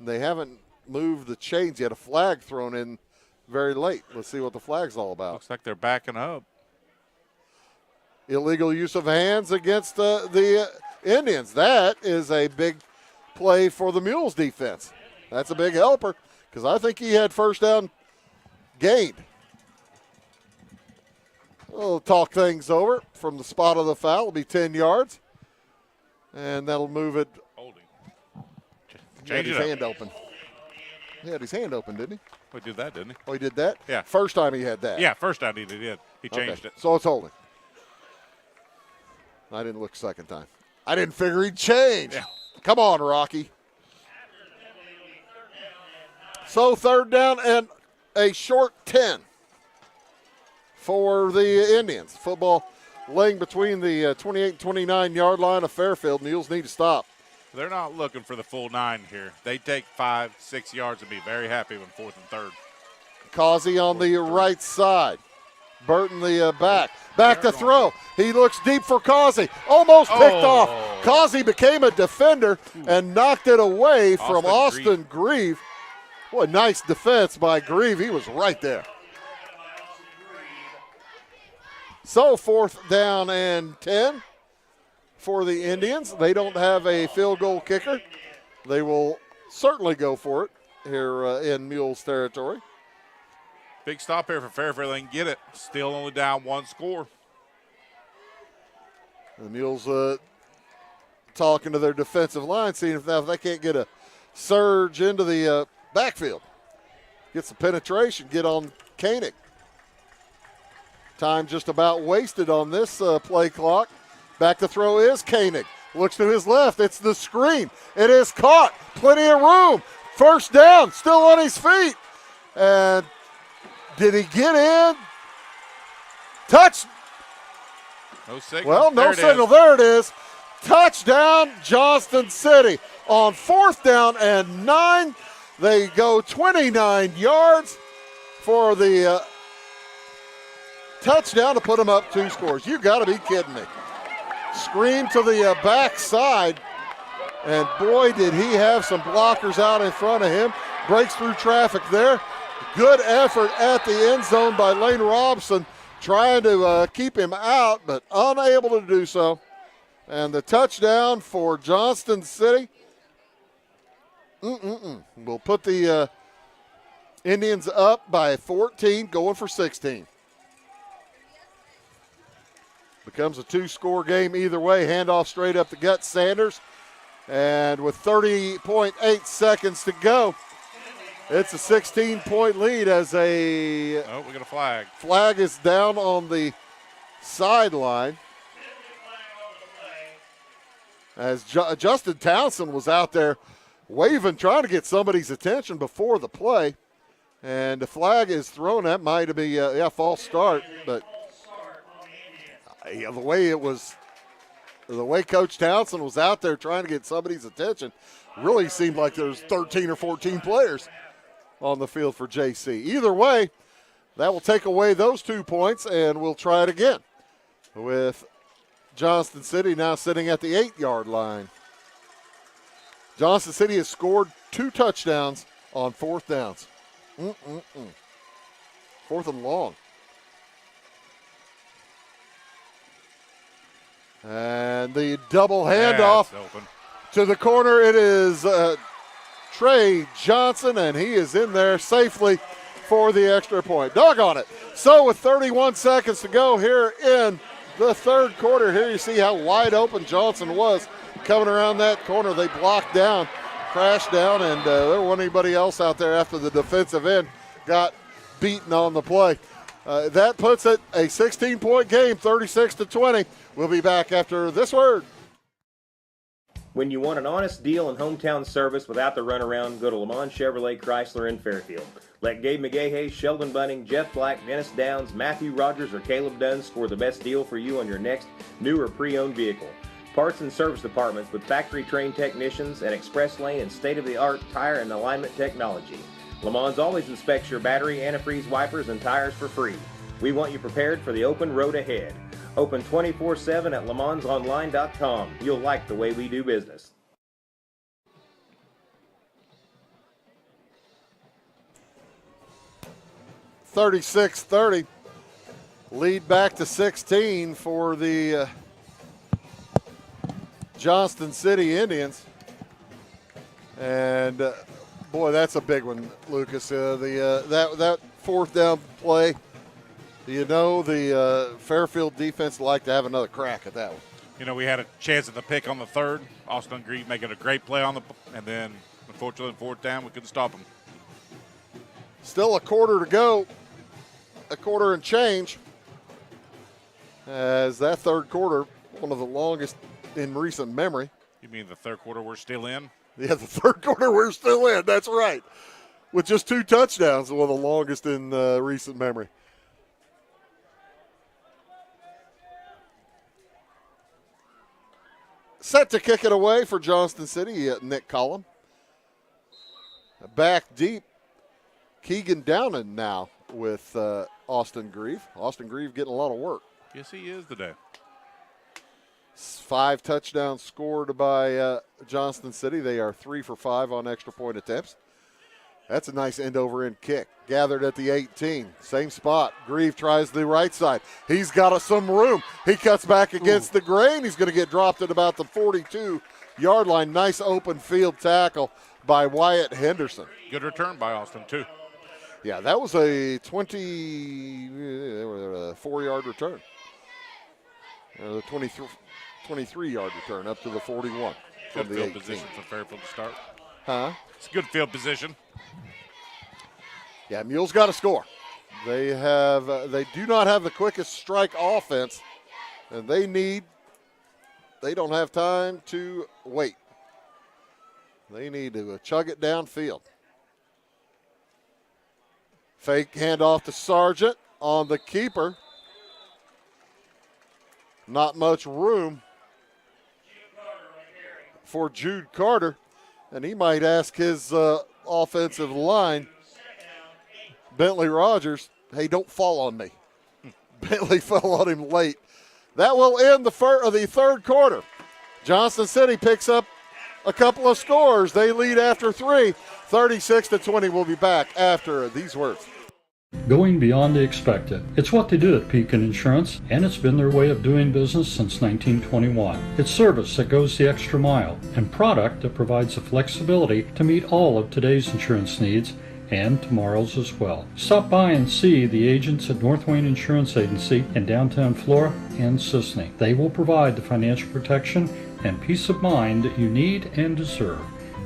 S1: They haven't moved the chains yet. A flag thrown in very late. Let's see what the flag's all about.
S2: Looks like they're backing up.
S1: Illegal use of hands against the Indians. That is a big play for the Mules defense. That's a big helper because I think he had 1st down gained. We'll talk things over from the spot of the foul. It'll be 10 yards. And that'll move it.
S2: Holding.
S1: He had his hand open. He had his hand open, didn't he?
S2: He did that, didn't he?
S1: Oh, he did that?
S2: Yeah.
S1: First time he had that.
S2: Yeah, first time he did. He changed it.
S1: So it's holding. I didn't look second time. I didn't figure he'd change.
S2: Yeah.
S1: Come on, Rocky. So third down and a short 10 for the Indians. Football laying between the 28 and 29 yard line of Fairfield. Mules need to stop.
S2: They're not looking for the full 9 here. They take 5, 6 yards and be very happy when 4th and 3rd.
S1: Causey on the right side. Burton the back to throw. He looks deep for Causey. Almost picked off. Causey became a defender and knocked it away from Austin Grieve. What a nice defense by Grieve. He was right there. So 4th down and 10 for the Indians. They don't have a field goal kicker. They will certainly go for it here in Mules territory.
S2: Big stop here for Fairfield. They can get it. Still only down 1 score.
S1: The Mules talking to their defensive line, seeing if they can't get a surge into the backfield. Get some penetration, get on Koenig. Time just about wasted on this play clock. Back to throw is Koenig. Looks to his left. It's the screen. It is caught. Plenty of room. First down. Still on his feet. And did he get in? Touch.
S2: No signal.
S1: Well, no signal. There it is. Touchdown, Johnston City. On 4th down and 9, they go 29 yards for the touchdown to put them up 2 scores. You got to be kidding me. Screen to the backside, and boy, did he have some blockers out in front of him. Breaks through traffic there. Good effort at the end zone by Lane Robson, trying to keep him out, but unable to do so. And the touchdown for Johnston City. We'll put the Indians up by 14, going for 16. Becomes a 2-score game either way. Handoff straight up the gut, Sanders. And with 30.8 seconds to go, it's a 16-point lead as a
S2: we got a flag.
S1: Flag is down on the sideline. As Justin Townsend was out there waving, trying to get somebody's attention before the play. And the flag is thrown. That might be a false start, but the way Coach Townsend was out there trying to get somebody's attention, really seemed like there's 13 or 14 players on the field for JC. Either way, that will take away those 2 points, and we'll try it again with Johnston City now sitting at the 8-yard line. Johnston City has scored 2 touchdowns on 4th downs. 4th and long. And the double handoff to the corner. It is Trey Johnson, and he is in there safely for the extra point. Doggone it. So with 31 seconds to go here in the 3rd quarter, here you see how wide open Johnson was. Coming around that corner, they blocked down, crashed down, and there wasn't anybody else out there after the defensive end got beaten on the play. That puts it a 16-point game, 36-20. We'll be back after this word.
S14: When you want an honest deal and hometown service without the runaround, go to Lamont Chevrolet Chrysler in Fairfield. Let Gabe McGahey, Sheldon Bunning, Jeff Black, Dennis Downs, Matthew Rogers, or Caleb Dunn score the best deal for you on your next new or pre-owned vehicle. Parts and service departments with factory-trained technicians and express lane and state-of-the-art tire and alignment technology. Lamont always inspects your battery, antifreeze, wipers, and tires for free. We want you prepared for the open road ahead. Open 24/7 at LeMansOnline.com. You'll like the way we do business.
S1: (36-30). Lead back to 16 for the Johnston City Indians. And boy, that's a big one, Lucas. That fourth down play, you know the Fairfield defense would like to have another crack at that one.
S2: You know, we had a chance at the pick on the third. Austin Grieve making a great play on and then unfortunately fourth down, we couldn't stop him.
S1: Still a quarter to go, a quarter and change. As that third quarter, one of the longest in recent memory.
S2: You mean the third quarter we're still in?
S1: Yeah, the third quarter we're still in. That's right. With just 2 touchdowns, one of the longest in recent memory. Set to kick it away for Johnston City, Nick Collum. Back deep, Keegan Downen now with Austin Grieve. Austin Grieve getting a lot of work.
S2: Yes, he is today.
S1: 5 touchdowns scored by Johnston City. They are 3 for 5 on extra point attempts. That's a nice end-over-end kick. Gathered at the 18. Same spot. Grieve tries the right side. He's got some room. He cuts back against the grain. He's going to get dropped at about the 42-yard line. Nice open field tackle by Wyatt Henderson.
S2: Good return by Austin, too.
S1: Yeah, that was a 24-yard return. The 23-yard return up to the 41
S2: Good
S1: from the
S2: field
S1: 18.
S2: position for Fairfield to start.
S1: Huh?
S2: It's a good field position.
S1: Yeah, Mules got to score. They do not have the quickest strike offense, and they don't have time to wait. They need to chug it downfield. Fake handoff to Sargent on the keeper. Not much room for Jude Carter, and he might ask his offensive line, Bentley Rogers, hey, don't fall on me. Bentley fell on him late. That will end the third quarter. Johnston City picks up a couple of scores. They lead after 3, 36-20. We'll be back after these words.
S15: Going beyond the expected. It's what they do at Pekin Insurance, and it's been their way of doing business since 1921. It's service that goes the extra mile, and product that provides the flexibility to meet all of today's insurance needs and tomorrow's as well. Stop by and see the agents at North Wayne Insurance Agency in downtown Flora and Sisney. They will provide the financial protection and peace of mind that you need and deserve.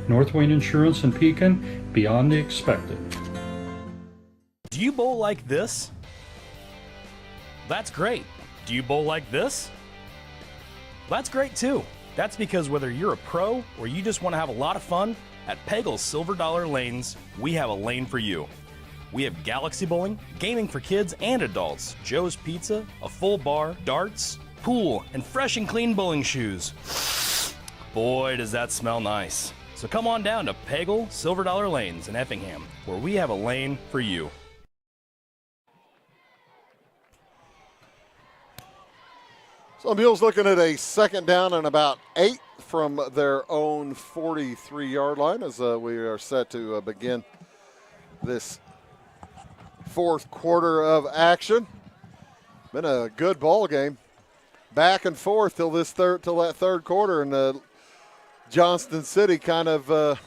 S15: North Wayne Insurance in Pekin, beyond the expected.
S16: Do you bowl like this? That's great. Do you bowl like this? That's great too. That's because whether you're a pro or you just want to have a lot of fun, at Peggle's Silver Dollar Lanes, we have a lane for you. We have galaxy bowling, gaming for kids and adults, Joe's Pizza, a full bar, darts, pool, and fresh and clean bowling shoes. Boy, does that smell nice. So come on down to Peggle Silver Dollar Lanes in Effingham, where we have a lane for you.
S1: So Mules looking at a second down and about 8 from their own 43-yard line as we are set to begin this fourth quarter of action. Been a good ball game, back and forth till that third quarter, and Johnston City kind of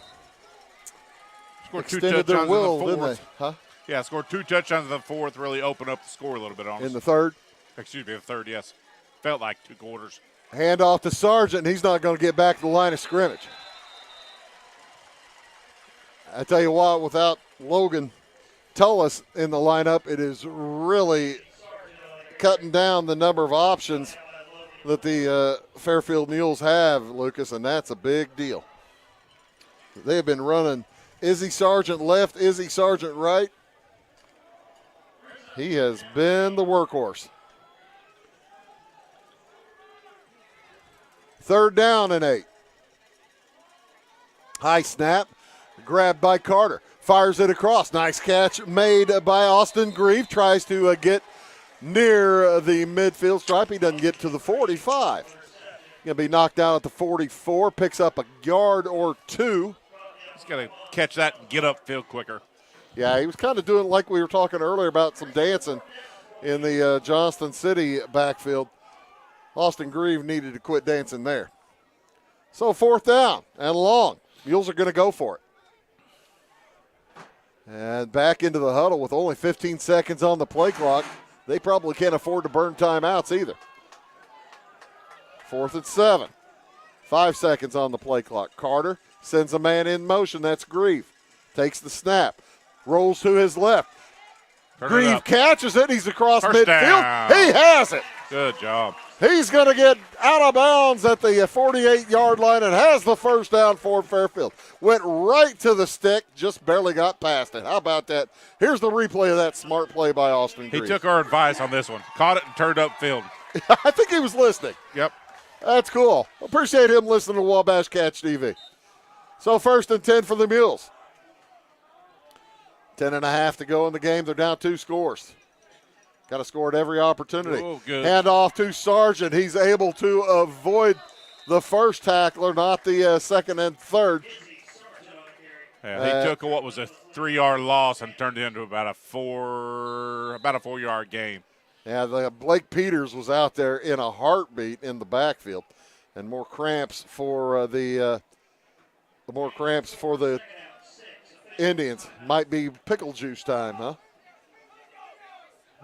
S1: extended their will, didn't they? Huh?
S2: Yeah, scored 2 touchdowns in the fourth, really opened up the score a little bit on us.
S1: In the third?
S2: Excuse me, the third, yes. Felt like 2 quarters.
S1: Hand off to Sargent, and he's not going to get back to the line of scrimmage. I tell you what, without Logan Tullis in the lineup, it is really cutting down the number of options that the Fairfield Mules have, Lucas, and that's a big deal. They have been running Izzy Sargent left, Izzy Sargent right. He has been the workhorse. Third down and 8. High snap, grabbed by Carter. Fires it across. Nice catch made by Austin Grieve. Tries to get near the midfield stripe. He doesn't get to the 45. Going to be knocked down at the 44. Picks up a yard or 2.
S2: He's got to catch that and get upfield quicker.
S1: Yeah, he was kind of doing like we were talking earlier about some dancing in the Johnston City backfield. Austin Grieve needed to quit dancing there. So fourth down and long. Mules are going to go for it. And back into the huddle with only 15 seconds on the play clock. They probably can't afford to burn timeouts either. 4th and 7. 5 seconds on the play clock. Carter sends a man in motion. That's Grieve. Takes the snap. Rolls to his left. Grieve catches it. He's across midfield.
S2: Down.
S1: He has it.
S2: Good job.
S1: He's going to get out of bounds at the 48-yard line and has the first down for Fairfield. Went right to the stick, just barely got past it. How about that? Here's the replay of that smart play by Austin Grieve.
S2: He took our advice on this one. Caught it and turned upfield.
S1: I think he was listening.
S2: Yep.
S1: That's cool. Appreciate him listening to Wabash Catch TV. So 1st and 10 for the Mules. 10.5 to go in the game. They're down 2 scores. Got to score at every opportunity.
S2: Oh, good.
S1: Hand off to Sargent. He's able to avoid the first tackler, not the second and third.
S2: Yeah, he took what was a 3-yard loss and turned it into about a 4-yard gain.
S1: Yeah, Blake Peters was out there in a heartbeat in the backfield, and more cramps for the Indians. Might be pickle juice time, huh?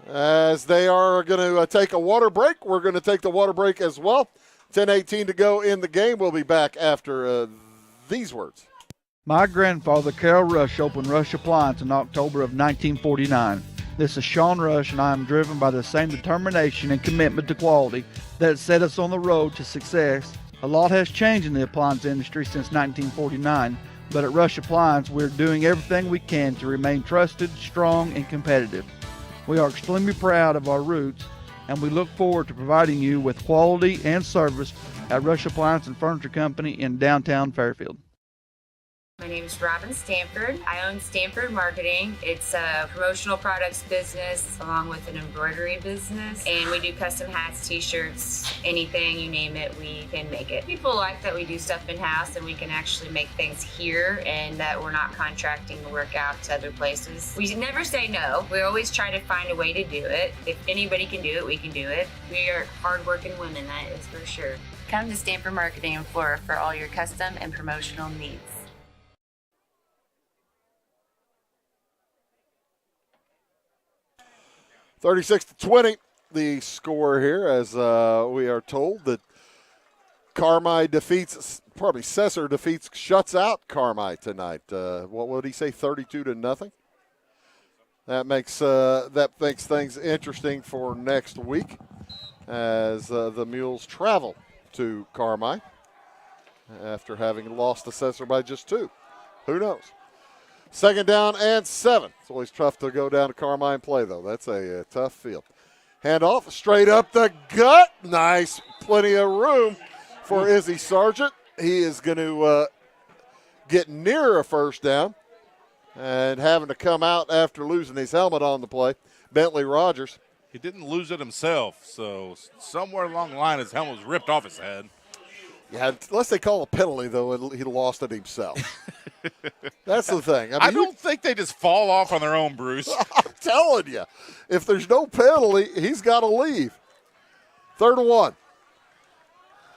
S1: As they are going to take a water break. We're going to take the water break as well. 10:18 to go in the game. We'll be back after these words.
S17: My grandfather, Carol Rush, opened Rush Appliance in October of 1949. This is Sean Rush, and I am driven by the same determination and commitment to quality that set us on the road to success. A lot has changed in the appliance industry since 1949, but at Rush Appliance, we're doing everything we can to remain trusted, strong, and competitive. We are extremely proud of our roots, and we look forward to providing you with quality and service at Rush Appliance and Furniture Company in downtown Fairfield.
S18: My name is Robin Stanford. I own Stanford Marketing. It's a promotional products business along with an embroidery business. And we do custom hats, t-shirts, anything, you name it, we can make it. People like that we do stuff in-house and we can actually make things here and that we're not contracting the work out to other places. We never say no. We always try to find a way to do it. If anybody can do it, we can do it. We are hardworking women, that is for sure. Come to Stanford Marketing in Flora for all your custom and promotional needs.
S1: 36-20, the score here, as we are told that Cesar shuts out Carmi tonight. What would he say, 32-0? That makes things interesting for next week as the Mules travel to Carmi after having lost to Cesar by just 2. Who knows? 2nd down and 7. It's always tough to go down to Carmi and play, though. That's a tough field. Handoff straight up the gut. Nice. Plenty of room for Izzy Sargent. He is going to get near a first down and having to come out after losing his helmet on the play. Bentley Rogers.
S2: He didn't lose it himself, so somewhere along the line his helmet was ripped off his head.
S1: Yeah, unless they call a penalty, though, he lost it himself. That's the thing.
S2: I don't think they just fall off on their own, Bruce.
S1: I'm telling you, if there's no penalty, he's got to leave. 3rd and 1.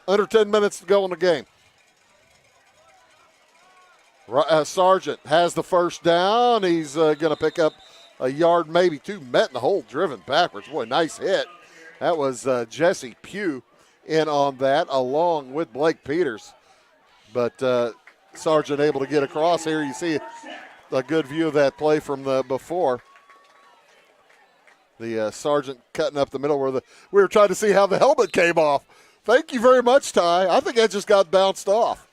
S1: Under 10 minutes to go in the game. Sargent has the first down. He's going to pick up a yard, maybe 2. Met in the hole, driven backwards. Boy, nice hit. That was Jesse Pugh in on that, along with Blake Peters. But Sargent able to get across here. You see a good view of that play from the before. The Sargent cutting up the middle where we were trying to see how the helmet came off. Thank you very much, Ty. I think that just got bounced off.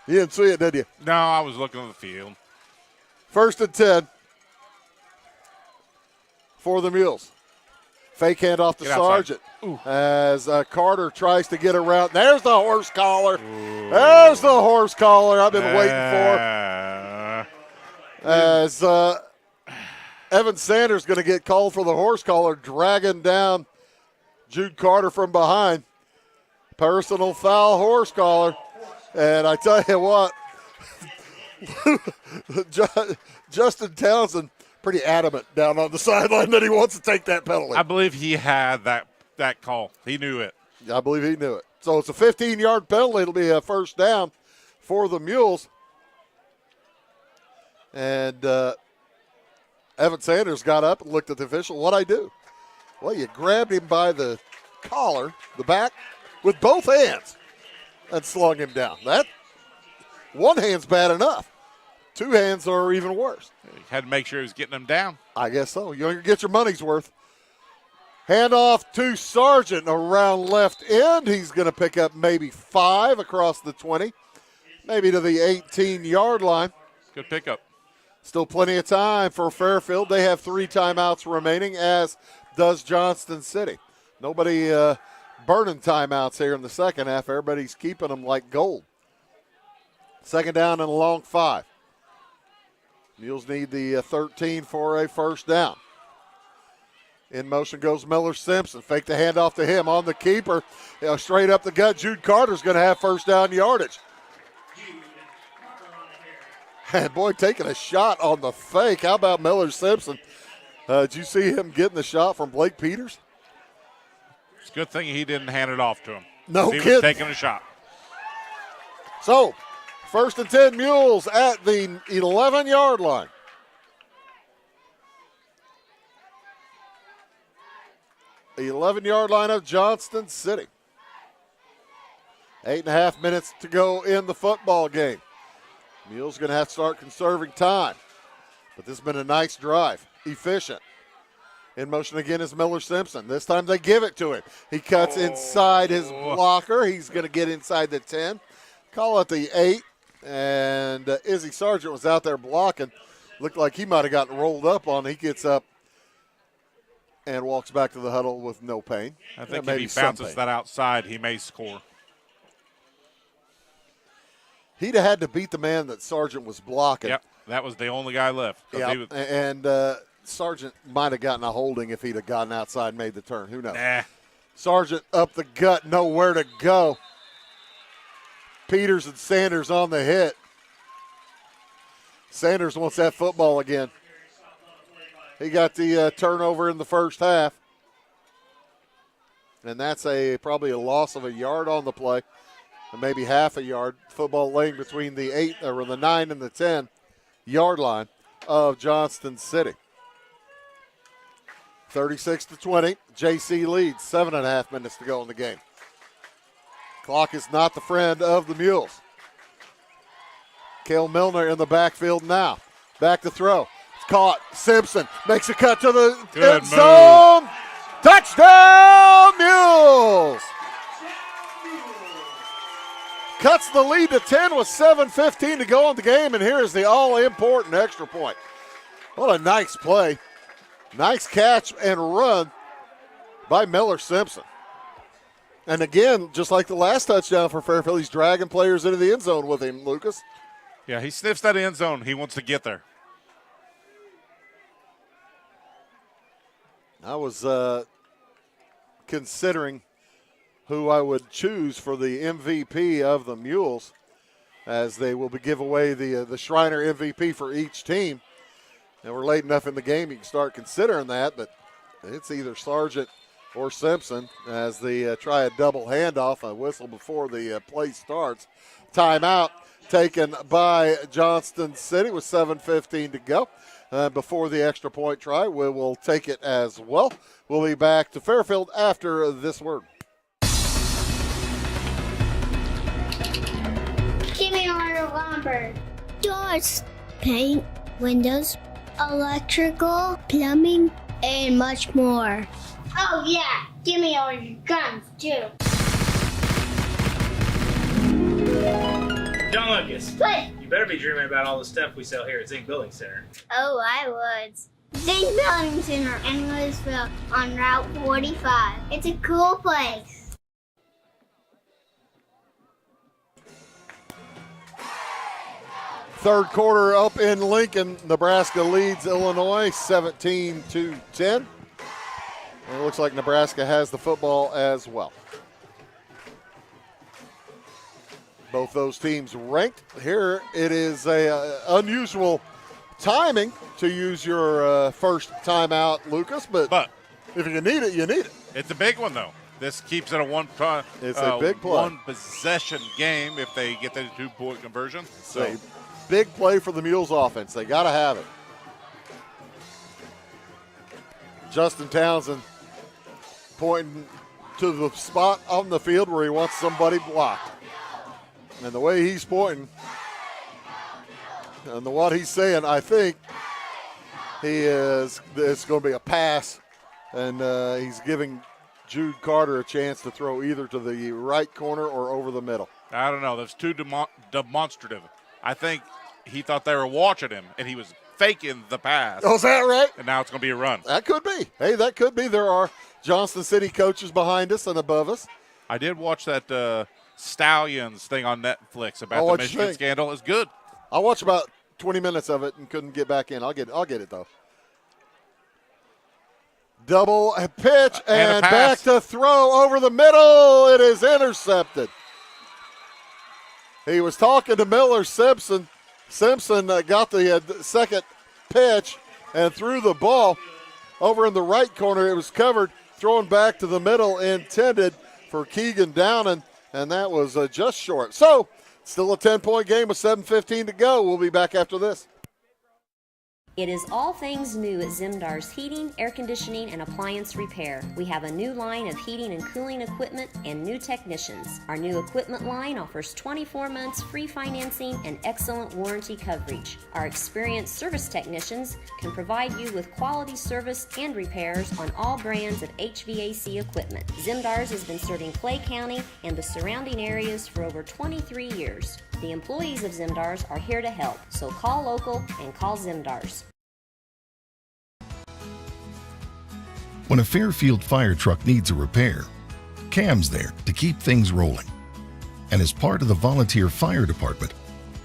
S1: You didn't see it, did you?
S2: No, I was looking at the field.
S1: 1st and 10 for the Mules. Fake hand off to Sargent as Carter tries to get around. There's the horse collar. Ooh. There's the horse collar I've been waiting for. As Evan Sanders going to get called for the horse collar, dragging down Jude Carter from behind. Personal foul, horse collar. And I tell you what, Justin Townsend pretty adamant down on the sideline that he wants to take that penalty.
S2: I believe he had that call. He knew it.
S1: I believe he knew it. So it's a 15-yard penalty. It'll be a first down for the Mules. And Evan Sanders got up and looked at the official. What'd I do? Well, you grabbed him by the collar, the back, with both hands and slung him down. That one hand's bad enough. Two hands are even worse.
S2: He had to make sure he was getting him down.
S1: I guess so. You're going to get your money's worth. Handoff to Sargent around left end. He's going to pick up maybe 5 across the 20, maybe to the 18-yard line.
S2: Good pickup.
S1: Still plenty of time for Fairfield. They have 3 timeouts remaining, as does Johnston City. Nobody burning timeouts here in the second half. Everybody's keeping them like gold. Second down and a long 5. Mules need the 13 for a first down. In motion goes Miller Simpson. Fake the handoff to him on the keeper. Straight up the gut. Jude Carter's going to have first down yardage. And boy, taking a shot on the fake. How about Miller Simpson? Did you see him getting the shot from Blake Peters?
S2: It's a good thing he didn't hand it off to him.
S1: No
S2: he
S1: kidding.
S2: was taking a shot.
S1: So, first and 10 Mules at the 11-yard line. The 11-yard line of Johnston City. 8.5 minutes to go in the football game. Mules going to have to start conserving time. But this has been a nice drive. Efficient. In motion again is Miller Simpson. This time they give it to him. He cuts inside his blocker. He's going to get inside the 10. Call it the 8. And Izzy Sargent was out there blocking. Looked like he might have gotten rolled up on. He gets up and walks back to the huddle with no pain.
S2: I think if he bounces that outside, he may score.
S1: He'd have had to beat the man that Sargent was blocking.
S2: Yep, that was the only guy left.
S1: Yep. And Sargent might have gotten a holding if he'd have gotten outside and made the turn. Who knows?
S2: Nah.
S1: Sargent up the gut, nowhere to go. Peters and Sanders on the hit. Sanders wants that football again. He got the turnover in the first half. And that's probably a loss of a yard on the play. And maybe half a yard. Football laying between the 9 and the 10-yard line of Johnston City. 36-20. JC leads. 7.5 minutes to go in the game. Clock is not the friend of the Mules. Cale Milner in the backfield now. Back to throw. It's caught. Simpson makes a cut to the end zone. Touchdown, Mules! Cuts the lead to 10 with 7:15 to go in the game, and here is the all-important extra point. What a nice play. Nice catch and run by Miller Simpson. And again, just like the last touchdown for Fairfield, he's dragging players into the end zone with him, Lucas.
S2: Yeah, he sniffs that end zone. He wants to get there.
S1: I was considering who I would choose for the MVP of the Mules, as they will give away the Shriner MVP for each team. And we're late enough in the game you can start considering that, but it's either Sargent or Simpson as they try a double handoff, a whistle before the play starts. Timeout taken by Johnston City with 7:15 to go. Before the extra point try, we will take it as well. We'll be back to Fairfield after this word.
S19: Give me a lumber. Doors, paint, windows, electrical, plumbing, and much more. Oh yeah, give me all your guns too.
S3: John Lucas.
S19: What?
S3: You better be dreaming about all the stuff we sell here at Zink Building Center.
S19: Oh, I would. Zink Building Center in Louisville on Route 45. It's a cool place.
S1: Third quarter up in Lincoln. Nebraska leads Illinois 17-10. And it looks like Nebraska has the football as well. Both those teams ranked. Here it is a unusual timing to use your first timeout, Lucas, but if you need it, you need it.
S2: It's a big one, though. This keeps it a
S1: It's a big play.
S2: one possession game if they get the 2-point conversion.
S1: It's a big play for the Mules offense. They got to have it. Justin Townsend pointing to the spot on the field where he wants somebody blocked. And the way he's pointing and what he's saying, I think it's going to be a pass, and he's giving Jude Carter a chance to throw either to the right corner or over the middle.
S2: I don't know. That's too demonstrative. I think he thought they were watching him, and he was faking the pass.
S1: Oh, is that right?
S2: And now it's going to be a run.
S1: That could be. Hey, that could be. There are Johnston City coaches behind us and above us.
S2: I did watch that Stallions thing on Netflix about the Michigan scandal. It's good.
S1: I watched about 20 minutes of it and couldn't get back in. I'll get it, though. Double pitch and back to throw over the middle. It is intercepted. He was talking to Miller Simpson. Simpson got the second pitch and threw the ball over in the right corner. It was covered, thrown back to the middle, intended for Keegan Downing, and that was just short. So, still a 10-point game with 7:15 to go. We'll be back after this.
S4: It is all things new at Zimdar's Heating, Air Conditioning, and Appliance Repair. We have a new line of heating and cooling equipment and new technicians. Our new equipment line offers 24 months free financing and excellent warranty coverage. Our experienced service technicians can provide you with quality service and repairs on all brands of HVAC equipment. Zimdar's has been serving Clay County and the surrounding areas for over 23 years. The employees of Zimdar's are here to help, so call local and call Zimdar's.
S5: When a Fairfield fire truck needs a repair, Cam's there to keep things rolling. And as part of the volunteer fire department,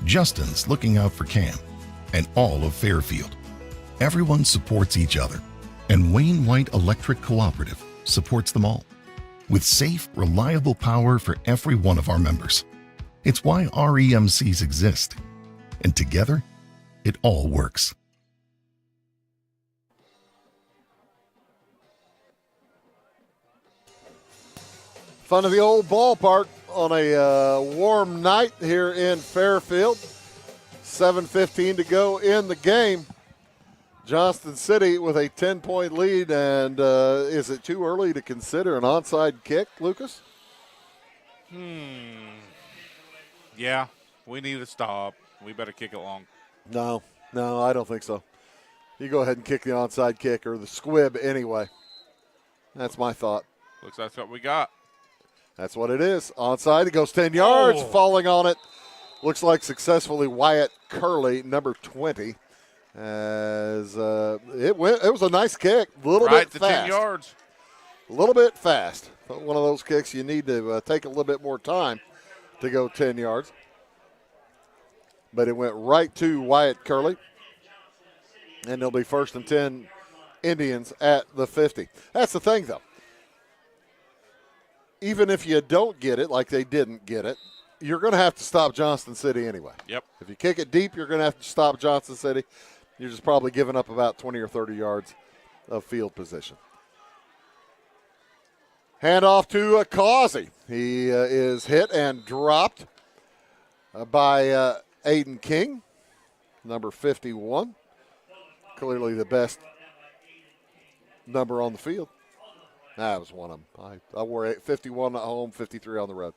S5: Justin's looking out for Cam and all of Fairfield. Everyone supports each other, and Wayne White Electric Cooperative supports them all, with safe, reliable power for every one of our members. It's why REMCs exist, and together, it all works.
S1: Fun of the old ballpark on a warm night here in Fairfield. 7:15 to go in the game. Johnston City with a 10-point lead, and is it too early to consider an onside kick, Lucas?
S2: Yeah, we need to stop. We better kick it long.
S1: No, I don't think so. You go ahead and kick the onside kick or the squib anyway. That's my thought.
S2: Looks like that's what we got.
S1: That's what it is. Onside, it goes 10 yards. Falling on it, looks like successfully Wyatt Curley, number 20. As it was a nice kick, a little bit fast.
S2: 10 yards.
S1: A little bit fast. One of those kicks you need to take a little bit more time to go 10 yards. But it went right to Wyatt Curley. And they'll be 1st and 10 Indians at the 50. That's the thing, though. Even if you don't get it, like they didn't get it, you're going to have to stop Johnston City anyway.
S2: Yep.
S1: If you kick it deep, you're going to have to stop Johnston City. You're just probably giving up about 20 or 30 yards of field position. Hand off to Causey. He is hit and dropped by Aiden King, number 51. Clearly the best number on the field. That was one of them. I wore 51 at home, 53 on the road.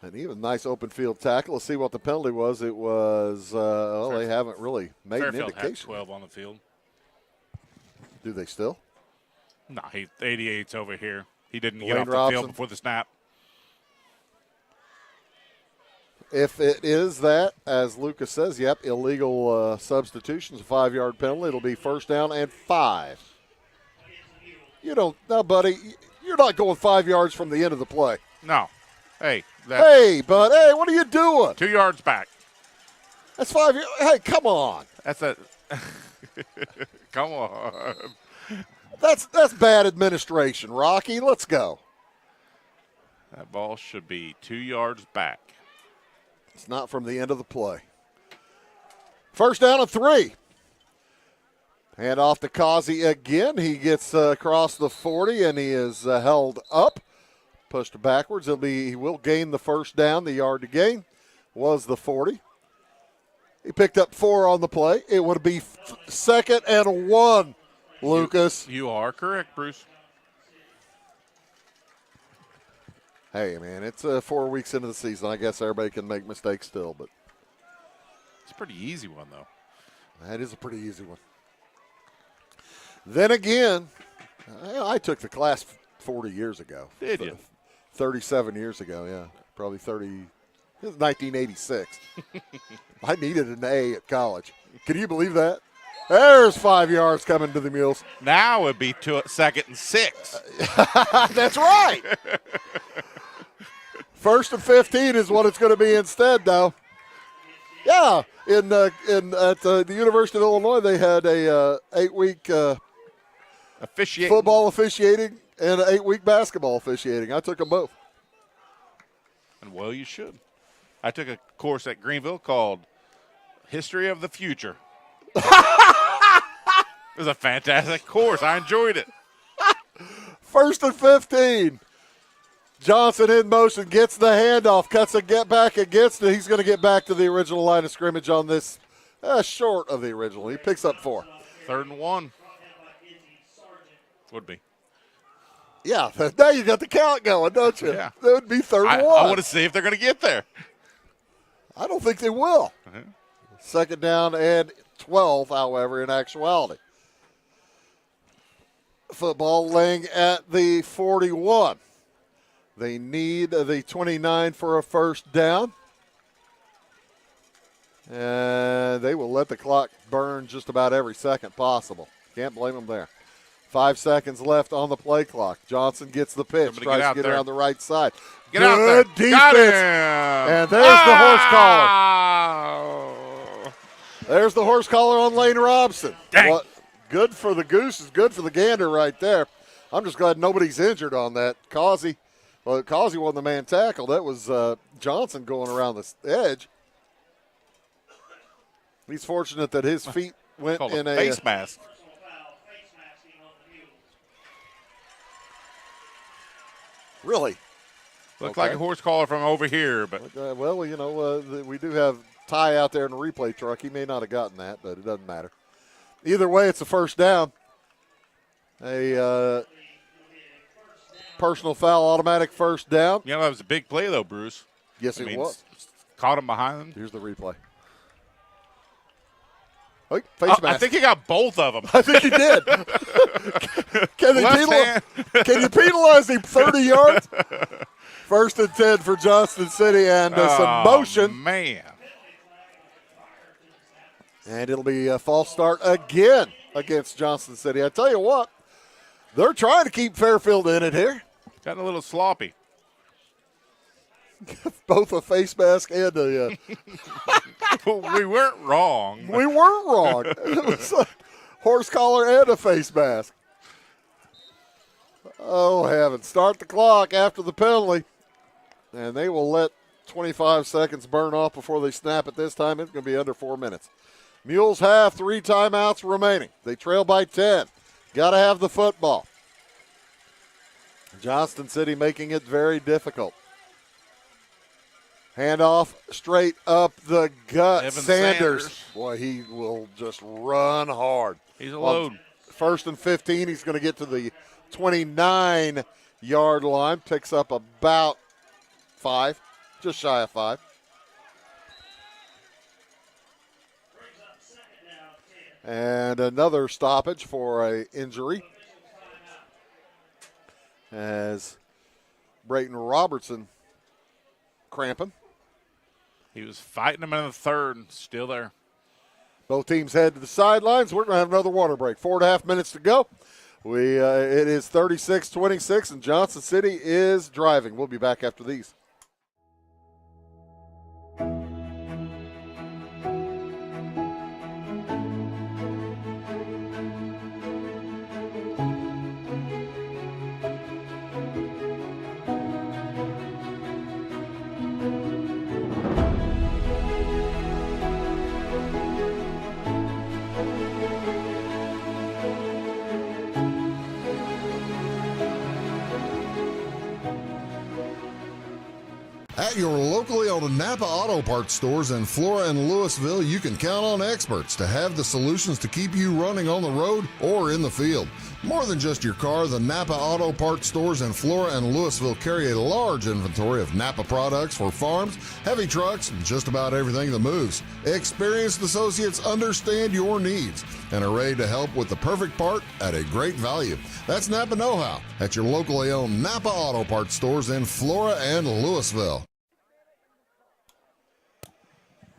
S1: And even nice open field tackle. Let's see what the penalty was. It was, they haven't really made
S2: Fairfield
S1: an indication.
S2: had 12 on the field.
S1: Do they still?
S2: No, 88's over here. He didn't get
S1: Wayne
S2: off the
S1: Robson.
S2: field before the snap.
S1: If it is that, as Lucas says, yep, illegal substitutions, a 5-yard penalty. It'll be 1st down and 5. You don't, no, buddy, you're not going 5 yards from the end of the play.
S2: No. Hey,
S1: bud, what are you doing?
S2: 2 yards back.
S1: That's 5 yards. Hey, come on.
S2: That's a come on.
S1: That's bad administration, Rocky. Let's go.
S2: That ball should be 2 yards back.
S1: It's not from the end of the play. 1st down and 3. Hand off to Causey again. He gets across the 40, and he is held up. Pushed backwards. He will gain the 1st down, the yard to gain. was the 40. He picked up 4 on the play. It would be 2nd and 1, Lucas.
S2: You are correct, Bruce.
S1: Hey, man, it's 4 weeks into the season. I guess everybody can make mistakes still, but
S2: it's a pretty easy one, though.
S1: That is a pretty easy one. Then again, I took the class 40 years ago.
S2: Did you?
S1: 37 years ago, yeah. Probably 30. It was 1986. I needed an A at college. Can you believe that? There's 5 yards coming to the Mules.
S2: Now it would be 2nd and 6.
S1: That's right. 1st and 15 is what it's going to be instead, though. Yeah, at the University of Illinois, they had a 8-week football officiating and an 8-week basketball officiating. I took them both.
S2: And well, you should. I took a course at Greenville called History of the Future. It was a fantastic course. I enjoyed it.
S1: 1st and 15. Johnston in motion, gets the handoff, cuts a get back against it. He's going to get back to the original line of scrimmage on this, short of the original. He picks up 4.
S2: 3rd and 1. Would be.
S1: Yeah, now you got the count going, don't you?
S2: Yeah.
S1: That would be 3rd and 1.
S2: I want to see if they're going to get there.
S1: I don't think they will. 2nd down and 12, however, in actuality. Football laying at the 41. They need the 29 for a 1st down. And they will let the clock burn just about every second possible. Can't blame them there. 5 seconds left on the play clock. Johnson gets the pitch, tries to get around the right side.
S2: Get out there.
S1: Defense.
S2: Got him.
S1: And there's the horse collar. There's the horse collar on Lane Robson.
S2: Dang.
S1: Well, good for the goose is good for the gander right there. I'm just glad nobody's injured on that. Causey won the man tackle. That was Johnson going around the edge. He's fortunate that his feet went in a
S2: face mask.
S1: Really?
S2: Looked like a horse collar from over here, but
S1: well, we do have Ty out there in the replay truck. He may not have gotten that, but it doesn't matter. Either way, it's a 1st down. A personal foul, automatic 1st down.
S2: that was a big play, though, Bruce.
S1: Yes, it was.
S2: Caught him behind him.
S1: Here's the replay. Oh, face mask.
S2: I think he got both of them.
S1: I think he did. Can you penalize him 30 yards? 1st and 10 for Johnston City and some motion.
S2: Man.
S1: And it'll be a false start again against Johnston City. I tell you what, they're trying to keep Fairfield in it here.
S2: Got a little sloppy.
S1: Both a face mask and a.
S2: We weren't wrong.
S1: We weren't wrong. It was a horse collar and a face mask. Oh, heavens. Start the clock after the penalty. And they will let 25 seconds burn off before they snap it this time. It's going to be under 4 minutes. Mules have 3 timeouts remaining. They trail by 10. Got to have the football. Johnston City making it very difficult. Handoff straight up the gut.
S2: Evan
S1: Sanders. Boy, he will just run hard.
S2: He's a load.
S1: 1st and 15. He's going to get to the 29-yard line. Picks up about 5, just shy of 5. And another stoppage for an injury as Brayton Robertson cramping.
S2: He was fighting him in the 3rd, still there.
S1: Both teams head to the sidelines. We're going to have another water break. 4.5 minutes to go. It is 36-26, and Johnston City is driving. We'll be back after these.
S5: At your locally owned Napa Auto Parts stores in Flora and Louisville, you can count on experts to have the solutions to keep you running on the road or in the field. More than just your car, the Napa Auto Parts stores in Flora and Louisville carry a large inventory of Napa products for farms, heavy trucks, and just about everything that moves. Experienced associates understand your needs and are ready to help with the perfect part at a great value. That's Napa Know-How at your locally owned Napa Auto Parts stores in Flora and Louisville.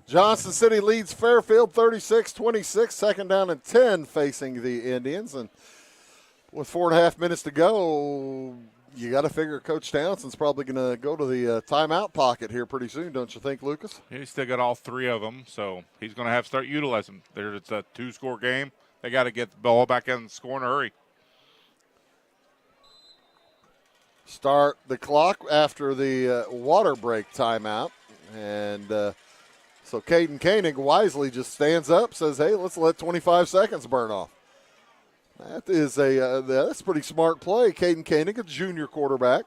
S1: Johnston City leads Fairfield 36-26, second down and 10 facing the Indians. And with 4.5 minutes to go, you got to figure Coach Townsend's probably going to go to the timeout pocket here pretty soon, don't you think, Lucas?
S2: He's still got all three of them, so he's going to have to start utilizing them. It's a two-score game. They got to get the ball back in and score in a hurry.
S1: Start the clock after the water break timeout. And so Caden Koenig wisely just stands up, says, hey, let's let 25 seconds burn off. That is that's a pretty smart play. Caden Koenig, a junior quarterback.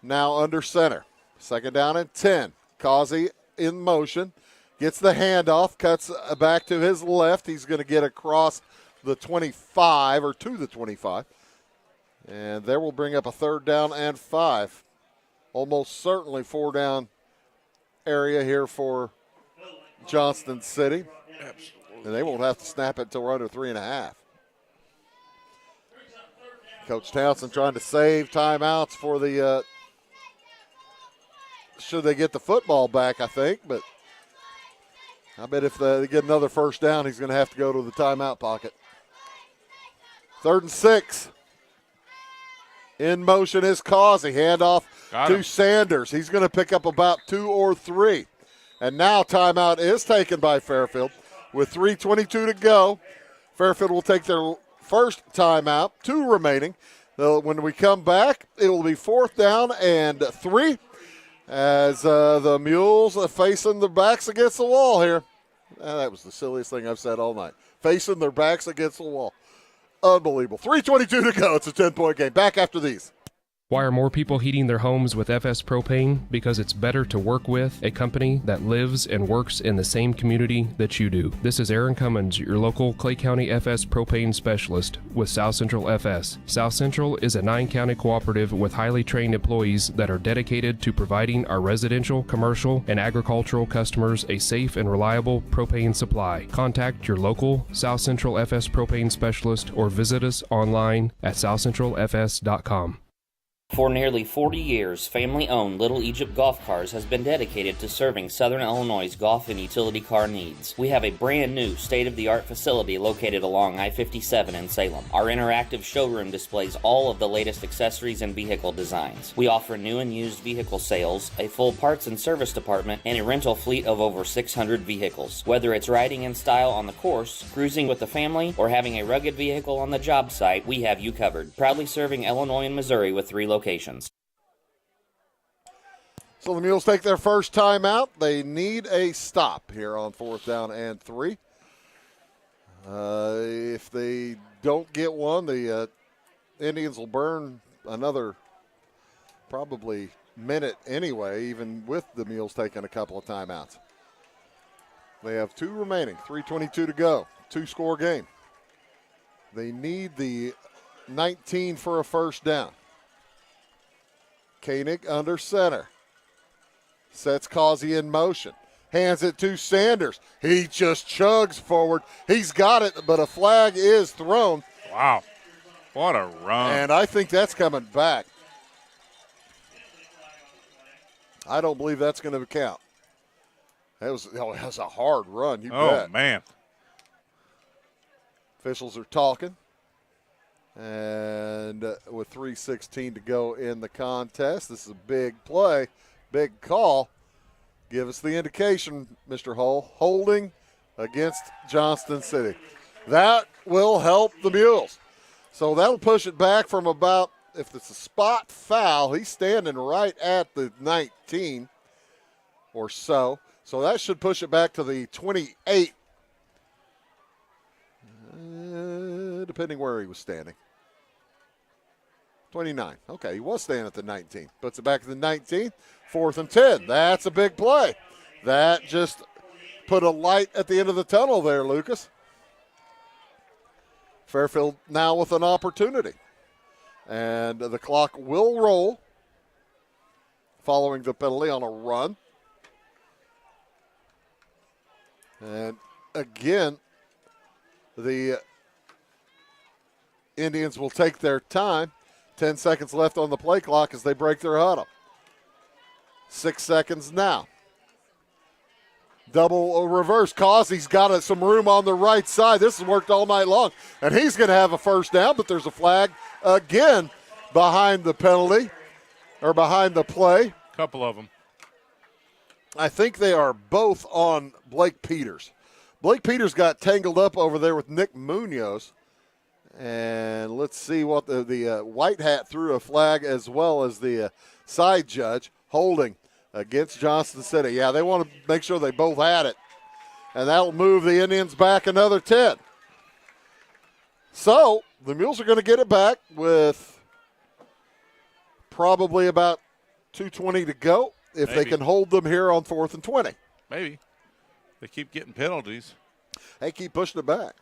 S1: Now under center. Second down and 10. Causey in motion. Gets the handoff, cuts back to his left. He's going to get across the 25 or to the 25. And there will bring up a third down and 5. Almost certainly 4 down area here for Johnston City. Absolutely. And they won't have to snap it until we're under 3.5. Coach Townsend trying to save timeouts for the should they get the football back, I think. But I bet if they get another first down, he's going to have to go to the timeout pocket. 3rd and 6. In motion is Causey. Handoff to Sanders. He's going to pick up about 2 or 3. And now timeout is taken by Fairfield. With 3:22 to go, Fairfield will take their first timeout, 2 remaining. When we come back, it will be 4th down and 3 as the Mules are facing their backs against the wall here. That was the silliest thing I've said all night. Facing their backs against the wall. Unbelievable. 3:22 to go. It's a 10-point game. Back after these.
S6: Why are more people heating their homes with FS Propane? Because it's better to work with a company that lives and works in the same community that you do. This is Aaron Cummins, your local Clay County FS Propane specialist with South Central FS. South Central is a 9-county cooperative with highly trained employees that are dedicated to providing our residential, commercial, and agricultural customers a safe and reliable propane supply. Contact your local South Central FS Propane specialist or visit us online at southcentralfs.com.
S20: For nearly 40 years, family-owned Little Egypt Golf Cars has been dedicated to serving Southern Illinois' golf and utility car needs. We have a brand new state-of-the-art facility located along I-57 in Salem. Our interactive showroom displays all of the latest accessories and vehicle designs. We offer new and used vehicle sales, a full parts and service department, and a rental fleet of over 600 vehicles. Whether it's riding in style on the course, cruising with the family, or having a rugged vehicle on the job site, we have you covered. Proudly serving Illinois and Missouri with 3 locations.
S1: So the Mules take their first timeout. They need a stop here on 4th down and 3. If they don't get one, the Indians will burn another probably minute anyway, even with the Mules taking a couple of timeouts. They have 2 remaining, 3:22 to go, 2-score game. They need the 19 for a first down. Koenig under center. Sets Causey in motion. Hands it to Sanders. He just chugs forward. He's got it, but a flag is thrown.
S2: Wow. What a run.
S1: And I think that's coming back. I don't believe that's going to count. That was a hard run. You bet.
S2: Oh, man.
S1: Officials are talking. And with 3:16 to go in the contest, this is a big play, big call. Give us the indication, Mr. Hull. Holding against Johnston City. That will help the Mules. So that'll push it back from about, if it's a spot foul, he's standing right at the 19 or so. So that should push it back to the 28, depending where he was standing. 29. Okay, he was staying at the 19. Puts it back at the 19. 4th and 10. That's a big play. That just put a light at the end of the tunnel there, Lucas. Fairfield now with an opportunity. And the clock will roll following the penalty on a run. And again, the Indians will take their time. 10 seconds left on the play clock as they break their huddle. 6 seconds now. Double reverse. Causey's got some room on the right side. This has worked all night long. And he's going to have a first down, but there's a flag again behind the penalty, or behind the play.
S2: Couple of them.
S1: I think they are both on Blake Peters. Blake Peters got tangled up over there with Nick Munoz. And let's see what the white hat threw a flag, as well as the side judge, holding against Johnston City. Yeah, they want to make sure they both had it. And that'll move the Indians back another 10. So the Mules are going to get it back with probably about 2:20 to go if they can hold them here on 4th and 20.
S2: Maybe. They keep getting penalties.
S1: They keep pushing it back.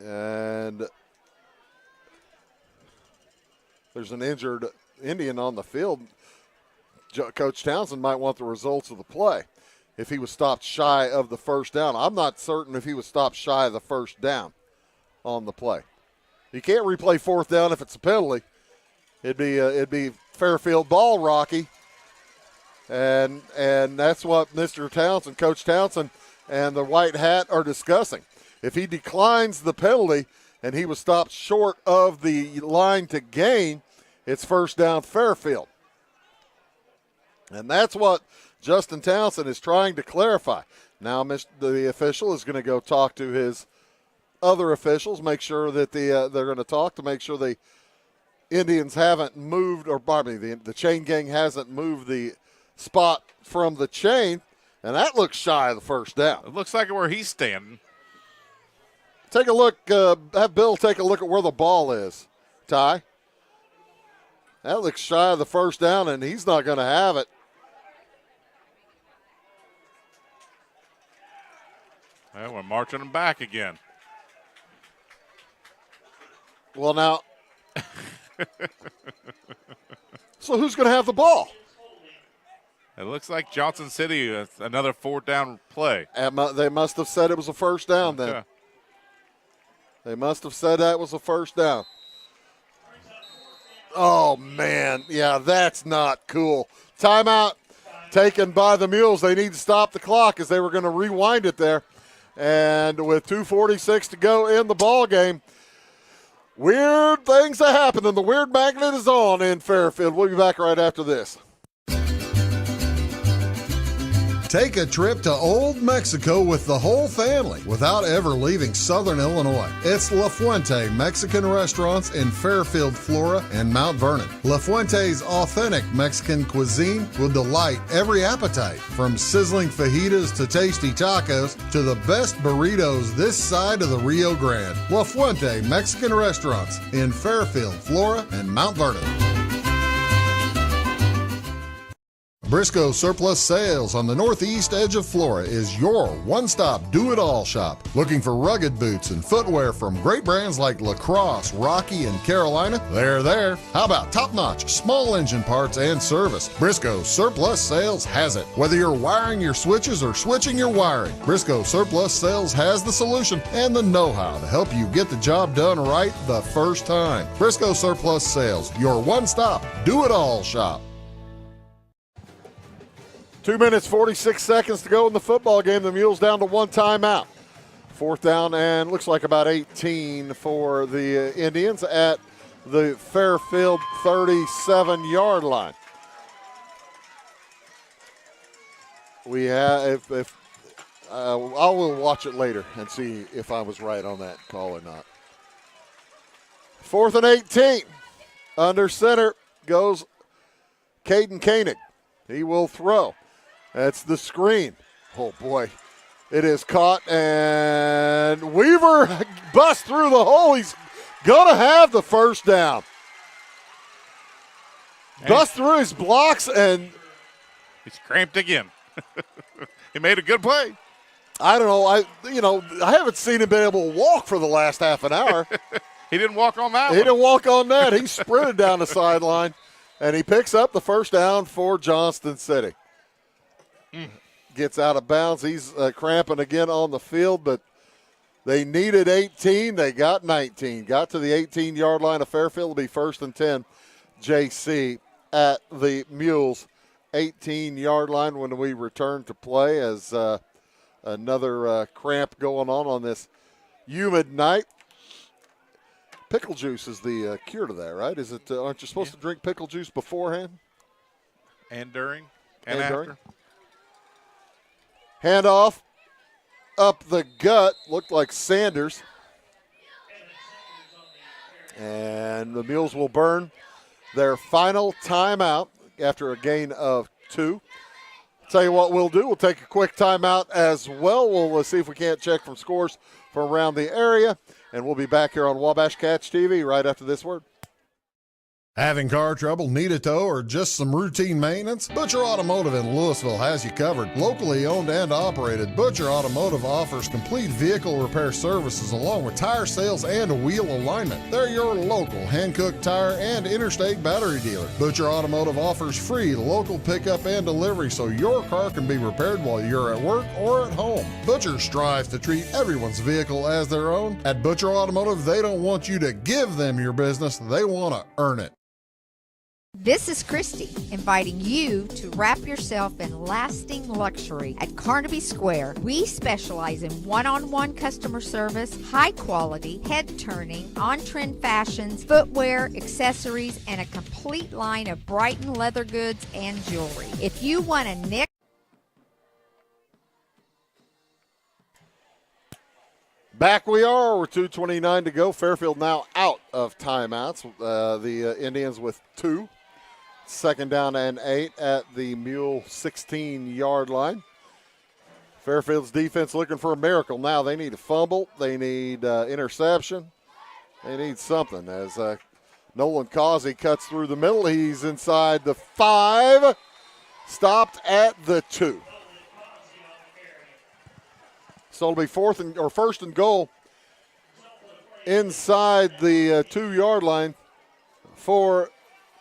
S1: And there's an injured Indian on the field. Coach Townsend might want the results of the play. If he was stopped shy of the first down, I'm not certain if he was stopped shy of the first down on the play. You can't replay 4th down if it's a penalty. It'd be Fairfield ball, Rocky. And that's what Mr. Townsend, Coach Townsend, and the white hat are discussing. If he declines the penalty and he was stopped short of the line to gain, it's first down Fairfield. And that's what Justin Townsend is trying to clarify. Now the official is going to go talk to his other officials, make sure that they're going to talk to make sure the Indians haven't moved, or pardon me, the chain gang hasn't moved the spot from the chain, and that looks shy of the first down.
S2: It looks like where he's standing.
S1: Take a look, have Bill take a look at where the ball is, Ty. That looks shy of the first down, and he's not going to have it.
S2: Well, we're marching them back again.
S1: Well, now, so who's going to have the ball?
S2: It looks like Johnston City, another 4th down play.
S1: They must have said it was a first down then.
S2: Okay.
S1: They must have said that was a first down. Oh, man. Yeah, that's not cool. Timeout taken by the Mules. They need to stop the clock as they were going to rewind it there. And with 2:46 to go in the ball game, weird things have happened, and the weird magnet is on in Fairfield. We'll be back right after this.
S7: Take a trip to Old Mexico with the whole family without ever leaving Southern Illinois. It's La Fuente Mexican Restaurants in Fairfield, Flora, and Mount Vernon. La Fuente's authentic Mexican cuisine will delight every appetite, from sizzling fajitas to tasty tacos to the best burritos this side of the Rio Grande. La Fuente Mexican Restaurants in Fairfield, Flora, and Mount Vernon. Briscoe Surplus Sales on the northeast edge of Flora is your one-stop do-it-all shop. Looking for rugged boots and footwear from great brands like Lacrosse, Rocky, and Carolina? They're there. How about top-notch small engine parts and service? Briscoe Surplus Sales has it. Whether you're wiring your switches or switching your wiring, Briscoe Surplus Sales has the solution and the know-how to help you get the job done right the first time. Briscoe Surplus Sales, your one-stop do-it-all shop.
S1: 2 minutes, 46 seconds to go in the football game. The Mules down to one timeout. 4th down and looks like about 18 for the Indians at the Fairfield 37-yard line. We have, I will watch it later and see if I was right on that call or not. 4th and 18. Under center goes Caden Koenig. He will throw. That's the screen. Oh, boy. It is caught, and Weaver busts through the hole. He's going to have the first down. Busts through his blocks, and
S2: he's cramped again. He made a good play.
S1: I don't know. I haven't seen him be able to walk for the last half an hour.
S2: He didn't walk on that
S1: one. He didn't walk on that. He sprinted down the sideline, and he picks up the first down for Johnston City. Gets out of bounds. He's cramping again on the field, but they needed 18. They got 19. Got to the 18-yard line of Fairfield. It'll be 1st and 10. JC at the Mules 18-yard line when we return to play as another cramp going on this humid night. Pickle juice is the cure to that, right? Is it? Aren't you supposed to drink pickle juice beforehand?
S2: And during? And after?
S1: During? Handoff up the gut. Looked like Sanders. And the Mules will burn their final timeout after a gain of 2. Tell you what we'll do. We'll take a quick timeout as well. We'll see if we can't check from scores from around the area. And we'll be back here on Wabash Catch TV right after this word.
S7: Having car trouble, need a tow, or just some routine maintenance? Butcher Automotive in Louisville has you covered. Locally owned and operated, Butcher Automotive offers complete vehicle repair services along with tire sales and wheel alignment. They're your local Hankook tire and interstate battery dealer. Butcher Automotive offers free local pickup and delivery so your car can be repaired while you're at work or at home. Butcher strives to treat everyone's vehicle as their own. At Butcher Automotive, they don't want you to give them your business, they want to earn it.
S8: This is Christy, inviting you to wrap yourself in lasting luxury at Carnaby Square. We specialize in one-on-one customer service, high quality, head-turning, on-trend fashions, footwear, accessories, and a complete line of Brighton leather goods and jewelry. If you want a nick,
S1: back we are with 2:29 to go. Fairfield now out of timeouts. The Indians with 2. 2nd down and 8 at the Mule 16-yard line. Fairfield's defense looking for a miracle now. They need a fumble. They need interception. They need something as Nolan Causey cuts through the middle. He's inside the 5. Stopped at the 2. So it'll be 1st and goal inside the 2-yard line for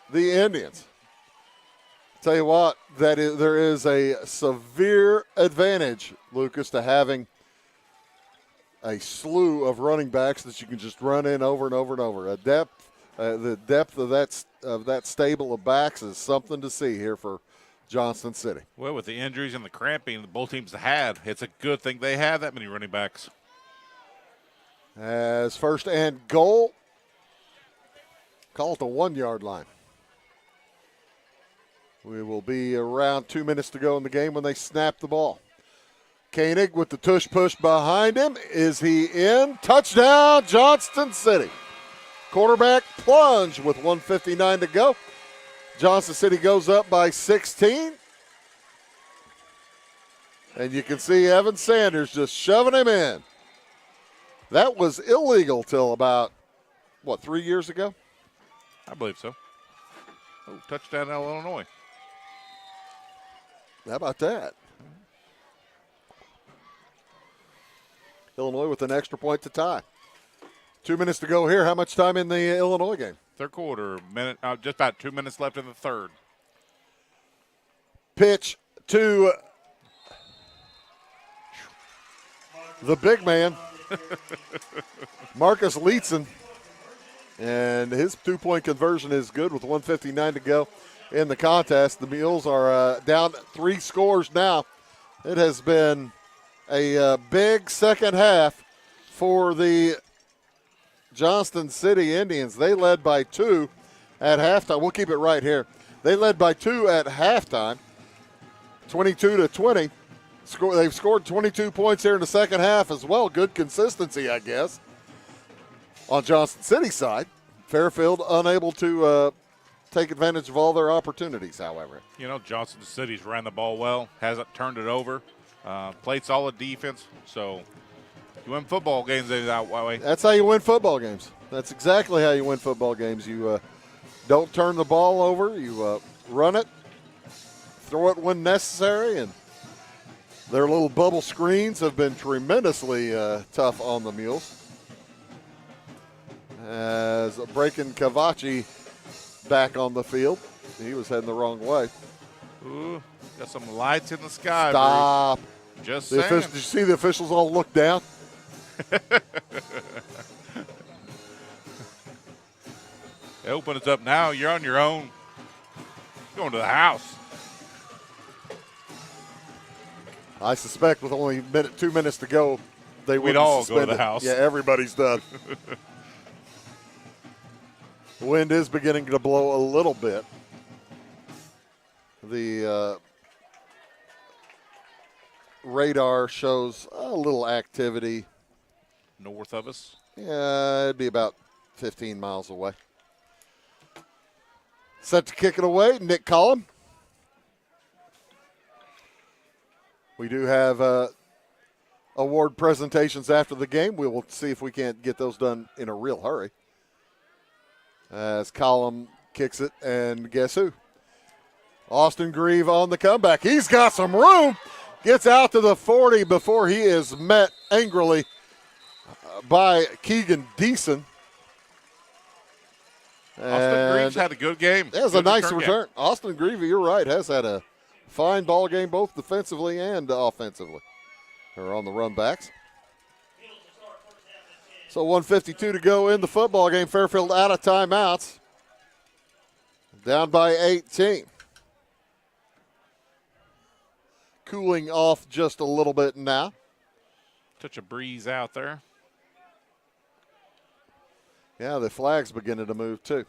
S1: the Indians. Tell you what, there is a severe advantage, Lucas, to having a slew of running backs that you can just run in over and over and over. The depth of that stable of backs is something to see here for Johnston City.
S2: Well, with the injuries and the cramping that both teams had, it's a good thing they have that many running backs.
S1: As 1st and goal, call it the 1-yard line. We will be around 2 minutes to go in the game when they snap the ball. Koenig with the tush push behind him. Is he in? Touchdown, Johnston City. Quarterback plunge with 1:59 to go. Johnston City goes up by 16. And you can see Evan Sanders just shoving him in. That was illegal till about, 3 years ago?
S2: I believe so. Oh, touchdown Illinois.
S1: How about that? Illinois with an extra point to tie. 2 minutes to go here. How much time in the Illinois game?
S2: Third quarter, just about 2 minutes left in the third.
S1: Pitch to the big man, Marcus Leetzen. And his 2-point conversion is good with 1:59 to go in the contest. The Mules are down 3 scores now. It has been a big second half for the Johnston City Indians. They led by 2 at halftime. We'll keep it right here. They led by 2 at halftime, 22-20. They've scored 22 points here in the second half as well. Good consistency, I guess. On Johnston City's side, Fairfield unable to take advantage of all their opportunities, however.
S2: Johnston City's ran the ball well, hasn't turned it over. Played solid defense. So you win football games that way.
S1: That's how you win football games. That's exactly how you win football games. You don't turn the ball over. You run it, throw it when necessary, and their little bubble screens have been tremendously tough on the Mules. As Breakin' Cavachi back on the field. He was heading the wrong way.
S2: Ooh, got some lights in the sky.
S1: Stop.
S2: Bruce. Just
S1: saying. Did you see the officials all look down?
S2: They open it up now. You're on your own. Going to the house.
S1: I suspect with only 2 minutes to go,
S2: we'd all go to the house.
S1: Yeah, everybody's done. The wind is beginning to blow a little bit. The radar shows a little activity.
S2: North of us?
S1: Yeah, it'd be about 15 miles away. Set to kick it away, Nick Collum. We do have award presentations after the game. We will see if we can't get those done in a real hurry. As Collum kicks it, and guess who? Austin Grieve on the comeback. He's got some room. Gets out to the 40 before he is met angrily by Keegan Deason.
S2: Austin Grieve's had a good game.
S1: That was a nice return. Austin Grieve, you're right, has had a fine ball game both defensively and offensively. Or on the run backs. So 1:52 to go in the football game. Fairfield out of timeouts. Down by 18. Cooling off just a little bit now.
S2: Touch of breeze out there.
S1: Yeah, the flag's beginning to move too.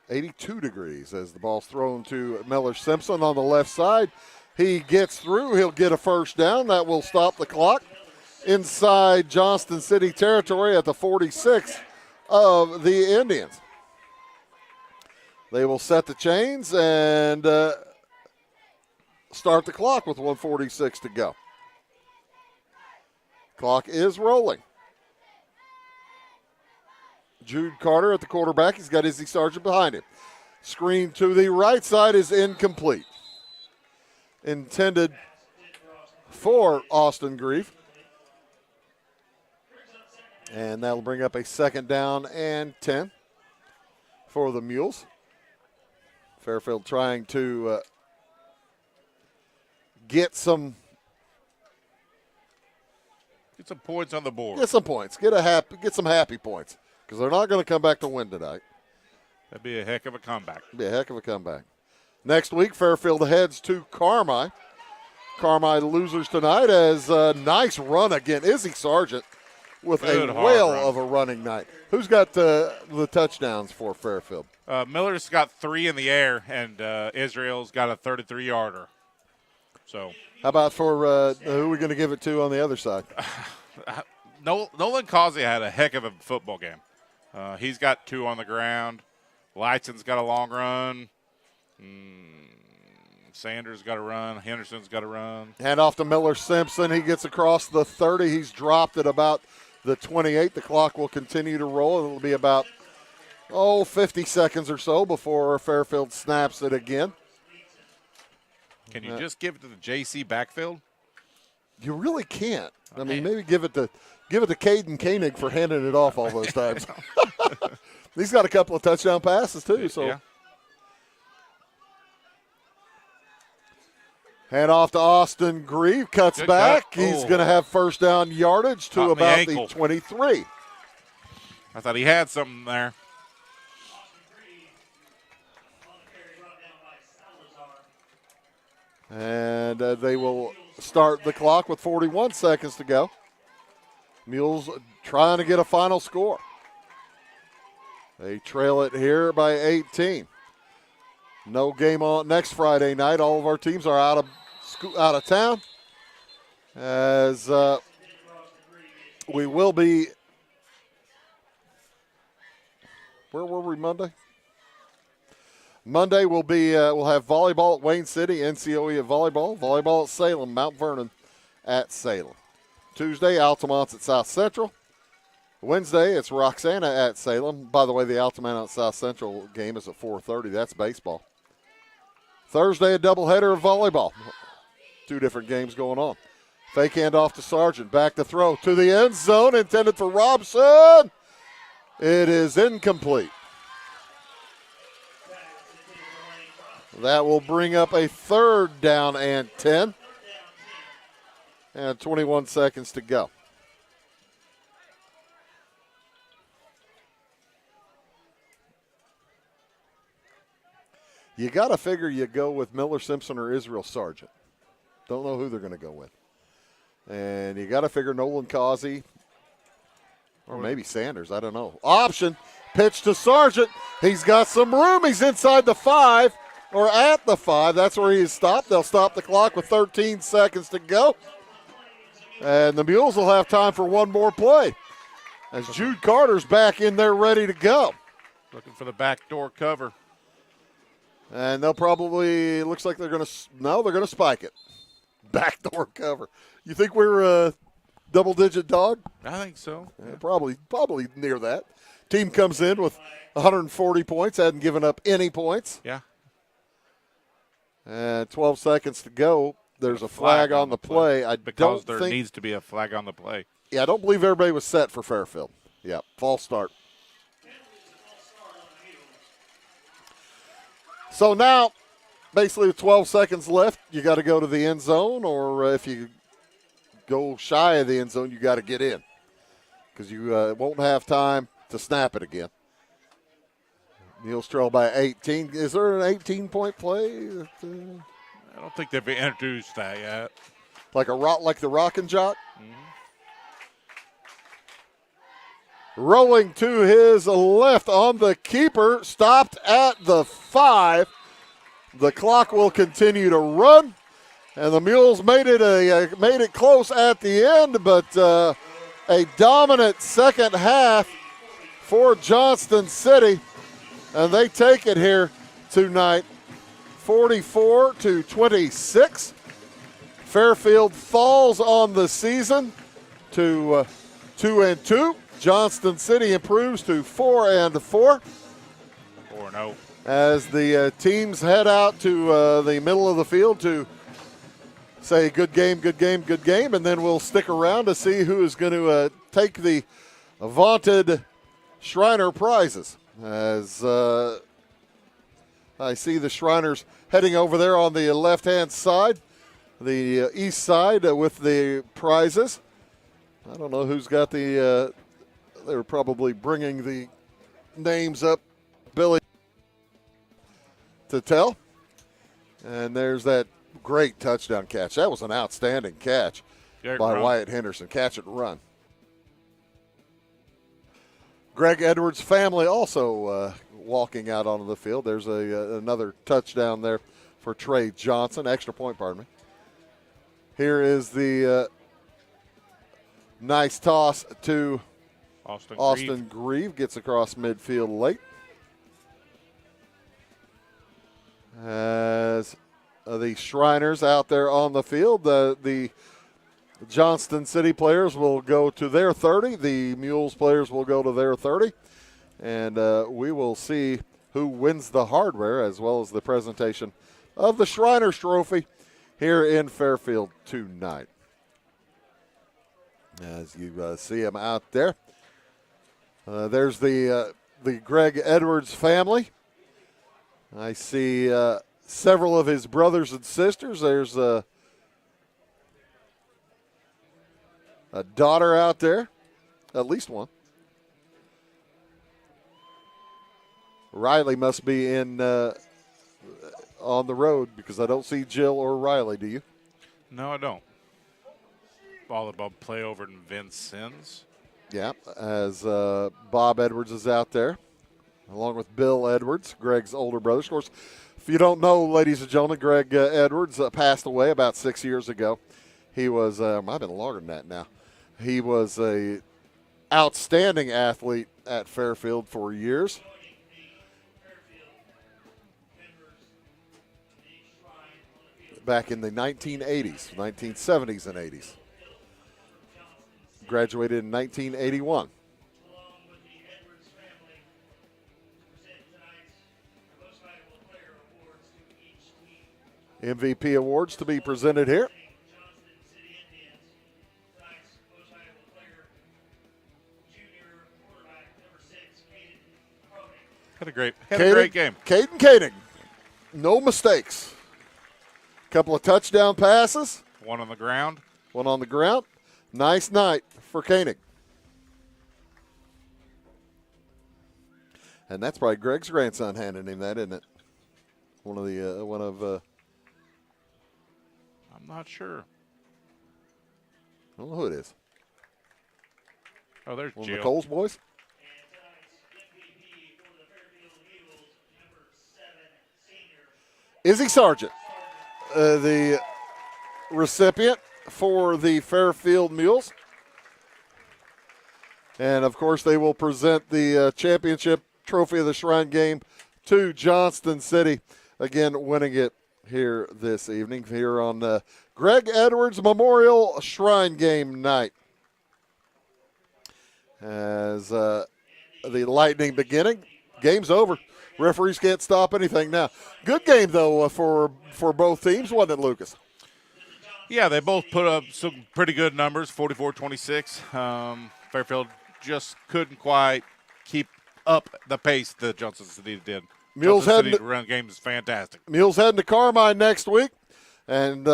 S1: 82 degrees as the ball's thrown to Miller Simpson on the left side. He gets through. He'll get a first down. That will stop the clock inside Johnston City territory at the 46 of the Indians. They will set the chains and start the clock with 1:46 to go. Clock is rolling. Jude Carter at the quarterback. He's got Izzy Sargent behind him. Screen to the right side is incomplete. Intended for Austin Grieve. And that'll bring up a second down and 10 for the Mules. Fairfield trying to get some
S2: points on the board.
S1: Get some points. Get some happy points because they're not going to come back to win tonight.
S2: That'd be a heck of a comeback.
S1: Be a heck of a comeback. Next week, Fairfield heads to Carmi. Carmi losers tonight as a nice run again. Izzy Sargent with
S2: Good
S1: a whale
S2: run.
S1: of a running night. Who's got the touchdowns for Fairfield?
S2: Miller's got 3 in the air, and Israel's got a 33-yarder. So,
S1: how about for who are we going to give it to on the other side?
S2: Nolan Causey had a heck of a football game. He's got 2 on the ground. Lightson's got a long run. Sanders got a run. Henderson's got a run.
S1: Hand off to Miller Simpson. He gets across the 30. He's dropped at about the 28. The clock will continue to roll. It'll be about, 50 seconds or so before Fairfield snaps it again.
S2: Can you just give it to the JC backfield?
S1: You really can't. I mean, maybe give it to Caden Koenig for handing it off all those times. He's got a couple of touchdown passes too. So,
S2: yeah.
S1: Hand off to Austin Grieve. Cuts
S2: Good
S1: back.
S2: cut.
S1: He's going to have first down yardage to
S2: Caught
S1: about
S2: the
S1: the 23.
S2: I thought he had something there.
S1: And they will start the clock with 41 seconds to go. Mules trying to get a final score. They trail it here by 18. No game on next Friday night. All of our teams are out of town. As we will be. Where were we Monday? Monday we'll have volleyball at Wayne City, NCOE at volleyball at Salem, Mount Vernon at Salem. Tuesday, Altamont's at South Central. Wednesday, it's Roxana at Salem. By the way, the Altamont at South Central game is at 4:30. That's baseball. Thursday, a doubleheader of volleyball. 2 different games going on. Fake handoff to Sargent. Back to throw to the end zone, intended for Robson. It is incomplete. That will bring up a 3rd down and 10. And 21 seconds to go. You got to figure you go with Miller Simpson or Israel Sargent. Don't know who they're going to go with. And you got to figure Nolan Causey or maybe Sanders. I don't know. Option. Pitch to Sargent. He's got some room. He's inside the 5 or at the 5. That's where he is stopped. They'll stop the clock with 13 seconds to go. And the Mules will have time for one more play as Jude Carter's back in there ready to go.
S2: Looking for the backdoor cover.
S1: And they'll probably, looks like they're going to spike it. Backdoor cover. You think we're a double-digit dog?
S2: I think so.
S1: Yeah, probably near that. Team comes in with 140 points, hadn't given up any points.
S2: Yeah.
S1: And 12 seconds to go. There's a flag on the play.
S2: Because there needs to be a flag on the play.
S1: Yeah, I don't believe everybody was set for Fairfield. Yeah, false start. So now, basically with 12 seconds left, you got to go to the end zone, or if you go shy of the end zone, you got to get in because you won't have time to snap it again. Mules trail by 18. Is there an 18-point play?
S2: I don't think they've introduced that yet.
S1: Like the Rockin' Jock?
S2: Mm-hmm.
S1: Rolling to his left on the keeper, stopped at the 5. The clock will continue to run, and the Mules made it close at the end, but a dominant second half for Johnston City, and they take it here tonight, 44-26. Fairfield falls on the season to 2-2. Johnston City improves to 4-4.
S2: 4-0.
S1: As the teams head out to the middle of the field to say good game, good game, good game, and then we'll stick around to see who is going to take the vaunted Shriner prizes. As I see the Shriners heading over there on the left-hand side, the east side with the prizes. I don't know who's got the they were probably bringing the names up, Billy, to tell. And there's that great touchdown catch. That was an outstanding catch by Wyatt Henderson. Catch and run. Greg Edwards' family also walking out onto the field. There's another touchdown there for Trey Johnson. Extra point, pardon me. Here is the nice toss to Austin Grieve. Gets across midfield late. As the Shriners out there on the field, the Johnston City players will go to their 30. The Mules players will go to their 30. And we will see who wins the hardware as well as the presentation of the Shriners Trophy here in Fairfield tonight. As you see them out there. There's the Greg Edwards family. I see several of his brothers and sisters. There's a daughter out there, at least one. Riley must be in on the road because I don't see Jill or Riley. Do you?
S2: No, I don't. Volleyball play over in Vincennes.
S1: Yeah, as Bob Edwards is out there, along with Bill Edwards, Greg's older brother. Of course, if you don't know, ladies and gentlemen, Greg Edwards passed away about 6 years ago. He was, might have been longer than that now. He was a outstanding athlete at Fairfield for years. back in the 1980s, 1970s and 80s. Graduated in 1981. MVP awards to be presented here.
S2: Had a great game.
S1: Caden Koenig. No mistakes. Couple of touchdown passes.
S2: One on the ground.
S1: One on the ground. Nice night for Koenig. And that's probably Greg's grandson handing him that, isn't it?
S2: I'm not sure.
S1: I don't know who it is.
S2: Oh, there's
S1: one
S2: Jill.
S1: of the Coles boys. Izzy Sargent, the recipient for the Fairfield Mules. And, of course, they will present the championship trophy of the Shrine Game to Johnston City, again winning it here this evening here on Greg Edwards Memorial Shrine Game night. As the Lightning beginning, game's over. Referees can't stop anything now. Good game, though, for both teams, wasn't it, Lucas?
S2: Yeah, they both put up some pretty good numbers, 44-26. Fairfield just couldn't quite keep up the pace that Johnston City did.
S1: Mules
S2: Johnston City run game is fantastic.
S1: Mules heading to Carmine next week, and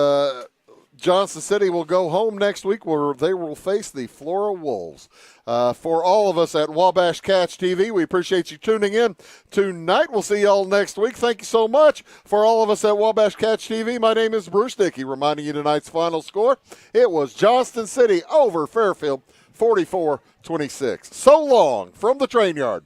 S1: Johnston City will go home next week where they will face the Flora Wolves. For all of us at Wabash Catch TV, we appreciate you tuning in tonight. We'll see you all next week. Thank you so much. For all of us at Wabash Catch TV, my name is Bruce Dickey, reminding you tonight's final score. It was Johnston City over Fairfield, 44-26. So long from the train yard.